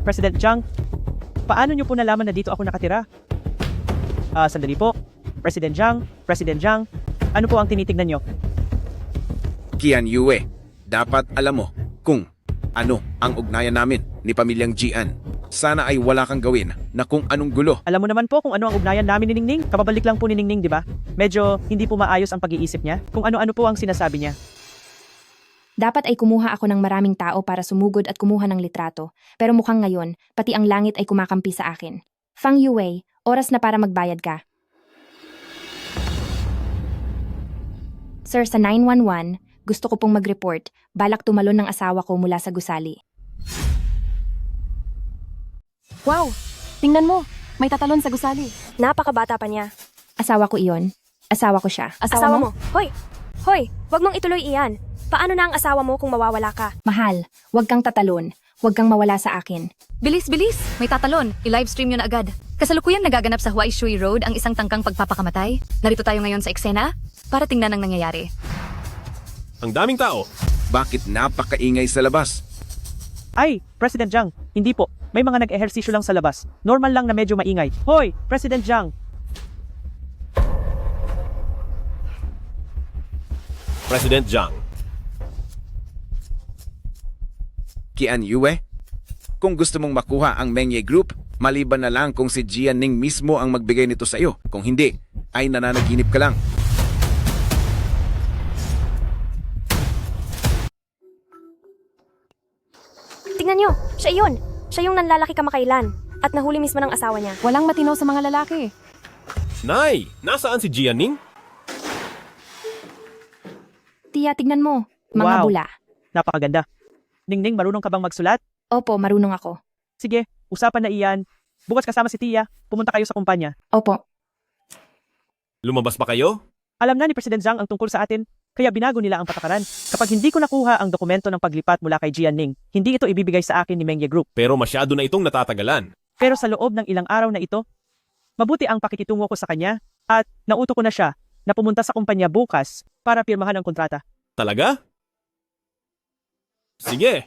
President Zhang, paano niyo po nalaman na dito ako nakatira? Sandali po. President Zhang, Ano po ang tinitignan nyo? Kian Yue, dapat alam mo kung ano ang ugnayan namin ni pamilyang Gian. Sana ay wala kang gawin na kung anong gulo. Alam mo naman po kung ano ang ugnayan namin ni Ningning. Kapabalik lang po ni Ningning, di ba? Medyo hindi po maayos ang pag-iisip niya. Kung ano-ano po ang sinasabi niya. Dapat ay kumuha ako ng maraming tao para sumugod at kumuha ng litrato. Pero mukhang ngayon, pati ang langit ay kumakampi sa akin. Fang Yue, oras na para magbayad ka. Sir, sa 911, gusto ko pong mag-report. Balak tumalon ng asawa ko mula sa gusali. Wow! Tingnan mo! May tatalon sa gusali. Napakabata pa niya. Asawa ko iyon. Asawa ko siya. Asawa mo? Hoy! Hoy! Wag mong ituloy iyan. Paano na ang asawa mo kung mawawala ka? Mahal, huwag kang tatalon. Huwag kang mawala sa akin. Bilis, bilis! May tatalon. I-livestream yun na agad. Kasalukuyang nagaganap sa Huai Shui Road ang isang tangkang pagpapakamatay. Narito tayo ngayon sa eksena para tingnan ang nangyayari. Ang daming tao. Bakit napakaingay sa labas? Ay, President Jiang, hindi po. May mga nag-ehersisyo lang sa labas. Normal lang na medyo maingay. Hoy, President Jiang! President Jiang. Kian Yue, kung gusto mong makuha ang Mengye Group, maliban na lang kung si Jian Ning mismo ang magbigay nito sa iyo. Kung hindi, ay nananaginip ka lang. Tingnan nyo! Siya yun! Siya yung nanlalaki kamakailan. At nahuli mismo ng asawa niya. Walang matino sa mga lalaki. Nay, nasaan si Jian Ning? Tia, tignan mo. Mga Wow. bula. Napakaganda. Ningning, marunong ka bang magsulat? Opo, marunong ako. Sige, usapan na iyan. Bukas kasama si Tia, pumunta kayo sa kumpanya. Opo. Lumabas ba kayo? Alam na ni President Jiang ang tungkol sa atin, kaya binago nila ang patakaran. Kapag hindi ko nakuha ang dokumento ng paglipat mula kay Jian Ning, hindi ito ibibigay sa akin ni Mengye Group. Pero masyado na itong natatagalan. Pero sa loob ng ilang araw na ito, mabuti ang pakikitungo ko sa kanya at nauto ko na siya na pumunta sa kumpanya bukas para pirmahan ang kontrata. Talaga? Sige.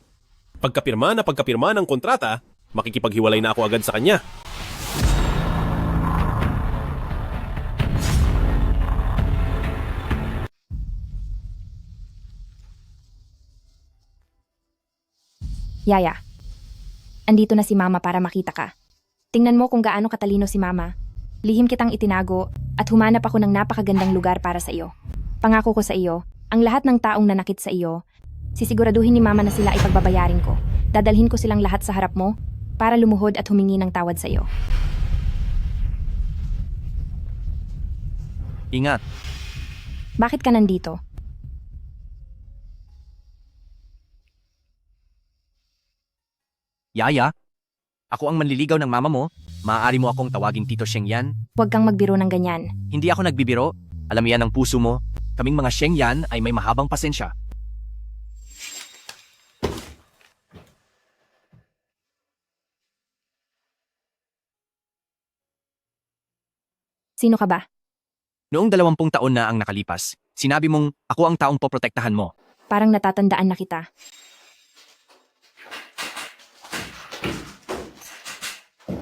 Pagkapirma ng kontrata, makikipaghiwalay na ako agad sa kanya. Yaya, andito na si Mama para makita ka. Tingnan mo kung gaano katalino si Mama. Lihim kitang itinago at humanap ako ng napakagandang lugar para sa iyo. Pangako ko sa iyo, ang lahat ng taong nanakit sa iyo, sisiguraduhin ni Mama na sila ay pagbabayarin ko. Dadalhin ko silang lahat sa harap mo para lumuhod at humingi ng tawad sa iyo. Ingat. Bakit ka nandito? Yaya, ako ang manliligaw ng mama mo. Maaari mo akong tawaging Tito Shengyan. Huwag kang magbiro ng ganyan. Hindi ako nagbibiro. Alam yan ng puso mo. Kaming mga Shengyan ay may mahabang pasensya. Sino ka ba? Noong 20 taon na ang nakalipas, sinabi mong ako ang taong poprotektahan mo. Parang natatandaan na kita.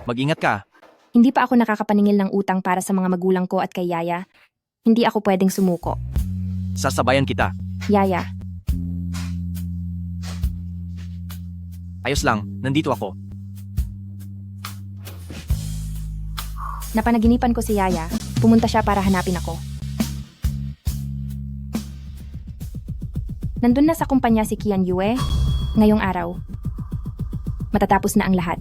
Mag-ingat ka. Hindi pa ako nakakapaningil ng utang para sa mga magulang ko at kay Yaya. Hindi ako pwedeng sumuko. Sasabayan kita. Yaya, Ayos lang, nandito ako. napanaginipan ko si Yaya. Pumunta siya para hanapin ako. Nandun na sa kumpanya si Kian Yue. Ngayong araw, matatapos na ang lahat.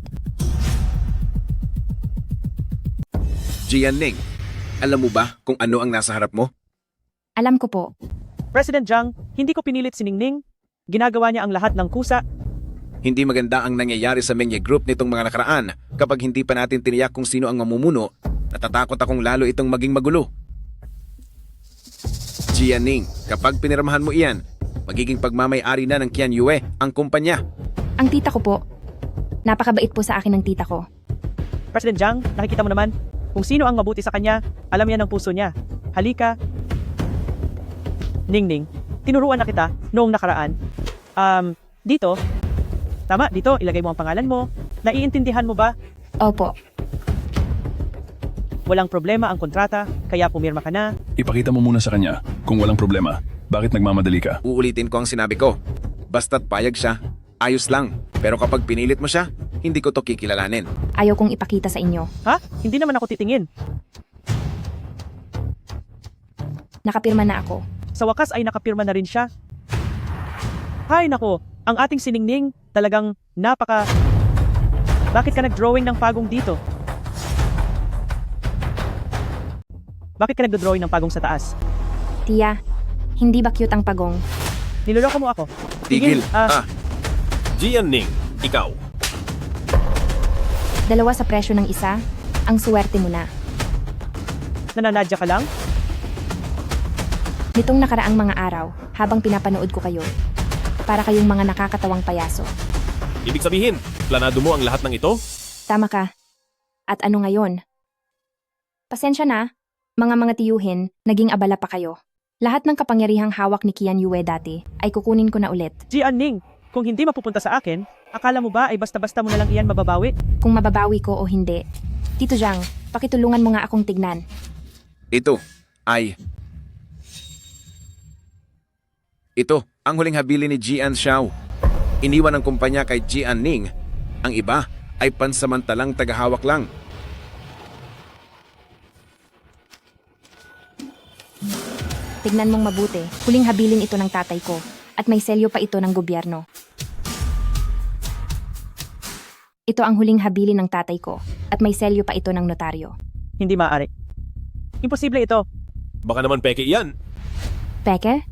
Jian Ning, alam mo ba kung ano ang nasa harap mo? Alam ko po. President Jiang, hindi ko pinilit si Ningning. Ginagawa niya ang lahat ng kusa. Hindi maganda ang nangyayari sa Mengye Group nitong mga nakaraan. Kapag hindi pa natin tiniyak kung sino ang mamumuno, natatakot akong lalo itong maging magulo. Jian Ning, kapag pinirmahan mo iyan, magiging pagmamay-ari na ng Kian Yue ang kumpanya. Ang tita ko po. Napakabait po sa akin ng tita ko. President Jiang, nakikita mo naman, kung sino ang mabuti sa kanya, alam yan ng puso niya. Halika. Ningning, tinuruan na kita noong nakaraan. Dito. Tama, dito, ilagay mo ang pangalan mo. Naiintindihan mo ba? Opo. walang problema ang kontrata, kaya pumirma ka na. Ipakita mo muna sa kanya kung walang problema. Bakit nagmamadali ka? Uulitin ko ang sinabi ko. Basta't payag siya, ayos lang. Pero kapag pinilit mo siya, hindi ko to kikilalanin. Ayaw kong ipakita sa inyo. Ha? Hindi naman ako titingin. Nakapirma na ako. Sa wakas ay nakapirma na rin siya. Hay nako, ang ating siningning talagang napaka... Bakit ka nag-drawing ng pagong dito? Bakit ka nag-drawing ng pagong sa taas? Tia, hindi ba cute ang pagong? Niloloko mo ako. Tigil. Jian-ning, ikaw. Dalawa sa presyo ng isa, ang suwerte mo na. Nananadya ka lang? Nitong nakaraang mga araw, habang pinapanood ko kayo, para kayong mga nakakatawang payaso. Ibig sabihin, planado mo ang lahat ng ito? Tama ka. At ano ngayon? Pasensya na, mga tiyuhin, naging abala pa kayo. Lahat ng kapangyarihang hawak ni Qian Yue dati ay kukunin ko na ulit. Jian-ning, kung hindi mapupunta sa akin, akala mo ba ay basta-basta mo na lang iyan mababawi? Kung mababawi ko o hindi. Tito Zhang, pakitulungan mo nga akong tignan. Ito, ang huling habili ni Jian Xiao. Iniwan ng kumpanya kay Jian-ning. Ang iba ay pansamantalang tagahawak lang. Tignan mong mabuti, huling habilin ito ng tatay ko, at may selyo pa ito ng gobyerno. Ito ang huling habilin ng tatay ko, at may selyo pa ito ng notaryo. Hindi maaari. Imposible ito. Baka naman peke iyan. Peke?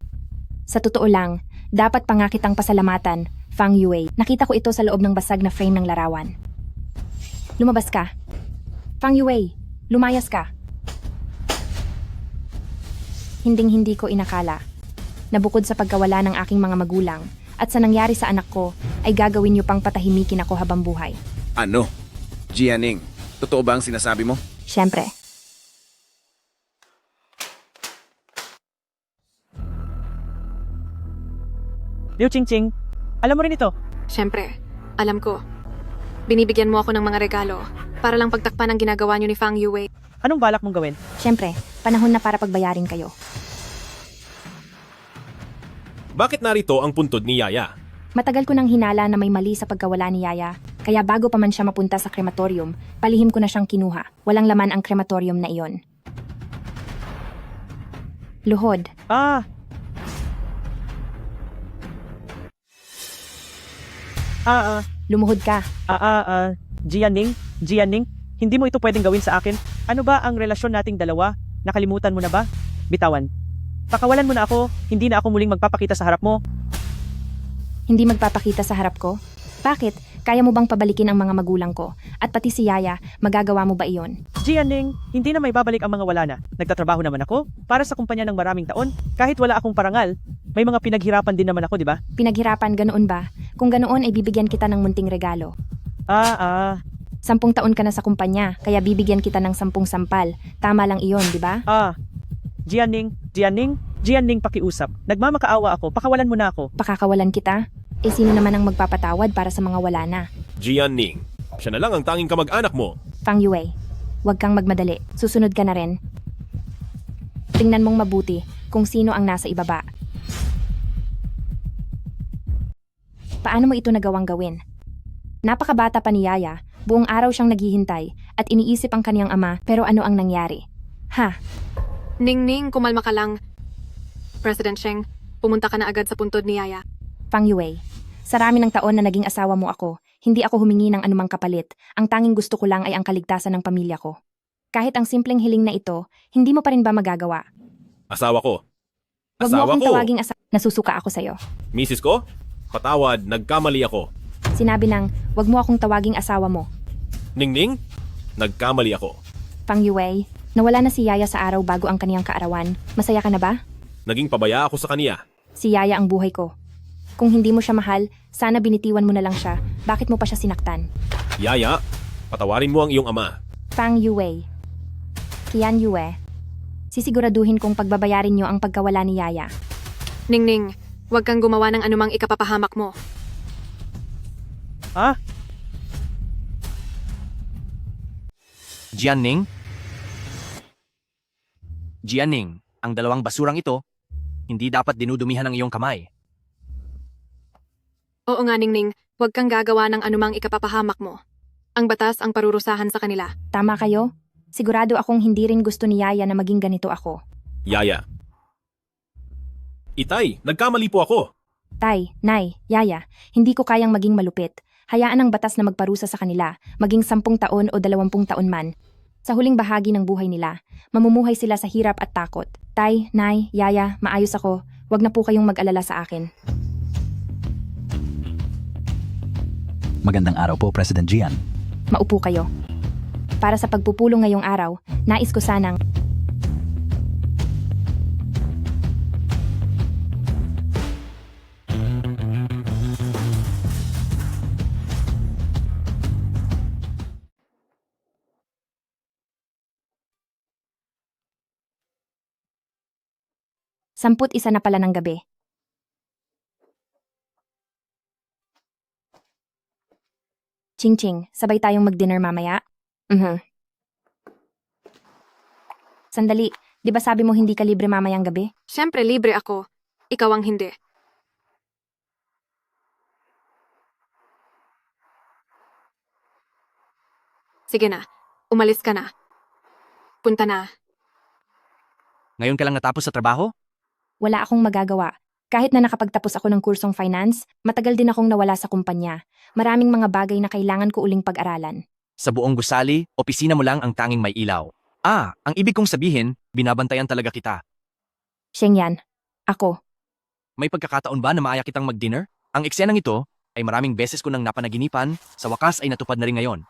Sa totoo lang, dapat pa nga kitang pasalamatan, Fang Yue. Nakita ko ito sa loob ng basag na frame ng larawan. Lumabas ka. Fang Yue, lumayas ka. Hinding-hindi ko inakala na bukod sa pagkawala ng aking mga magulang at sa nangyari sa anak ko, ay gagawin niyo pang patahimikin ako habang buhay. Ano? Jian-ning, totoo ba ang sinasabi mo? Siyempre. Liu Qingqing, alam mo rin ito? Siyempre, alam ko. Binibigyan mo ako ng mga regalo para lang pagtakpan ang ginagawa niyo ni Fang Yue. Anong balak mong gawin? Siyempre, panahon na para pagbayarin kayo. Bakit narito ang puntod ni Yaya? Matagal ko nang hinala na may mali sa pagkawala ni Yaya, kaya bago pa man siya mapunta sa krematorium, palihim ko na siyang kinuha. Walang laman ang krematorium na iyon. Luhod. Lumuhod ka. Jian-ning, hindi mo ito pwedeng gawin sa akin. Ano ba ang relasyon nating dalawa? Nakalimutan mo na ba? Bitawan. Pakawalan mo na ako, hindi na ako muling magpapakita sa harap mo. Hindi magpapakita sa harap ko? Bakit? Kaya mo bang pabalikin ang mga magulang ko? At pati si Yaya, magagawa mo ba iyon? Jian-ning, hindi na may babalik ang mga wala na. Nagtatrabaho naman ako para sa kumpanya ng maraming taon. Kahit wala akong parangal, may mga pinaghirapan din naman ako, di ba? Pinaghirapan, ganoon ba? Kung ganoon ay bibigyan kita ng munting regalo. 10 taon ka na sa kumpanya, kaya bibigyan kita ng 10 sampal. Tama lang iyon, di ba? Jian-ning, pakiusap. Nagmamakaawa ako, pakawalan mo na ako. Pakakawalan kita? Eh sino naman ang magpapatawad para sa mga wala na? Jian-ning, siya na lang ang tanging kamag-anak mo. Fang Yue, huwag kang magmadali. Susunod ka na rin. Tingnan mong mabuti kung sino ang nasa ibaba. Paano mo ito nagawang gawin? Napakabata pa ni Yaya, buong araw siyang naghihintay at iniisip ang kaniyang ama, pero ano ang nangyari? Ning-ning, kumalma ka lang. President Sheng, pumunta ka na agad sa puntod ni Yaya. Fang Yue, sa rami ng taon na naging asawa mo ako, hindi ako humingi ng anumang kapalit. Ang tanging gusto ko lang ay ang kaligtasan ng pamilya ko. Kahit ang simpleng hiling na ito, hindi mo pa rin ba magagawa? Asawa ko. Huwag mo akong tawaging asawa. Nasusuka ako sa'yo. Misis ko? Patawad, nagkamali ako. Sinabi ng, huwag mo akong tawaging asawa mo. Ning-ning, nagkamali ako. Fang Yue, nawala na si Yaya sa araw bago ang kaniyang kaarawan. Masaya ka na ba? Naging pabaya ako sa kaniya. Si Yaya ang buhay ko. Kung hindi mo siya mahal, sana binitiwan mo na lang siya. Bakit mo pa siya sinaktan? Yaya, patawarin mo ang iyong ama. Fang Yue, Qian Yue, sisiguraduhin kong pagbabayarin niyo ang pagkawala ni Yaya. Ning-ning, huwag kang gumawa ng anumang ikapapahamak mo. Jian-ning, Jianing, ang dalawang basurang ito, hindi dapat dinudumihan ang iyong kamay. Oo nga, Ningning, huwag kang gagawa ng anumang ikapapahamak mo. Ang batas ang parurusahan sa kanila. Tama kayo? Sigurado akong hindi rin gusto ni Yaya na maging ganito ako. Yaya. Itay, nagkamali po ako. Tay, Nay, Yaya, hindi ko kayang maging malupit. Hayaan ang batas na magparusa sa kanila, maging 10 taon o 20 taon man. Sa huling bahagi ng buhay nila, mamumuhay sila sa hirap at takot. Tay, Nay, Yaya, maayos ako. Huwag na po kayong mag-alala sa akin. Magandang araw po, President Gian. Maupo kayo. Para sa pagpupulong ngayong araw, nais ko sanang... Samput isa na pala ng gabi. Ching-ching, sabay tayong mag-dinner mamaya? Sandali, di ba sabi mo hindi ka libre mamayang gabi? Siyempre, libre ako. Ikaw ang hindi. Sige na, umalis ka na. Punta na. Ngayon ka lang natapos sa trabaho? Wala akong magagawa. Kahit na nakapagtapos ako ng kursong finance, matagal din akong nawala sa kumpanya. Maraming mga bagay na kailangan ko uling pag-aralan. Sa buong gusali, opisina mo lang ang tanging may ilaw. Ang ibig kong sabihin, binabantayan talaga kita. Siyang yan. Ako. May pagkakataon ba na maaya kitang mag-dinner? Ang eksenang ito ay maraming beses ko nang napanaginipan, sa wakas ay natupad na rin ngayon.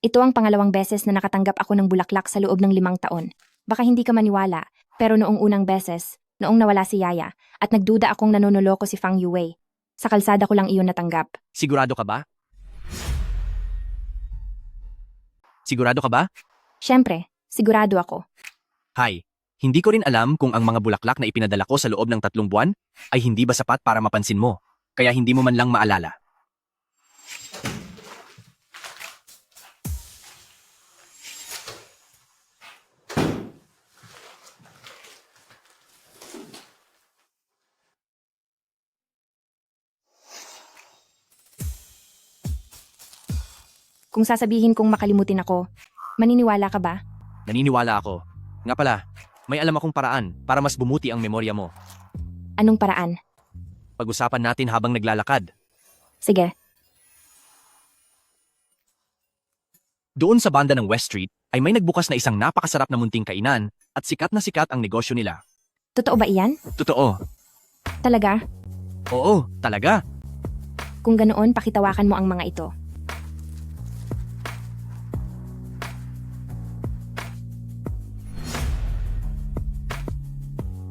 Ito ang pangalawang beses na nakatanggap ako ng bulaklak sa loob ng 5 taon. Baka hindi ka maniwala, pero noong unang beses, noong nawala si Yaya, at nagduda akong nanunoloko si Fang Yue. Sa kalsada ko lang iyon natanggap. Sigurado ka ba? Sigurado ka ba? Siyempre, sigurado ako. Hay, hindi ko rin alam kung ang mga bulaklak na ipinadala ko sa loob ng 3 buwan ay hindi ba sapat para mapansin mo, kaya hindi mo man lang maalala. Kung sasabihin kong makalimutin ako, maniniwala ka ba? Naniniwala ako. Nga pala, may alam akong paraan para mas bumuti ang memorya mo. Anong paraan? Pag-usapan natin habang naglalakad. Sige. Doon sa banda ng West Street ay may nagbukas na isang napakasarap na munting kainan at sikat ang negosyo nila. Totoo ba iyan? Totoo. Talaga? Oo, talaga. Kung ganoon, pakitawakan mo ang mga ito.